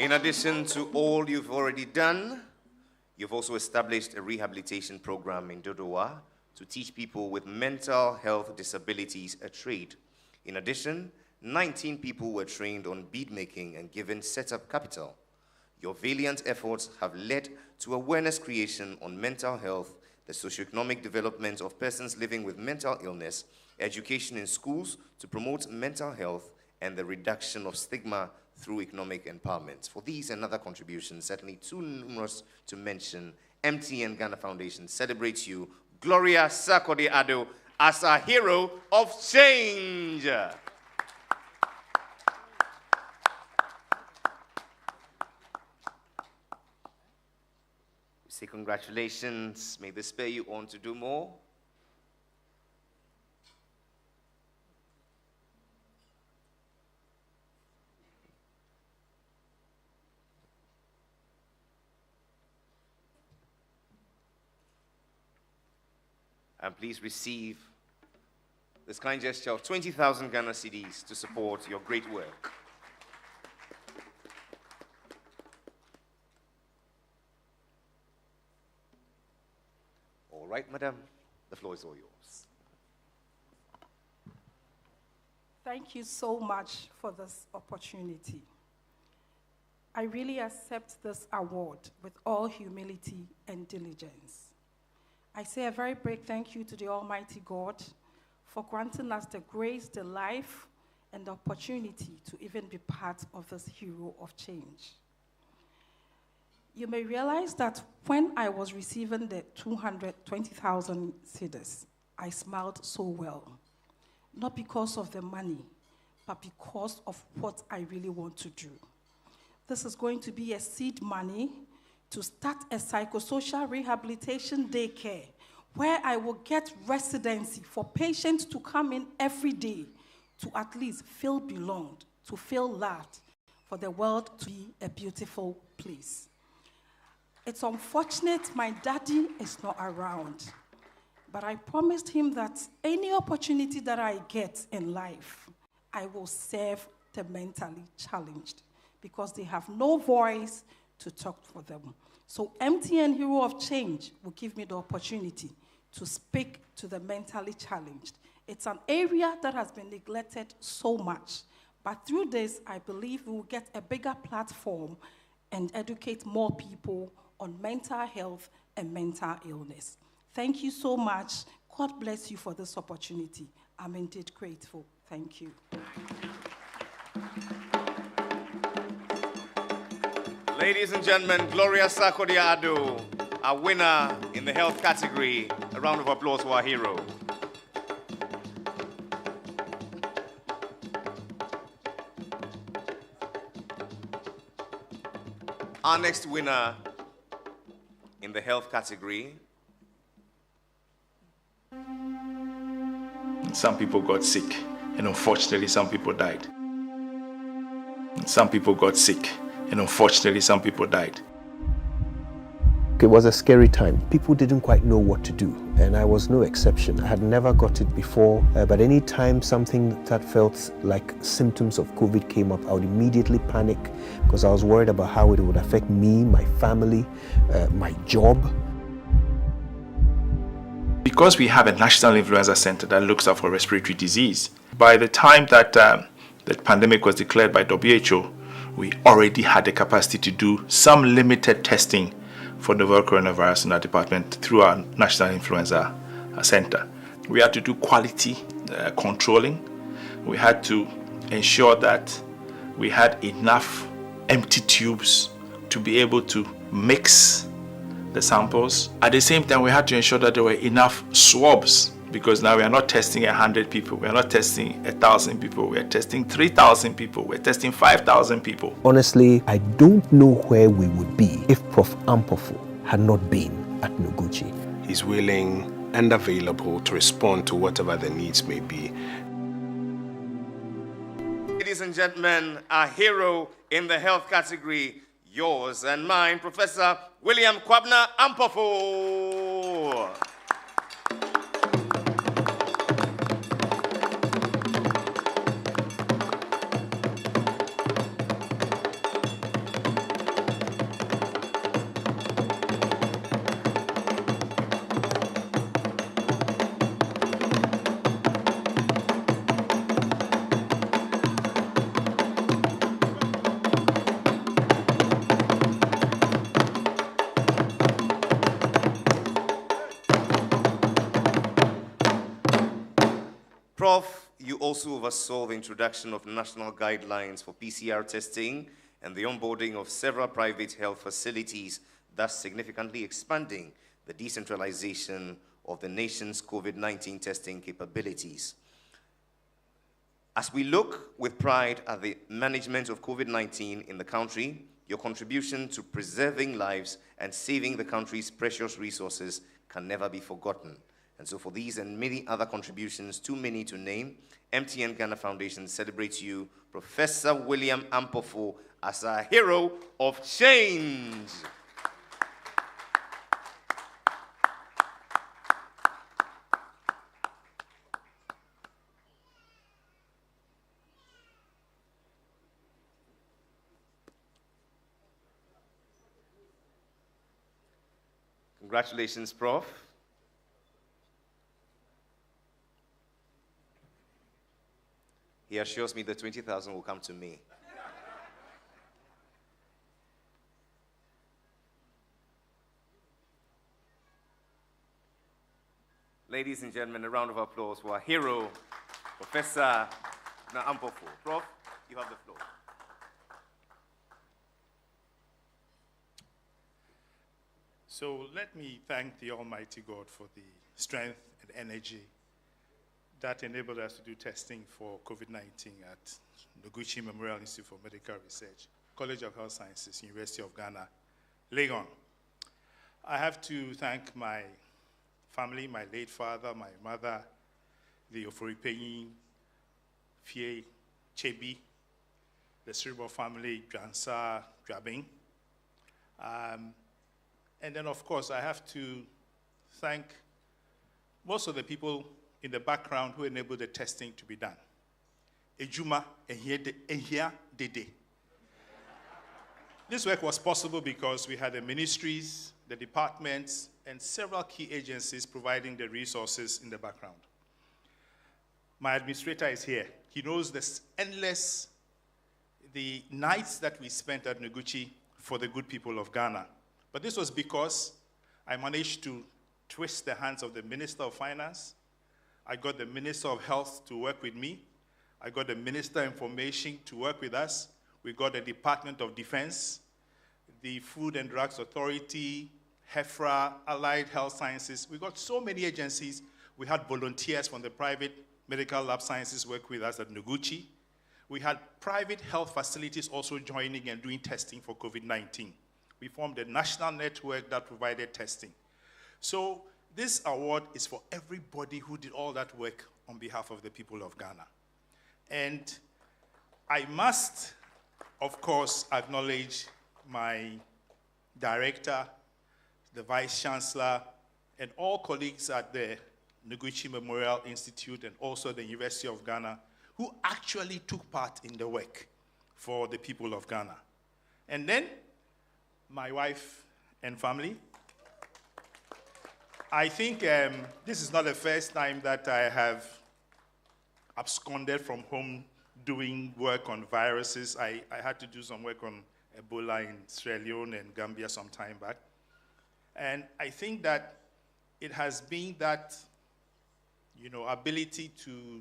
In addition to all you've already done, you've also established a rehabilitation program in Dodowa to teach people with mental health disabilities a trade. In addition, 19 people were trained on bead making and given setup capital. Your valiant efforts have led to awareness creation on mental health, the socioeconomic development of persons living with mental illness, education in schools to promote mental health, and the reduction of stigma through economic empowerment. For these and other contributions, certainly too numerous to mention, MTN Ghana Foundation celebrates you, Gloria Sarkodie-Addo, as a hero of change. Say congratulations. May this spur you on to do more. And please receive this kind gesture of 20,000 Ghana cedis to support your great work. All right, madam, the floor is all yours. Thank you so much for this opportunity. I really accept this award with all humility and diligence. I say a very big thank you to the Almighty God for granting us the grace, the life, and the opportunity to even be part of this hero of change. You may realize that when I was receiving the 220,000 cedis, I smiled so well. Not because of the money, but because of what I really want to do. This is going to be a seed money to start a psychosocial rehabilitation daycare where I will get residency for patients to come in every day to at least feel belonged, to feel loved, for the world to be a beautiful place. It's unfortunate my daddy is not around, but I promised him that any opportunity that I get in life, I will serve the mentally challenged because they have no voice to talk for them. So MTN Hero of Change will give me the opportunity to speak to the mentally challenged. It's an area that has been neglected so much, but through this, I believe we will get a bigger platform and educate more people on mental health and mental illness. Thank you so much. God bless you for this opportunity. I'm indeed grateful. Thank you. Ladies and gentlemen, Gloria Sarkodie-Addo, a winner in the health category. A round of applause for our hero. Our next winner in the health category. Some people got sick, and unfortunately, some people died. Some people got sick, and unfortunately, some people died. It was a scary time. People didn't quite know what to do, and I was no exception. I had never got it before, but any time something that felt like symptoms of COVID came up, I would immediately panic because I was worried about how it would affect me, my family, my job. Because we have a national influenza center that looks out for respiratory disease, by the time that the pandemic was declared by WHO, we already had the capacity to do some limited testing for novel coronavirus in our department through our National Influenza Center. We had to do quality controlling. We had to ensure that we had enough empty tubes to be able to mix the samples. At the same time, we had to ensure that there were enough swabs because now we are not testing 100 people, we are not testing 1,000 people, we are testing 3,000 people, we're testing 5,000 people. Honestly, I don't know where we would be if Prof. Ampofo had not been at Noguchi. He's willing and available to respond to whatever the needs may be. Ladies and gentlemen, our hero in the health category, yours and mine, Professor William Kwabena Ampofo. Prof, you also oversaw the introduction of national guidelines for PCR testing and the onboarding of several private health facilities, thus significantly expanding the decentralization of the nation's COVID-19 testing capabilities. As we look with pride at the management of COVID-19 in the country, your contribution to preserving lives and saving the country's precious resources can never be forgotten. And so for these and many other contributions, too many to name, MTN Ghana Foundation celebrates you, Professor William Ampofo, as a hero of change. Congratulations, Prof. He assures me the 20,000 will come to me. Ladies and gentlemen, a round of applause for our hero, Professor Ampofo. Prof, you have the floor. So let me thank the Almighty God for the strength and energy that enabled us to do testing for COVID-19 at Noguchi Memorial Institute for Medical Research, College of Health Sciences, University of Ghana, Legon. I have to thank my family, my late father, my mother, the Oforipenyi, Fie, Chebi, the Cerebral family, Jansa, Drabing. And then, of course, I have to thank most of the people in the background who enabled the testing to be done. Ejuma, Ehia, Dede. This work was possible because we had the ministries, the departments, and several key agencies providing the resources in the background. My administrator is here. He knows the nights that we spent at Noguchi for the good people of Ghana. But this was because I managed to twist the hands of the Minister of Finance. I got the Minister of Health to work with me. I got the Minister of Information to work with us. We got the Department of Defense, the Food and Drugs Authority, HEFRA, Allied Health Sciences. We got so many agencies. We had volunteers from the private medical lab sciences work with us at Noguchi. We had private health facilities also joining and doing testing for COVID-19. We formed a national network that provided testing. So this award is for everybody who did all that work on behalf of the people of Ghana. And I must, of course, acknowledge my director, the Vice Chancellor, and all colleagues at the Noguchi Memorial Institute and also the University of Ghana who actually took part in the work for the people of Ghana. And then my wife and family. I think this is not the first time that I have absconded from home doing work on viruses. I had to do some work on Ebola in Sierra Leone and Gambia some time back. And I think that it has been that, ability to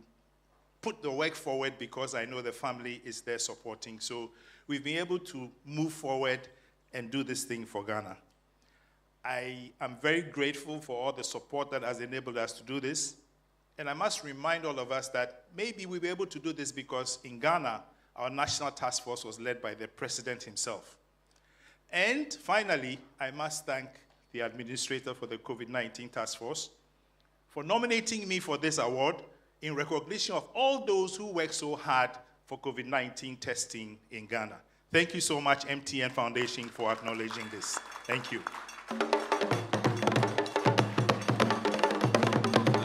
put the work forward because I know the family is there supporting. So we've been able to move forward and do this thing for Ghana. I am very grateful for all the support that has enabled us to do this. And I must remind all of us that maybe we were able to do this because in Ghana, our national task force was led by the president himself. And finally, I must thank the administrator for the COVID-19 task force for nominating me for this award in recognition of all those who worked so hard for COVID-19 testing in Ghana. Thank you so much, MTN Foundation, for acknowledging this. Thank you.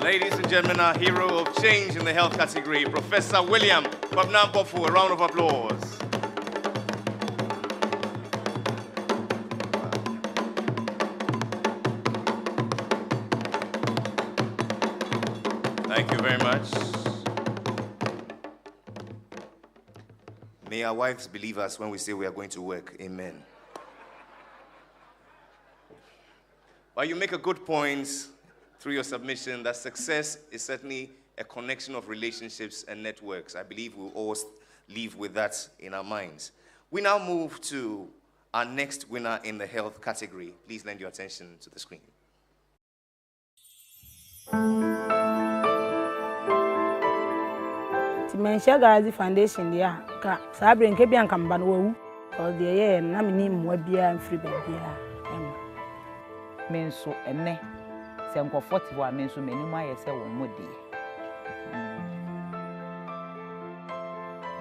Ladies and gentlemen, our hero of change in the health category, Professor William Ampofo. A round of applause. Thank you very much. May our wives believe us when we say we are going to work. Amen. But you make a good point through your submission that success is certainly a connection of relationships and networks. I believe we'll all leave with that in our minds. We now move to our next winner in the health category. Please lend your attention to the screen. Dementia Galaxy Foundation dia ka sabre nke bia nkamba no wu because the year na me ni mwa bia mfiri bia ema me nso ene se nkofoti wa me nso meni ma yese won modi.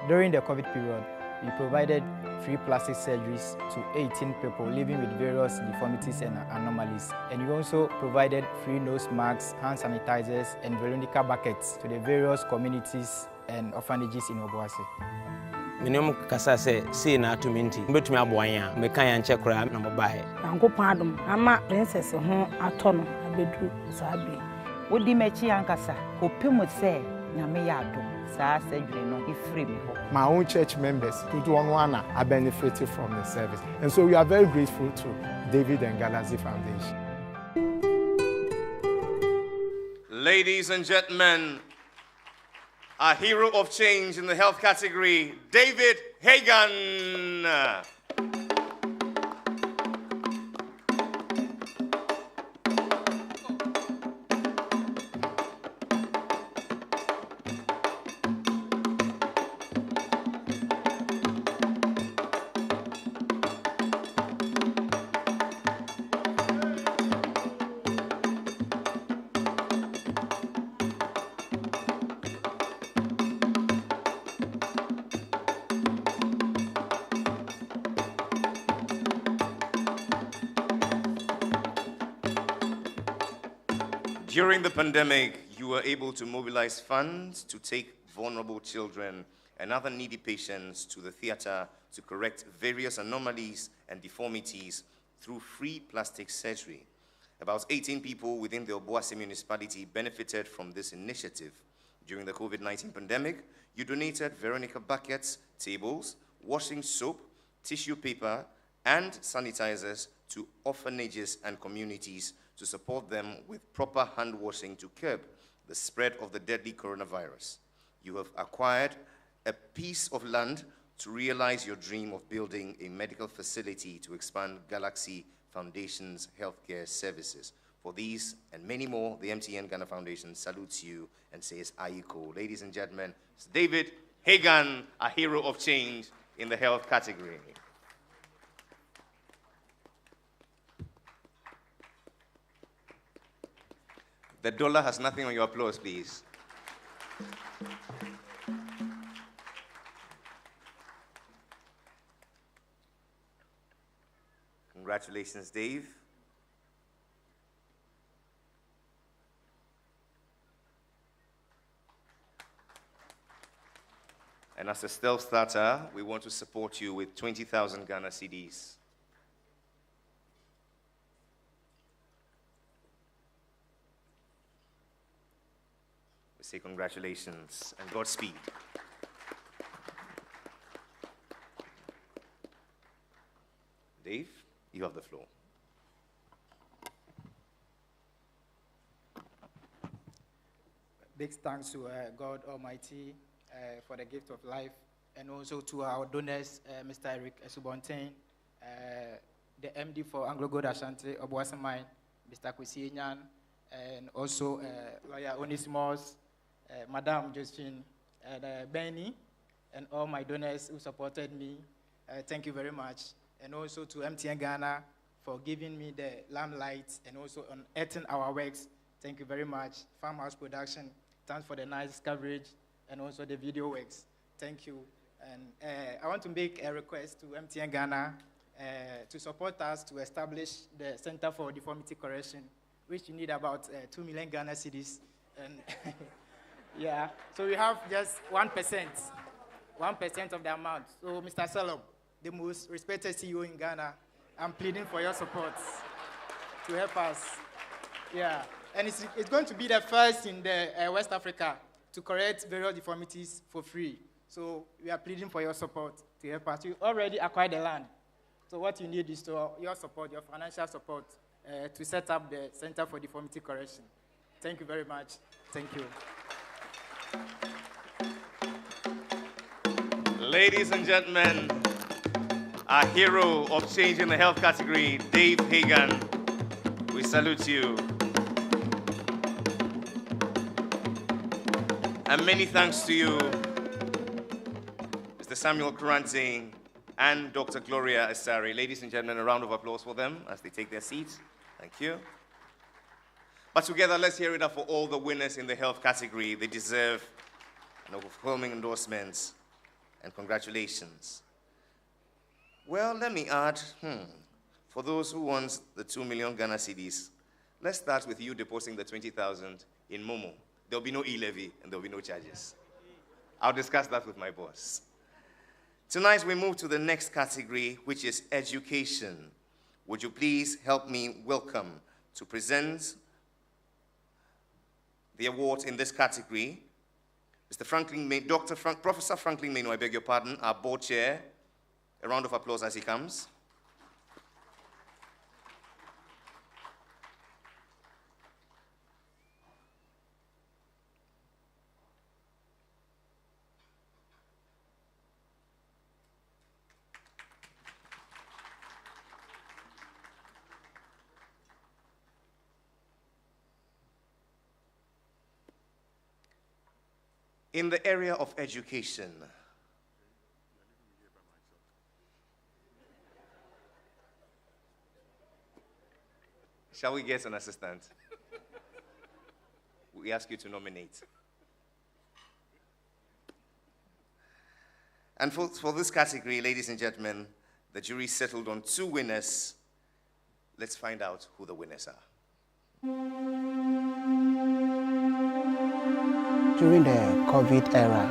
During the COVID period, we provided free plastic surgeries to 18 people living with various deformities and anomalies. And we also provided free nose masks, hand sanitizers, and Veronica buckets to the various communities and orphanages in Obuasi. Minimum kasa se na atuminti mbetumi aboanya meka ya nche kura na mobae yankopon adom ama princess ho atono abedu sabe wodi mechi ankasa opemu se nyame ya adom saa surgery no ifree me ho. My own church members to one are benefiting from the service, and so we are very grateful to David and Galaxy Foundation. Ladies and gentlemen, our hero of change in the health category, David Hagan. During the pandemic, you were able to mobilize funds to take vulnerable children and other needy patients to the theater to correct various anomalies and deformities through free plastic surgery. About 18 people within the Obuasi municipality benefited from this initiative. During the COVID-19 pandemic, you donated Veronica buckets, tables, washing soap, tissue paper, and sanitizers to orphanages and communities to support them with proper hand washing to curb the spread of the deadly coronavirus. You have acquired a piece of land to realize your dream of building a medical facility to expand Galaxy Foundation's healthcare services. For these and many more, the MTN Ghana Foundation salutes you and says, Ayiko. Ladies and gentlemen, it's David Hagan, a hero of change in the health category. The dollar has nothing on your applause, please. Congratulations, Dave. And as a stealth starter, we want to support you with 20,000 Ghana cedis. Say congratulations and Godspeed. Dave, you have the floor. Big thanks to God Almighty for the gift of life, and also to our donors, Mr. Eric Esubontain, the MD for Anglo Gold Ashanti Obuasi Mine, Mr. Kwesi Enyan, and also Lawyer Onesimus, Madam Josephine Benny, and all my donors who supported me. Thank you very much. And also to MTN Ghana for giving me the limelight and also on editing our works. Thank you very much. Farmhouse Production, thanks for the nice coverage and also the video works. Thank you. And I want to make a request to MTN Ghana to support us to establish the Center for Deformity Correction, which you need about 2 million Ghana cedis. And yeah, so we have just 1% of the amount. So Mr. Salom, the most respected CEO in Ghana, I'm pleading for your support to help us. Yeah, and it's going to be the first in the West Africa to correct various deformities for free. So we are pleading for your support to help us. You already acquired the land. So what you need is your support, your financial support, to set up the Center for Deformity Correction. Thank you very much. Thank you. Ladies and gentlemen, our hero of change in the health category, Dave Hagan. We salute you. And many thanks to you, Mr. Samuel Kurante and Dr. Gloria Asari. Ladies and gentlemen, a round of applause for them as they take their seats. Thank you. But together, let's hear it up for all the winners in the health category. They deserve an overwhelming endorsements and congratulations. Well, let me add, for those who want the 2 million Ghana cedis, let's start with you depositing the 20,000 in Momo. There'll be no e-levy and there'll be no charges. I'll discuss that with my boss. Tonight, we move to the next category, which is education. Would you please help me welcome to present the award in this category, Mr. Professor Franklin Meno, I beg your pardon, our board chair. A round of applause as he comes. In the area of education, shall we get an assistant? We ask you to nominate. And for this category, ladies and gentlemen, the jury settled on 2 winners. Let's find out who the winners are. During the COVID era,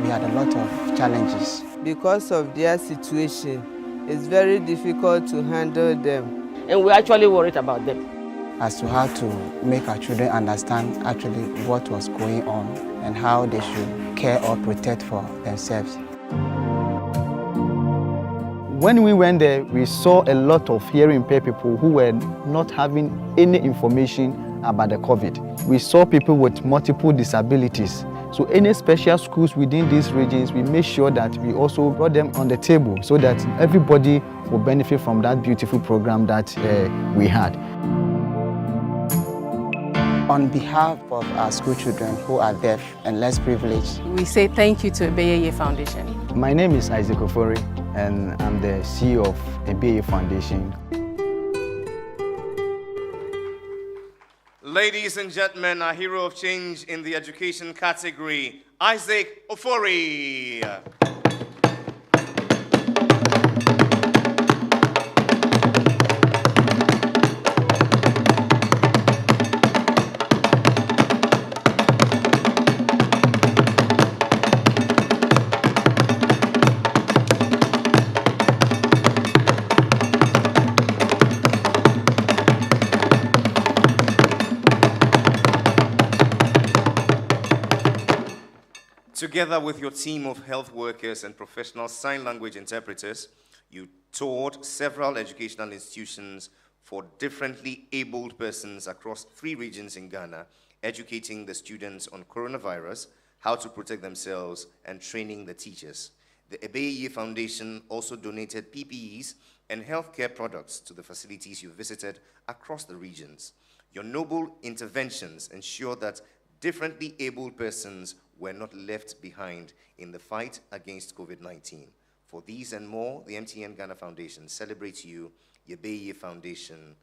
we had a lot of challenges. Because of their situation, it's very difficult to handle them. And we're actually worried about them. As to how to make our children understand actually what was going on and how they should care or protect for themselves. When we went there, we saw a lot of hearing impaired people who were not having any information about the COVID. We saw people with multiple disabilities. So any special schools within these regions, we made sure that we also brought them on the table so that everybody will benefit from that beautiful program that we had. On behalf of our school children who are deaf and less privileged, we say thank you to Ebeyeye Foundation. My name is Isaac Ofori, and I'm the CEO of Ebeyeye Foundation. Ladies and gentlemen, our hero of change in the education category, Isaac Ofori. Together with your team of health workers and professional sign language interpreters, you toured several educational institutions for differently abled persons across 3 regions in Ghana, educating the students on coronavirus, how to protect themselves, and training the teachers. The Ebeyeye Foundation also donated PPEs and healthcare products to the facilities you visited across the regions. Your noble interventions ensure that differently abled persons were not left behind in the fight against COVID-19. For these and more, the MTN Ghana Foundation celebrates you, Ebeyeye Foundation.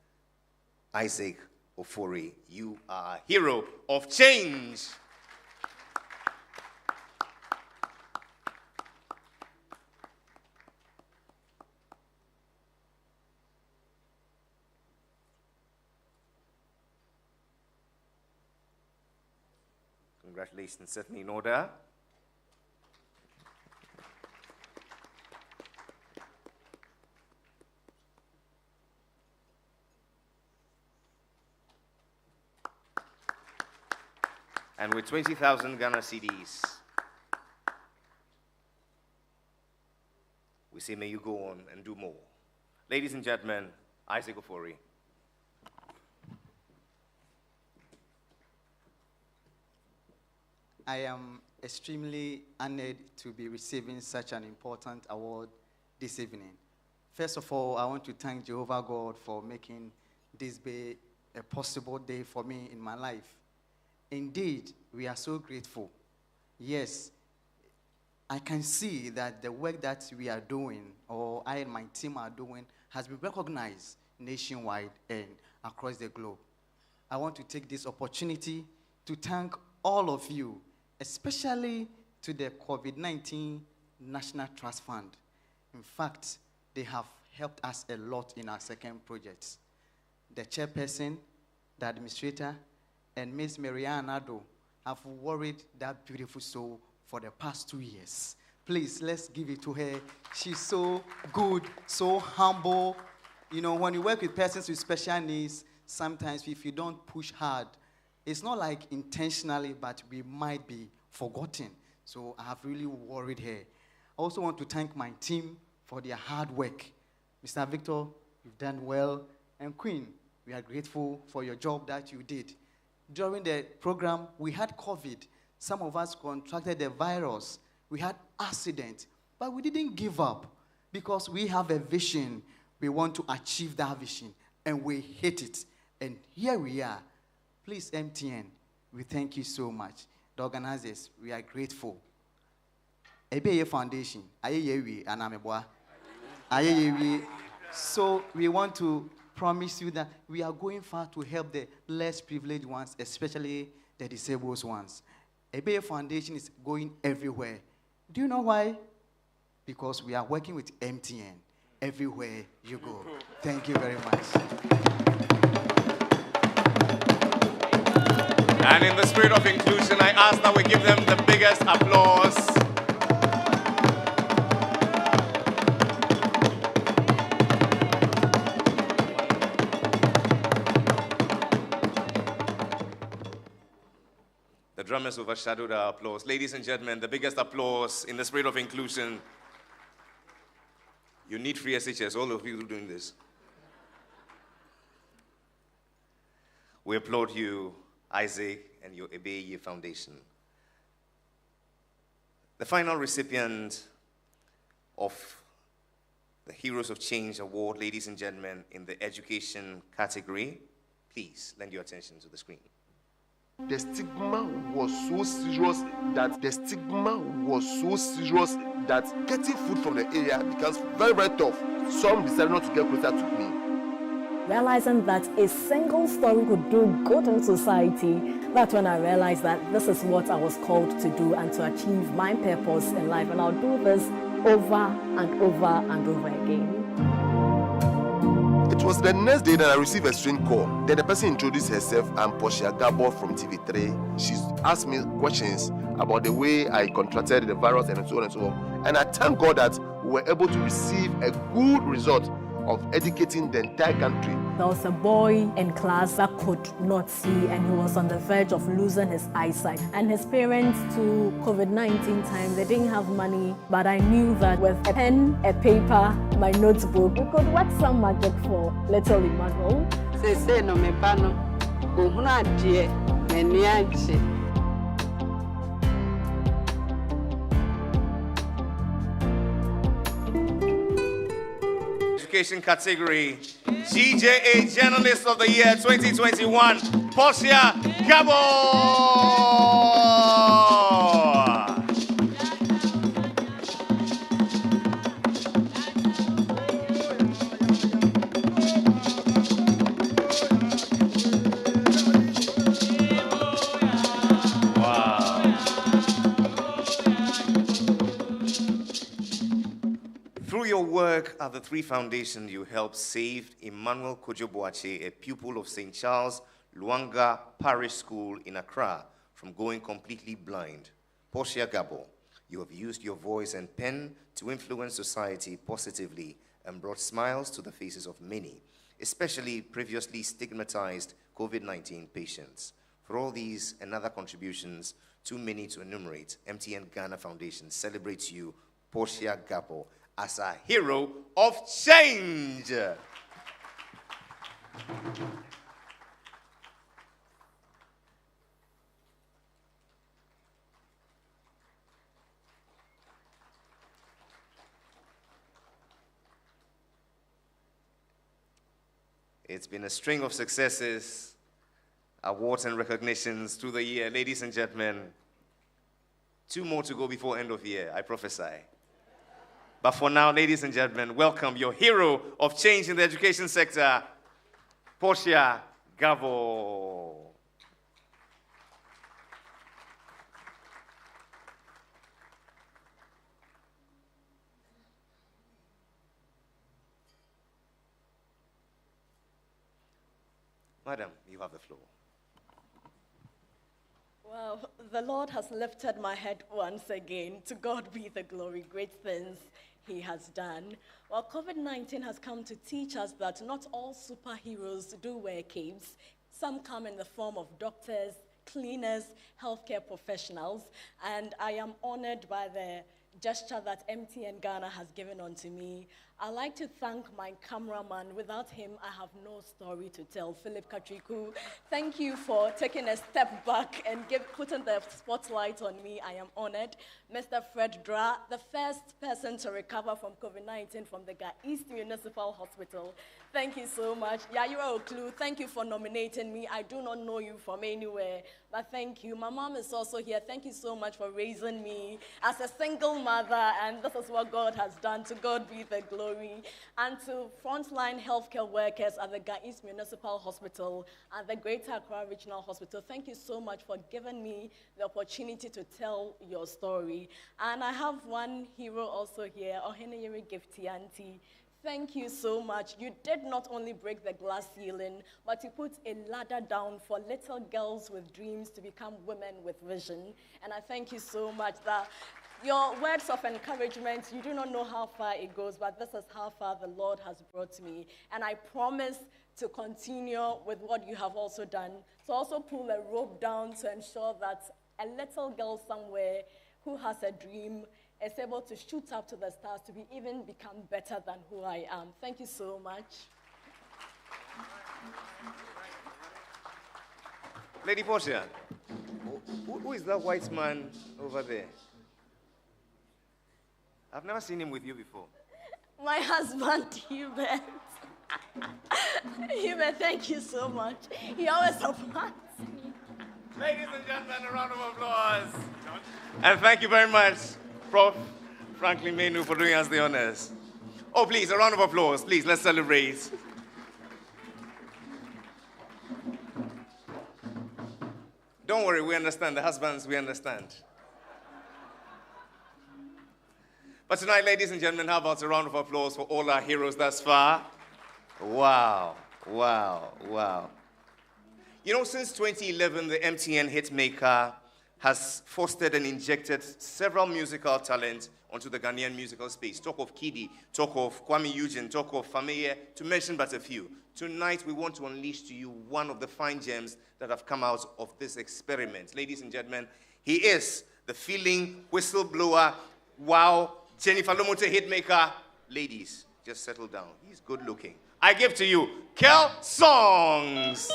Isaac Ofori, you are a hero of change. Congratulations, certainly in order. And with 20,000 Ghana cedis, we say may you go on and do more. Ladies and gentlemen, Isaac Ofori. I am extremely honored to be receiving such an important award this evening. First of all, I want to thank Jehovah God for making this be a possible day for me in my life. Indeed, we are so grateful. Yes, I can see that the work that we are doing, or I and my team are doing, has been recognized nationwide and across the globe. I want to take this opportunity to thank all of you, especially to the COVID-19 National Trust Fund. In fact, they have helped us a lot in our second project. The chairperson, the administrator, and Ms. Marianne Ado have worried that beautiful soul for the past 2 years. Please, let's give it to her. She's so good, so humble. You know, when you work with persons with special needs, sometimes if you don't push hard, it's not like intentionally, but we might be forgotten. So I have really worried her. I also want to thank my team for their hard work. Mr. Victor, you've done well. And Queen, we are grateful for your job that you did. During the program, we had COVID. Some of us contracted the virus. We had accident, but we didn't give up because we have a vision. We want to achieve that vision, and we hit it. And here we are. Please, MTN, we thank you so much. The organizers, we are grateful. Ebeye Foundation, so we want to promise you that we are going far to help the less privileged ones, especially the disabled ones. Ebeye Foundation is going everywhere. Do you know why? Because we are working with MTN everywhere you go. Thank you very much. And in the spirit of inclusion, I ask that we give them the biggest applause. The drummers overshadowed our applause. Ladies and gentlemen, the biggest applause in the spirit of inclusion. You need free SHS, all of you doing this. We applaud you, Isaac, and your Ebeye Foundation. The final recipient of the Heroes of Change Award, ladies and gentlemen, in the education category, please lend your attention to the screen. The stigma was so serious that getting food from the area becomes very, very tough. Some decided not to get closer to me. Realizing that a single story could do good in society, that's when I realized that this is what I was called to do and to achieve my purpose in life. And I'll do this over and over and over again. It was the next day that I received a strange call. Then the person introduced herself. I'm Portia Gabo from TV3. She asked me questions about the way I contracted the virus and so on and so on. And I thank God that we were able to receive a good result of educating the entire country. There was a boy in class that could not see, and he was on the verge of losing his eyesight. And his parents, to COVID-19 time, they didn't have money, but I knew that with a pen, a paper, my notebook, we could work some magic for little Emmanuel. Education category, GJA Journalist of the Year 2021, Portia Gabo. Through your work at the three foundations, you helped save Emmanuel Kojo-Boache, a pupil of St. Charles Luanga Parish School in Accra, from going completely blind. Portia Gabo, you have used your voice and pen to influence society positively and brought smiles to the faces of many, especially previously stigmatized COVID-19 patients. For all these and other contributions, too many to enumerate, MTN Ghana Foundation celebrates you, Portia Gabo, as a hero of change. It's been a string of successes, awards and recognitions through the year. Ladies and gentlemen, 2 more to go before end of year, I prophesy. But for now, ladies and gentlemen, welcome your hero of change in the education sector, Portia Gavo. Madam, you have the floor. Well, the Lord has lifted my head once again. To God be the glory, great things he has done. Well, COVID-19 has come to teach us that not all superheroes do wear capes. Some come in the form of doctors, cleaners, healthcare professionals, and I am honored by the gesture that MTN Ghana has given unto me. I'd like to thank my cameraman. Without him, I have no story to tell. Philip Katriku, thank you for taking a step back and putting the spotlight on me. I am honored. Mr. Fred Dra, the first person to recover from COVID-19 from the East Municipal Hospital. Thank you so much. Yayira Oklu, thank you for nominating me. I do not know you from anywhere, but thank you. My mom is also here. Thank you so much for raising me as a single mother, and this is what God has done. To God be the glory. And to frontline healthcare workers at the East Municipal Hospital and the Greater Accra Regional Hospital, thank you so much for giving me the opportunity to tell your story. And I have one hero also here, Oheneyere Gifty Auntie. Thank you so much. You did not only break the glass ceiling, but you put a ladder down for little girls with dreams to become women with vision. And I thank you so much that your words of encouragement, you do not know how far it goes, but this is how far the Lord has brought me. And I promise to continue with what you have also done, to also pull a rope down to ensure that a little girl somewhere who has a dream is able to shoot up to the stars to even become better than who I am. Thank you so much. Lady Portia, who is that white man over there? I've never seen him with you before. My husband, Hubert. Hubert, thank you so much. He always supports me. Ladies and gentlemen, a round of applause. And thank you very much, Prof. Franklin Menu, for doing us the honors. Oh, please, a round of applause. Please, let's celebrate. Don't worry, we understand. The husbands, we understand. But tonight, ladies and gentlemen, how about a round of applause for all our heroes thus far? Wow, wow, wow. You know, since 2011, the MTN hitmaker has fostered and injected several musical talents onto the Ghanaian musical space. Talk of Kidi, talk of Kwame Eugene, talk of Fameye, to mention but a few. Tonight, we want to unleash to you one of the fine gems that have come out of this experiment. Ladies and gentlemen, he is the feeling whistleblower, wow, Jennifer Lomote hitmaker. Ladies, just settle down. He's good looking. I give to you Kel Songs.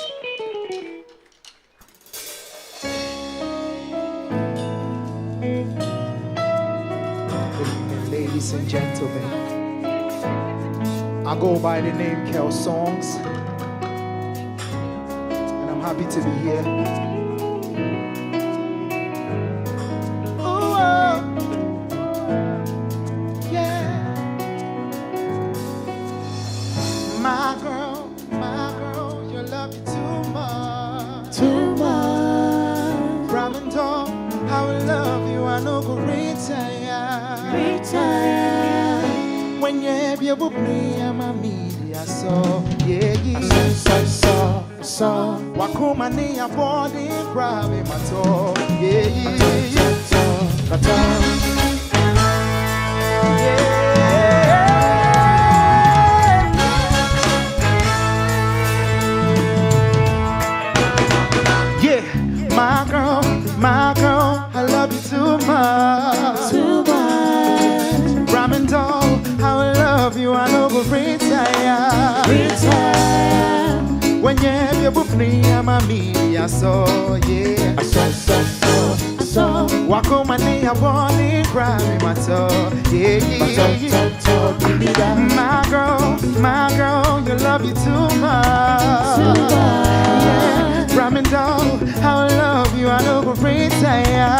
Ladies and gentlemen, I go by the name Kel Songs, and I'm happy to be here. My girl, you love me too much. Too much. Brahmin dog, I will love you, I no go retire. Retire. When you have your book, me, I'm a media, so yeah, so. Wakuma ni a body, grab him at all. Yeah. My girl, I love you too much. Too much. Ramen doll, I will love you, I no go retire. Retire. When you have your book, I'm a media, so yeah. So. Wako mani, I want it, cry me my soul. Yeah, give me that. My girl, you love you too much. Yeah, ramen down, how I love you, I know go retire.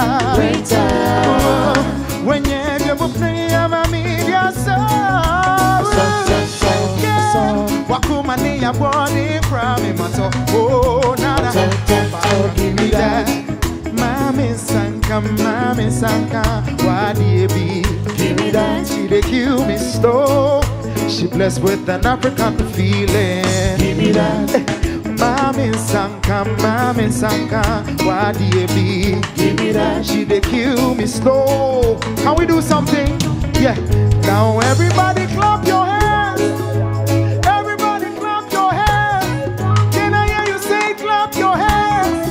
When you ever play, I'm a media song. Wakumani, I want it from me, my soul. Oh, nada, give me that. Mami Sanka, why do you be? Give me that. She dey kill me slow. She blessed with an African feeling. Give me that. Mami Sanka, why do you be? Give me that. She dey kill me slow. Can we do something? Yeah. Now everybody clap your hands. Everybody clap your hands. Can I hear you say clap your hands?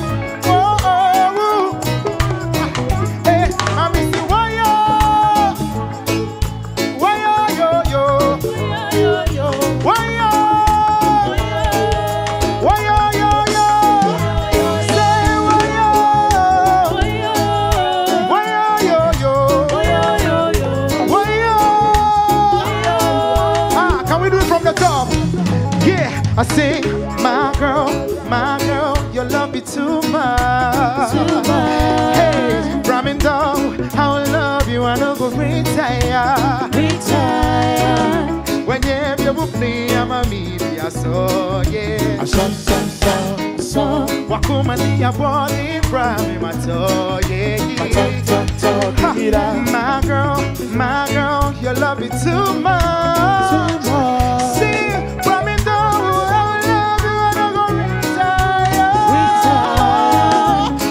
Oh, oh, oh. Hey, I miss you. Why yo yo? Why yo? Why yo yo yo? Say why yo? Why yo yo? Why yo? Ah, can we do it from the top? Yeah, I sing, my girl, you love me too much. Hey, ramen down, how I love you, I know go retire. When you have your book, I'm a media, so yeah. So, Wakumani, I want it from me, my toe, yeah. My girl, you love me too much. See, ramen down, how I love you, I know go retire.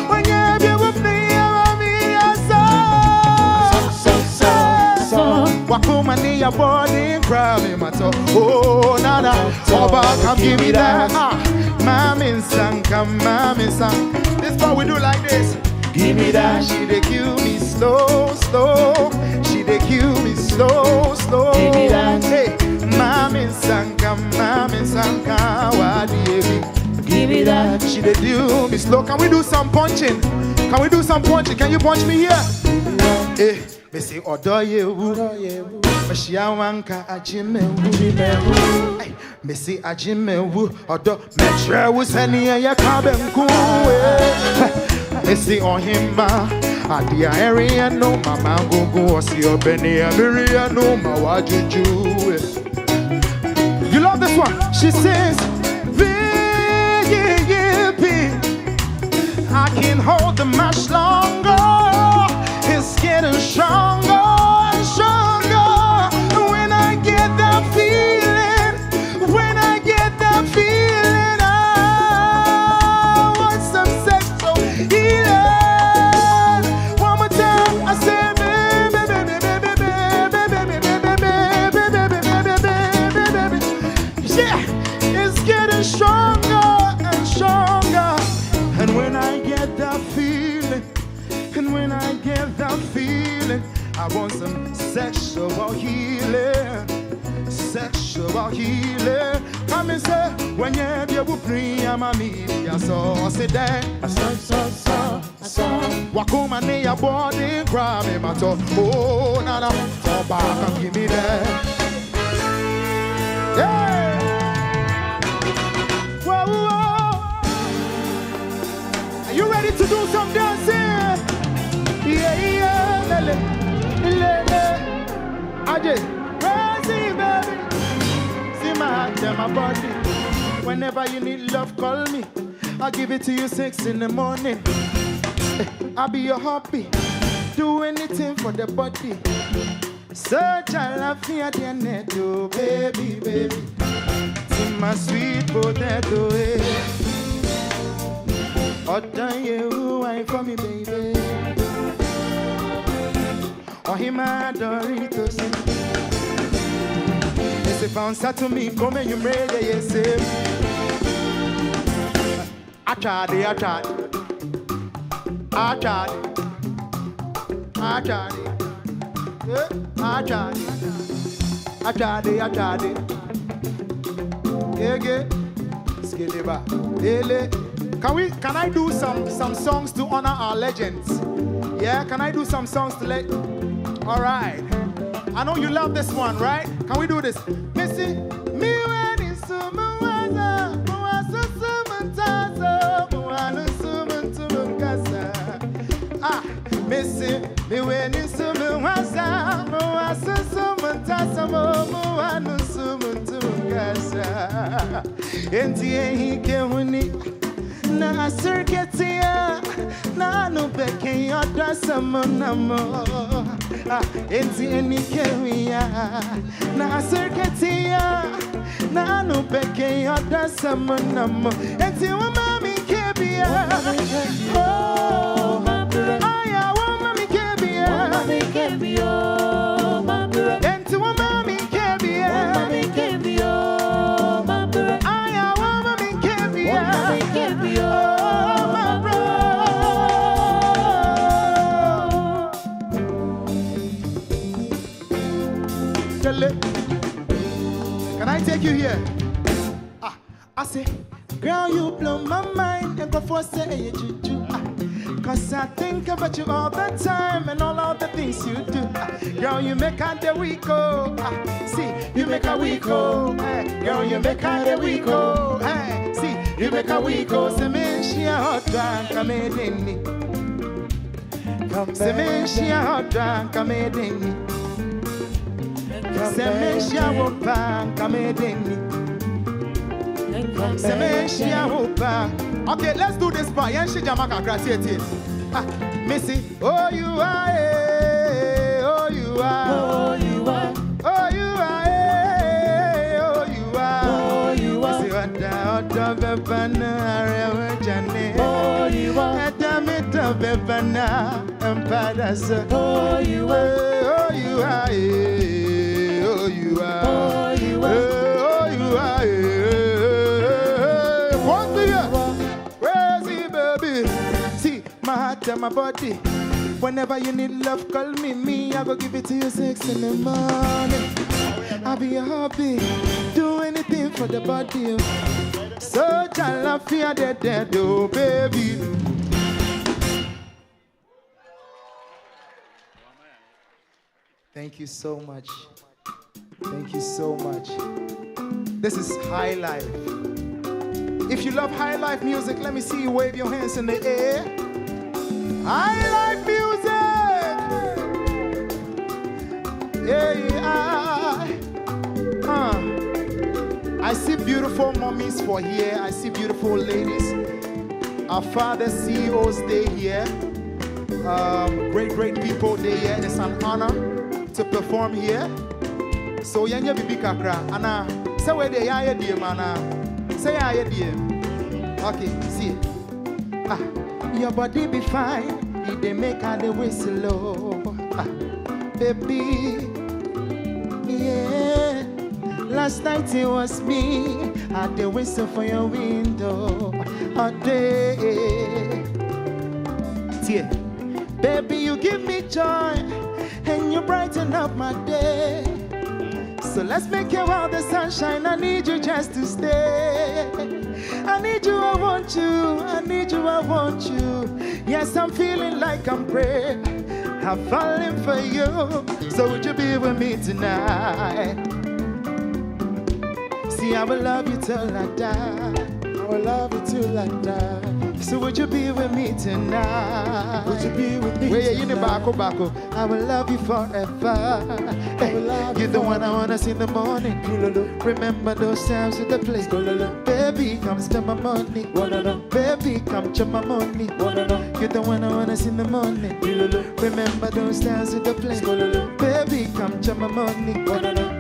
When you have your book, I'm a media, so Wakumani, I want it from me, my toe. Oh, nada, Oba, come give me that. Mami Sanka. This part we do like this. Give me that. She dey kill me slow. She dey kill me slow. Give me that. Hey, Mami Sanka, why do you give me that? She dey do me slow. Can we do some punching? Can you punch me here? Hey, me say odoyewu. Mashiawanka ajimewu. Hey, me say ajimewu. Odo metrewu seni ya kabenku. Me say ohima. Adia area no mama gogo osi obeni amiria no mawajuju. You love this one? She says, I can hold the much longer. It's getting stronger and stronger. When I get that feeling, I want some sexual healing. One more time, I say, baby. Yeah, it's getting stronger and stronger. And when I get that feeling, I want some sexual healing. Come and say, when you have your boopri, I'm a media, so sit there. Wakuma ne ya body, grab me, my toe. Oh, nana, fall back and give me that. Yeah. Whoa. Are you ready to do some dancing? Yeah, lele. Ajay, crazy baby. See my heart and my body. Whenever you need love, call me. I'll give it to you 6 in the morning. I'll be your hobby. Do anything for the body. Such a love me at the net, oh baby. See my sweet potato, Oh, done you, I for me, baby. Oh, him, I Doritos. Yes, if I'm sad to me, come and you made it, yes, I tried. Yeah. Skideba. Can I do some songs to honor our legends? Yeah, can I do some songs to let All right. I know you love this one, right? Can we do this? Missy, me when it's sumuwaza, muwasu sumuntazo, muwanu sumuntumukasa. Ah, Missy, me when it's sumuwaza, muwasu sumuntazo, muwanu sumuntumukasa. Enti ehike huni. Na circuitia na no beke yoda samonamo enti enikewia na circuitia na no beke yoda samonamo enti wamami kebia oh aya wamami kebia enti wamami kebia aya wamami kebia Can I take you here? I say, girl, you blow my mind and go for say juju. Cause I think about you all the time and all of the things you do. Girl, you make out the week go. See, you make a week go. Girl, you make out the week go. See, you make a week go. Se me shia hot drunk, come in. Se me shia hot drunk, come in. Semeshia wopa kamedeni. Semeshia wopa. Okay, let's do this part. Yanshi Jamaka graciete. Missy, oh you are, oh you are, oh you are, oh you are, oh you are, oh you are. Missy wada bebana arewa jane. Oh you are. Edamita bebana empadasa. Oh you are, oh you are. Oh, you are. Oh, you are. Oh, you are. What do you? Crazy baby. See, my heart and my body. Whenever you need love, call me. I go give it to you 6 in the morning. I'll be your hobby. Do anything for the body. So, I love you, dead, oh, baby. Thank you so much. Thank you so much. This is High Life. If you love High Life music, let me see you wave your hands in the air. High Life music! Yeah. I see beautiful mommies for here. I see beautiful ladies. Our father CEOs, they here. Great people, they here. It's an honor to perform here. So yanya bibi kakra ana say where they are dear mana say I dear. Okay, see it. Your body be fine, they make her the whistle. Baby, yeah. Last night it was me at the whistle for your window all day. See, baby, you give me joy and you brighten up my day. So let's make it while the sunshine. I need you just to stay. I need you, I want you. I need you, I want you. Yes, I'm feeling like I'm praying. I'm falling for you. So would you be with me tonight? See, I will love you till I die. I will love you till I die. So would you be with me tonight? Would you be with me tonight? I will love you forever. You're the one I wanna see in the morning. Remember those times with the place. Baby, come spend my money. Baby, come chop my money. You're the one I wanna see in the morning. Remember those times with the place. Baby, come chop my money.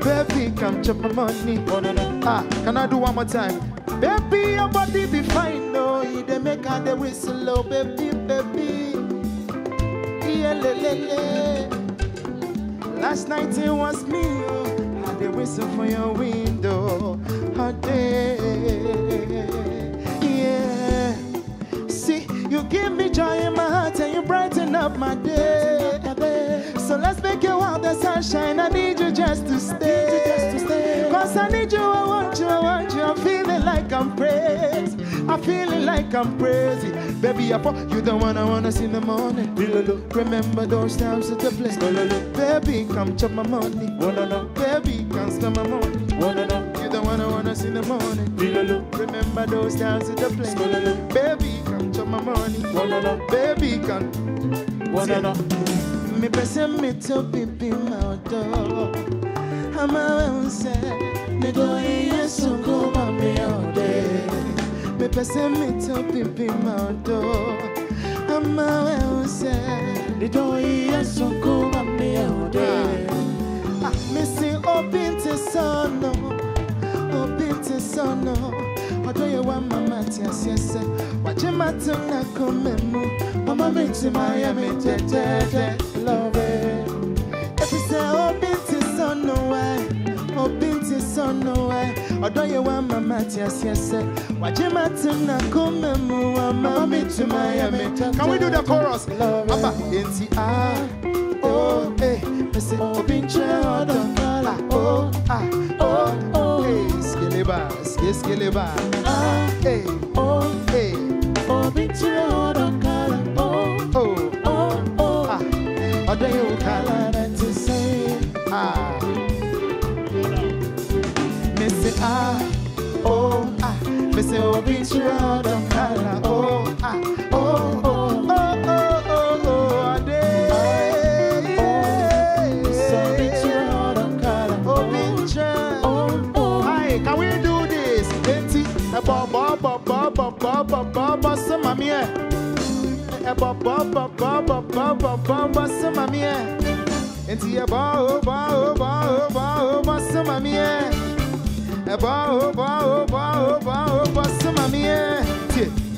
Baby, come chop my money. Can I do one more time? Baby, your body be fine, no. They make her the whistle, oh, baby, baby. Yeah, le, le, le. Last night it was me, oh. Had the whistle for your window all day. Yeah. See, you give me joy in my heart and you brighten up my day. So let's make it while the sunshine. I need you just to stay. Cause I need you, I want you, I want you. I'm feeling like I'm praised. I'm feeling like I'm crazy. Baby, you the one I wanna see in the morning. Remember those times at the place. Baby, come chop my money. Baby, come spend my money. You the one I wanna see in the morning. Remember those times at the place. Baby, come chop my money. Baby, come. Me person me to pipi my door. I'm a say, me go yes so go me all day. Me person me to pipi my door. I'm a say, me go yes so go me all day. Me say open to sono, open to sono. What do you want, Mama? Yes, what you matter na come mu. Mama makes Miami, love it. If you say open to sono, open to sono. What do you want, Mama? Yes, what you matter na come mu. Mama makes Miami. Can we do the chorus? Papa, inti oh, eh. I say open to oh, oh, hey, skileba, skileba, hey, hey, open to what do you call it to say? Missy oh, Missy open to oh,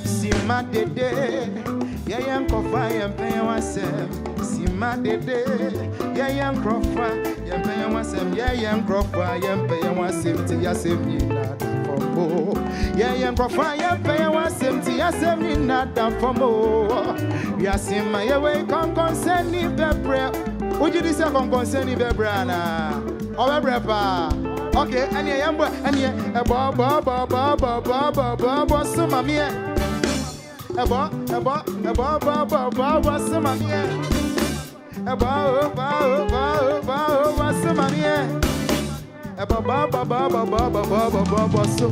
see my dede, yeah, young coffee, and pay myself. See my dede, yeah, young croffer, yeah, pay myself, yeah, young croffer, yeah, pay myself, yeah, save me not for more. Yeah, young croffer, yeah, pay myself, yeah, save me not for more. Yeah, see my way, come concern me, bebre. Would you decide on concern me, bebrana? Or bebrapa? Okay, and yeah, and yeah, a bob, so mammy. A bob, what's the money? A bob, what's the money? A bob, so.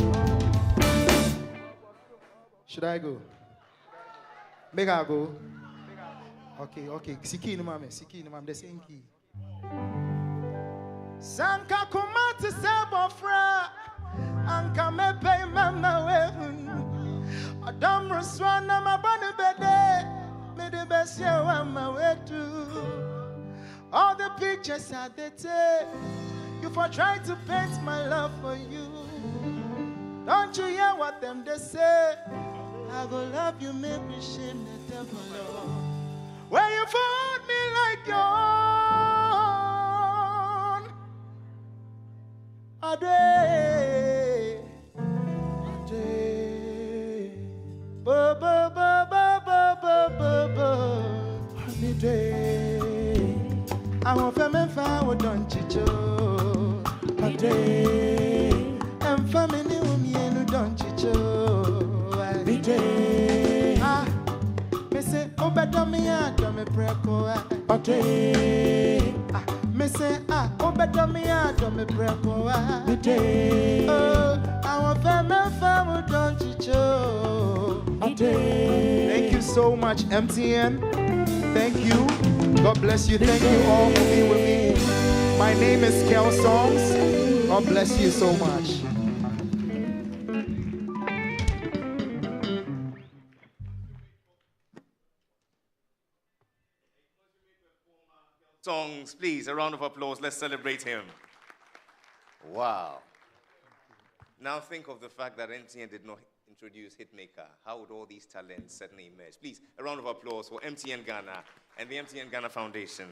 Should I go? Make I go? Okay. Siki no mame, the same key. Sanka kumati sebo fra, anka me pay mama we. Adam Roswana, my bunny bede, me the best year on my way to. All the pictures I did take, you for trying to paint my love for you. Don't you hear what them they say? I go love you, make me shame the devil. When you found me like your own, a day. I want family for don't chicho. A day, and family who don't chicho. A day, me say, oh, better me out, don't me preko. A day, me say, oh, better me out, don't me preko. A day, oh, I want family for don't chicho. A day. Thank you so much, MTN. Thank you. God bless you. Thank you all for being with me. My name is Kel Songs. God bless you so much. Songs, please, a round of applause. Let's celebrate him. Wow. Now think of the fact that MTN did not introduce Hitmaker. How would all these talents suddenly emerge? Please, a round of applause for MTN Ghana and the MTN Ghana Foundation.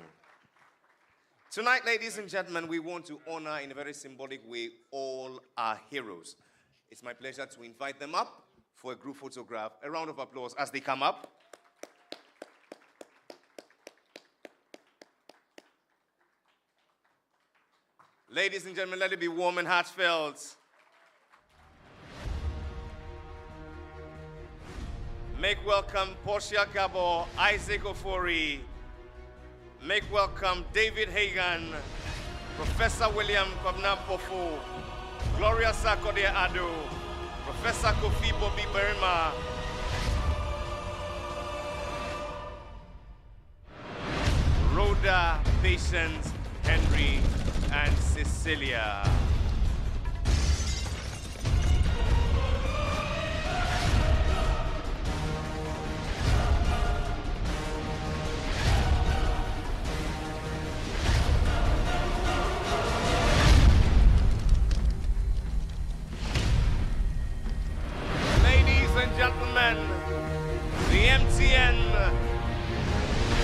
Tonight, ladies and gentlemen, we want to honor in a very symbolic way all our heroes. It's my pleasure to invite them up for a group photograph. A round of applause as they come up. Ladies and gentlemen, let it be warm and heartfelt. Make welcome Portia Gabo, Isaac Ofori. Make welcome David Hagan, Professor William Kwabna Pofu, Gloria Sakode Ado, Professor Kofi Bobby Berima, Rhoda, Patience, Henry, and Cecilia. Gentlemen, the MTN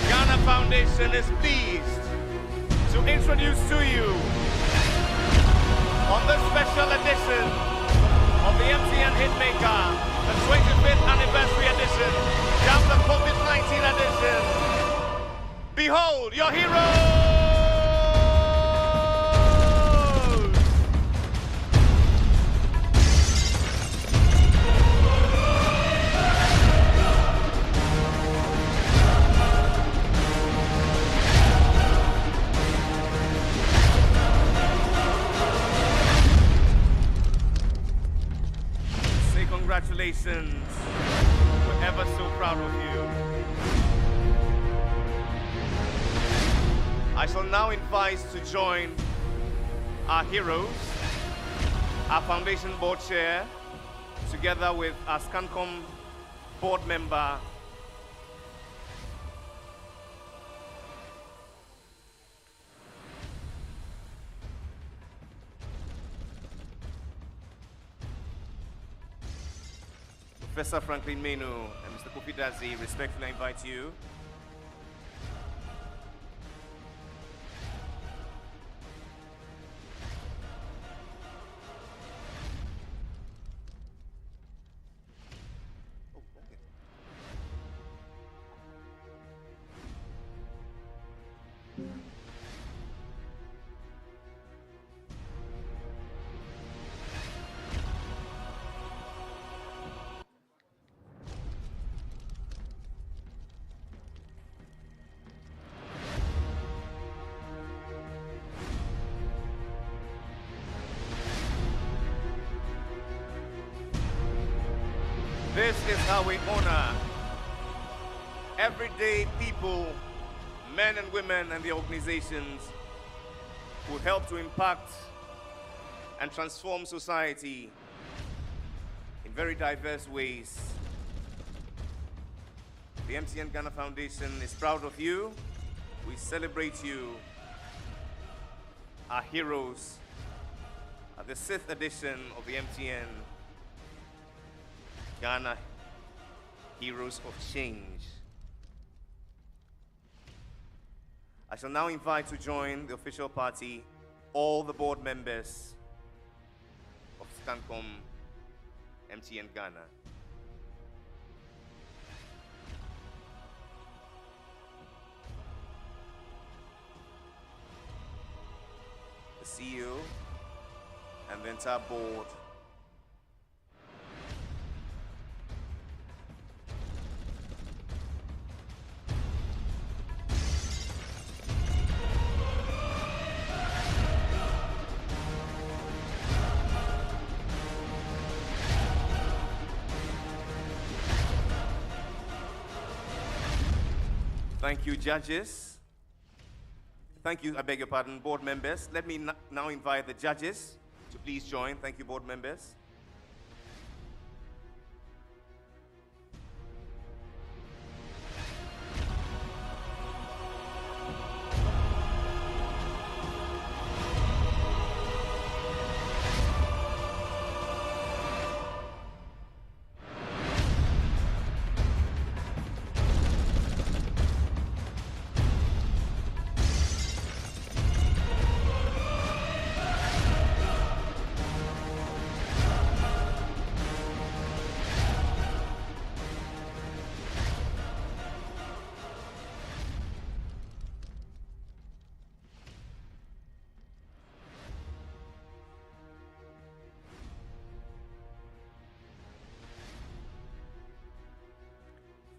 Ghana Foundation is pleased to introduce to you on this special edition of the MTN Hitmaker, the 25th anniversary edition, down the COVID-19 edition. Behold your hero! Congratulations. We're ever so proud of you. I shall now invite to join our heroes, our foundation board chair, together with our ScanCom board member, Professor Franklin Menu and Mr. Kofi Dazi, respectfully invite you. This is how we honor everyday people, men and women, and the organizations who help to impact and transform society in very diverse ways. The MTN Ghana Foundation is proud of you. We celebrate you, our heroes, at the 6th edition of the MTN Ghana Heroes of Change. I shall now invite to join the official party all the board members of ScanCom MTN Ghana. The CEO and the entire board. Thank you, judges. Thank you, I beg your pardon, board members. Let me now invite the judges to please join. Thank you, board members.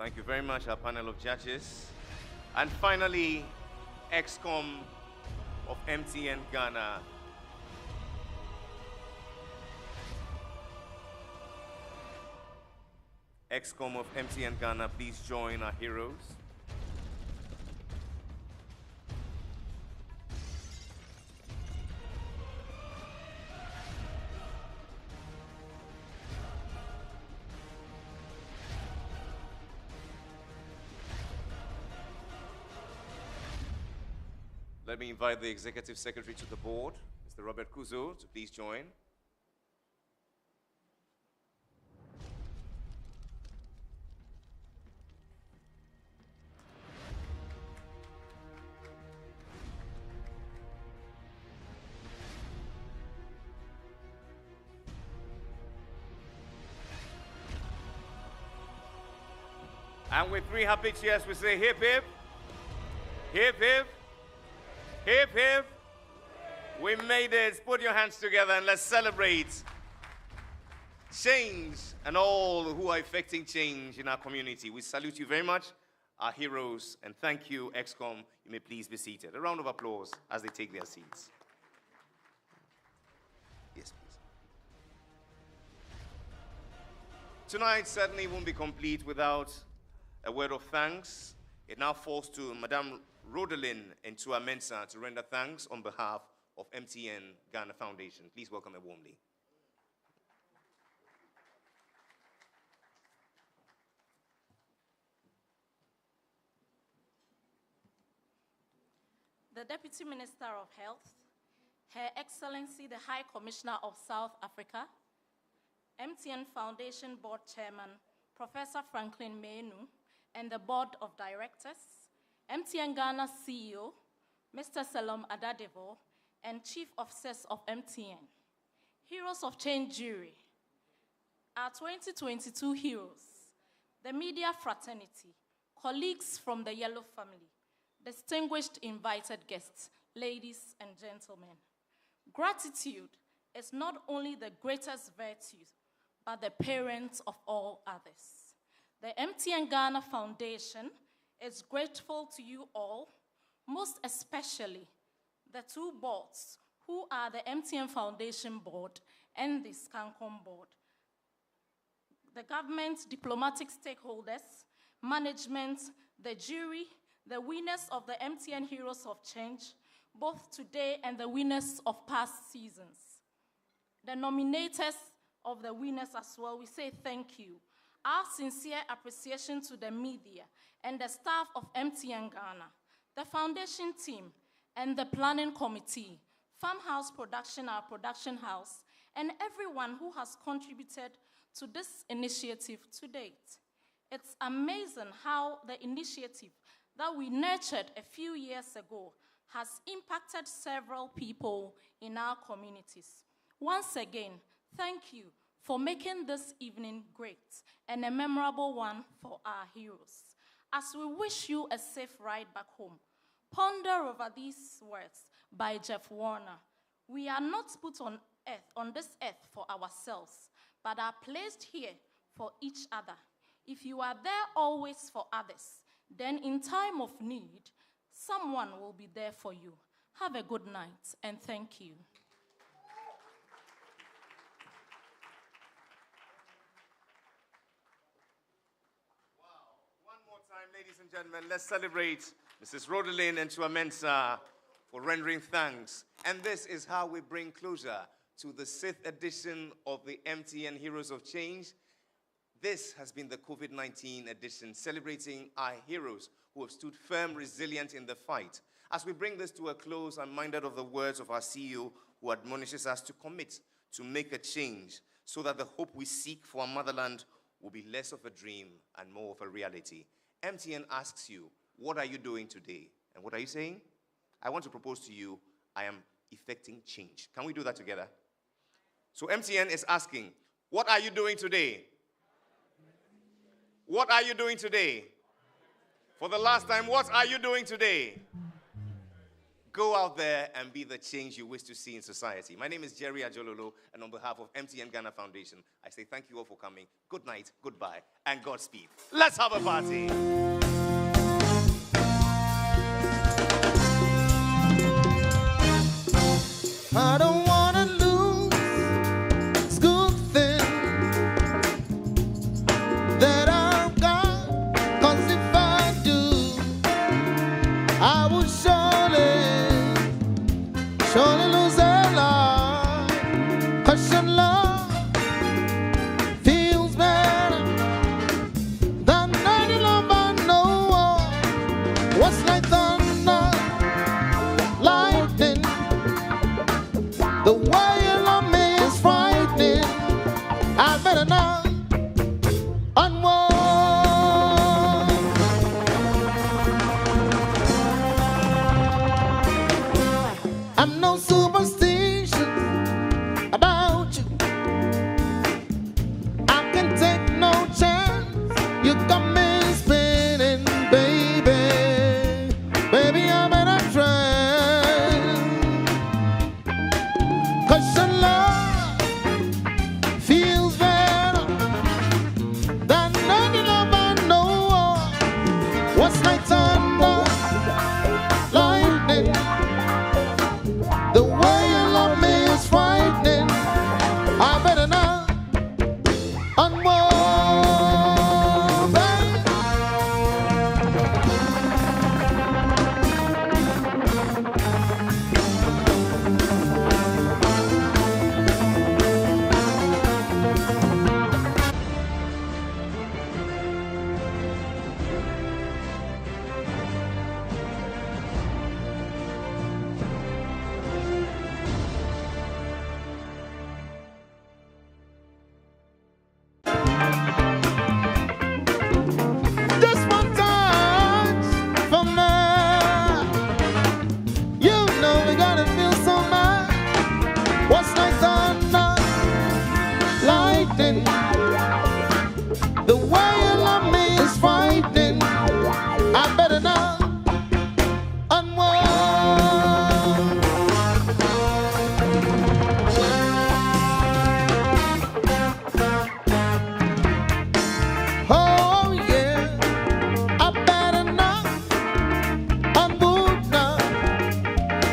Thank you very much, our panel of judges. And finally, ExCom of MTN Ghana. ExCom of MTN Ghana, please join our heroes. Let me invite the Executive Secretary to the board, Mr. Robert Kuzo, to please join. And with 3 happy cheers, we say hip hip, hip hip, hip hip. We made it. Put your hands together and let's celebrate change and all who are effecting change in our community. We salute you very much, our heroes, and thank you, ExCom. You may please be seated. A round of applause as they take their seats. Yes, please. Tonight certainly won't be complete without a word of thanks. It now falls to Madame Rodelin and to Amensa to render thanks on behalf of MTN Ghana Foundation. Please welcome her warmly. The Deputy Minister of Health, Her Excellency the High Commissioner of South Africa, MTN Foundation Board Chairman, Professor Franklin Menu, and the Board of Directors, MTN Ghana CEO, Mr. Salom Adadevo, and Chief Officers of MTN, Heroes of Change Jury, our 2022 heroes, the media fraternity, colleagues from the Yellow family, distinguished invited guests, ladies and gentlemen. Gratitude is not only the greatest virtue, but the parent of all others. The MTN Ghana Foundation is grateful to you all, most especially the 2 boards, who are the MTN Foundation Board and the SCANCOM Board. The government, diplomatic stakeholders, management, the jury, the winners of the MTN Heroes of Change, both today and the winners of past seasons. The nominators of the winners as well, we say thank you. Our sincere appreciation to the media and the staff of MTN Ghana, the foundation team, and the planning committee, Farmhouse Production, our production house, and everyone who has contributed to this initiative to date. It's amazing how the initiative that we nurtured a few years ago has impacted several people in our communities. Once again, thank you for making this evening great and a memorable one for our heroes. As we wish you a safe ride back home, ponder over these words by Jeff Warner. We are not put on this earth for ourselves, but are placed here for each other. If you are there always for others, then in time of need, someone will be there for you. Have a good night, and thank you. Ladies and gentlemen, let's celebrate Mrs. Rodelin and Chuamensa for rendering thanks. And this is how we bring closure to the 6th edition of the MTN Heroes of Change. This has been the COVID-19 edition, celebrating our heroes who have stood firm, resilient in the fight. As we bring this to a close, I'm minded of the words of our CEO, who admonishes us to commit to make a change so that the hope we seek for our motherland will be less of a dream and more of a reality. MTN asks you, what are you doing today? And what are you saying? I want to propose to you, I am effecting change. Can we do that together? So MTN is asking, what are you doing today? What are you doing today? For the last time, what are you doing today? Go out there and be the change you wish to see in society. My name is Jerry Ajololo, and on behalf of MTN Ghana Foundation, I say thank you all for coming. Good night, goodbye, and Godspeed. Let's have a party. I don't wanna lose this good thing that I've got, 'cause if I do, I will surely lose a lot. 'Cause your love feels better than any love I know. What's like thunder, lightning? The way you love me is frightening. I better not unwind. I'm no superstition about you. I can take no chance. You got me spinning, baby. Baby, I'm in a trance. 'Cause your love feels better than any love I know. What's like thunder, lightning? The way you love me is frightening. I better not unwind, babe. Just one touch from me. You know we gotta feel so much. What's like thunder, lightning? The way you love me is frightening. I better not unwind. Oh yeah, I better not unmove now.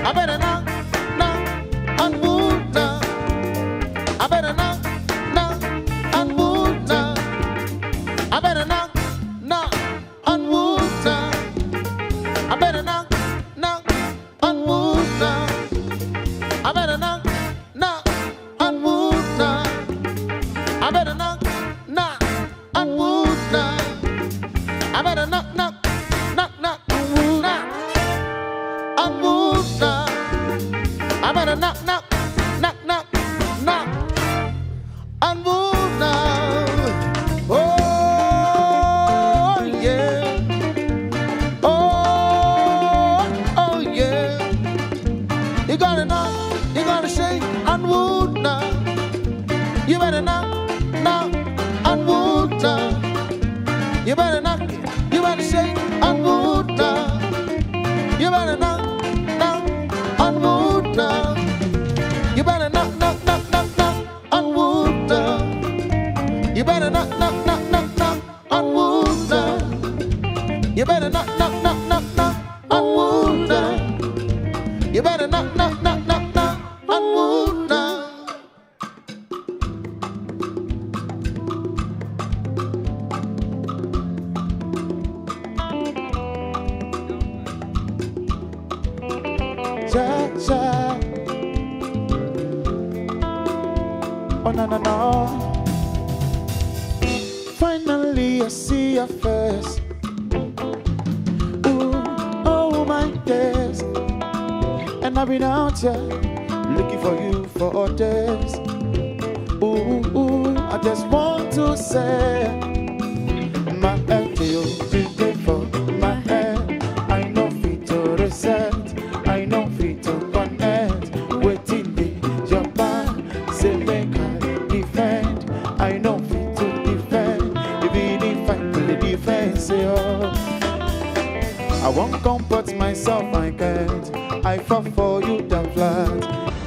I better not unmove now. I better not unmove now. I better not unmove now. I better not unmove now. I better not unmove now. I better not unmove now. I better not unmove now. Unmove now. I better not unmove now. Oh yeah. Oh yeah. You gotta knock, you gotta shake, unmove now. You better knock, unmove now. You better knock, you better shake, unmove now. You better knock, unmove now. You better knock, unmove now. You better knock, unmove now. You better knock, unmove now. You better knock, unmove now. Ja. Oh no. Finally I see your face. Ooh, oh my days. And I've been out here looking for you for days. Ooh, I just want to say my head to you today for my head. I know fit to reset. I know fit to connect. Waiting me your back. Say make I defend. I know fit to defend. Even if I play defense, oh. I won't comfort myself, I can't. I fall for you, the flat.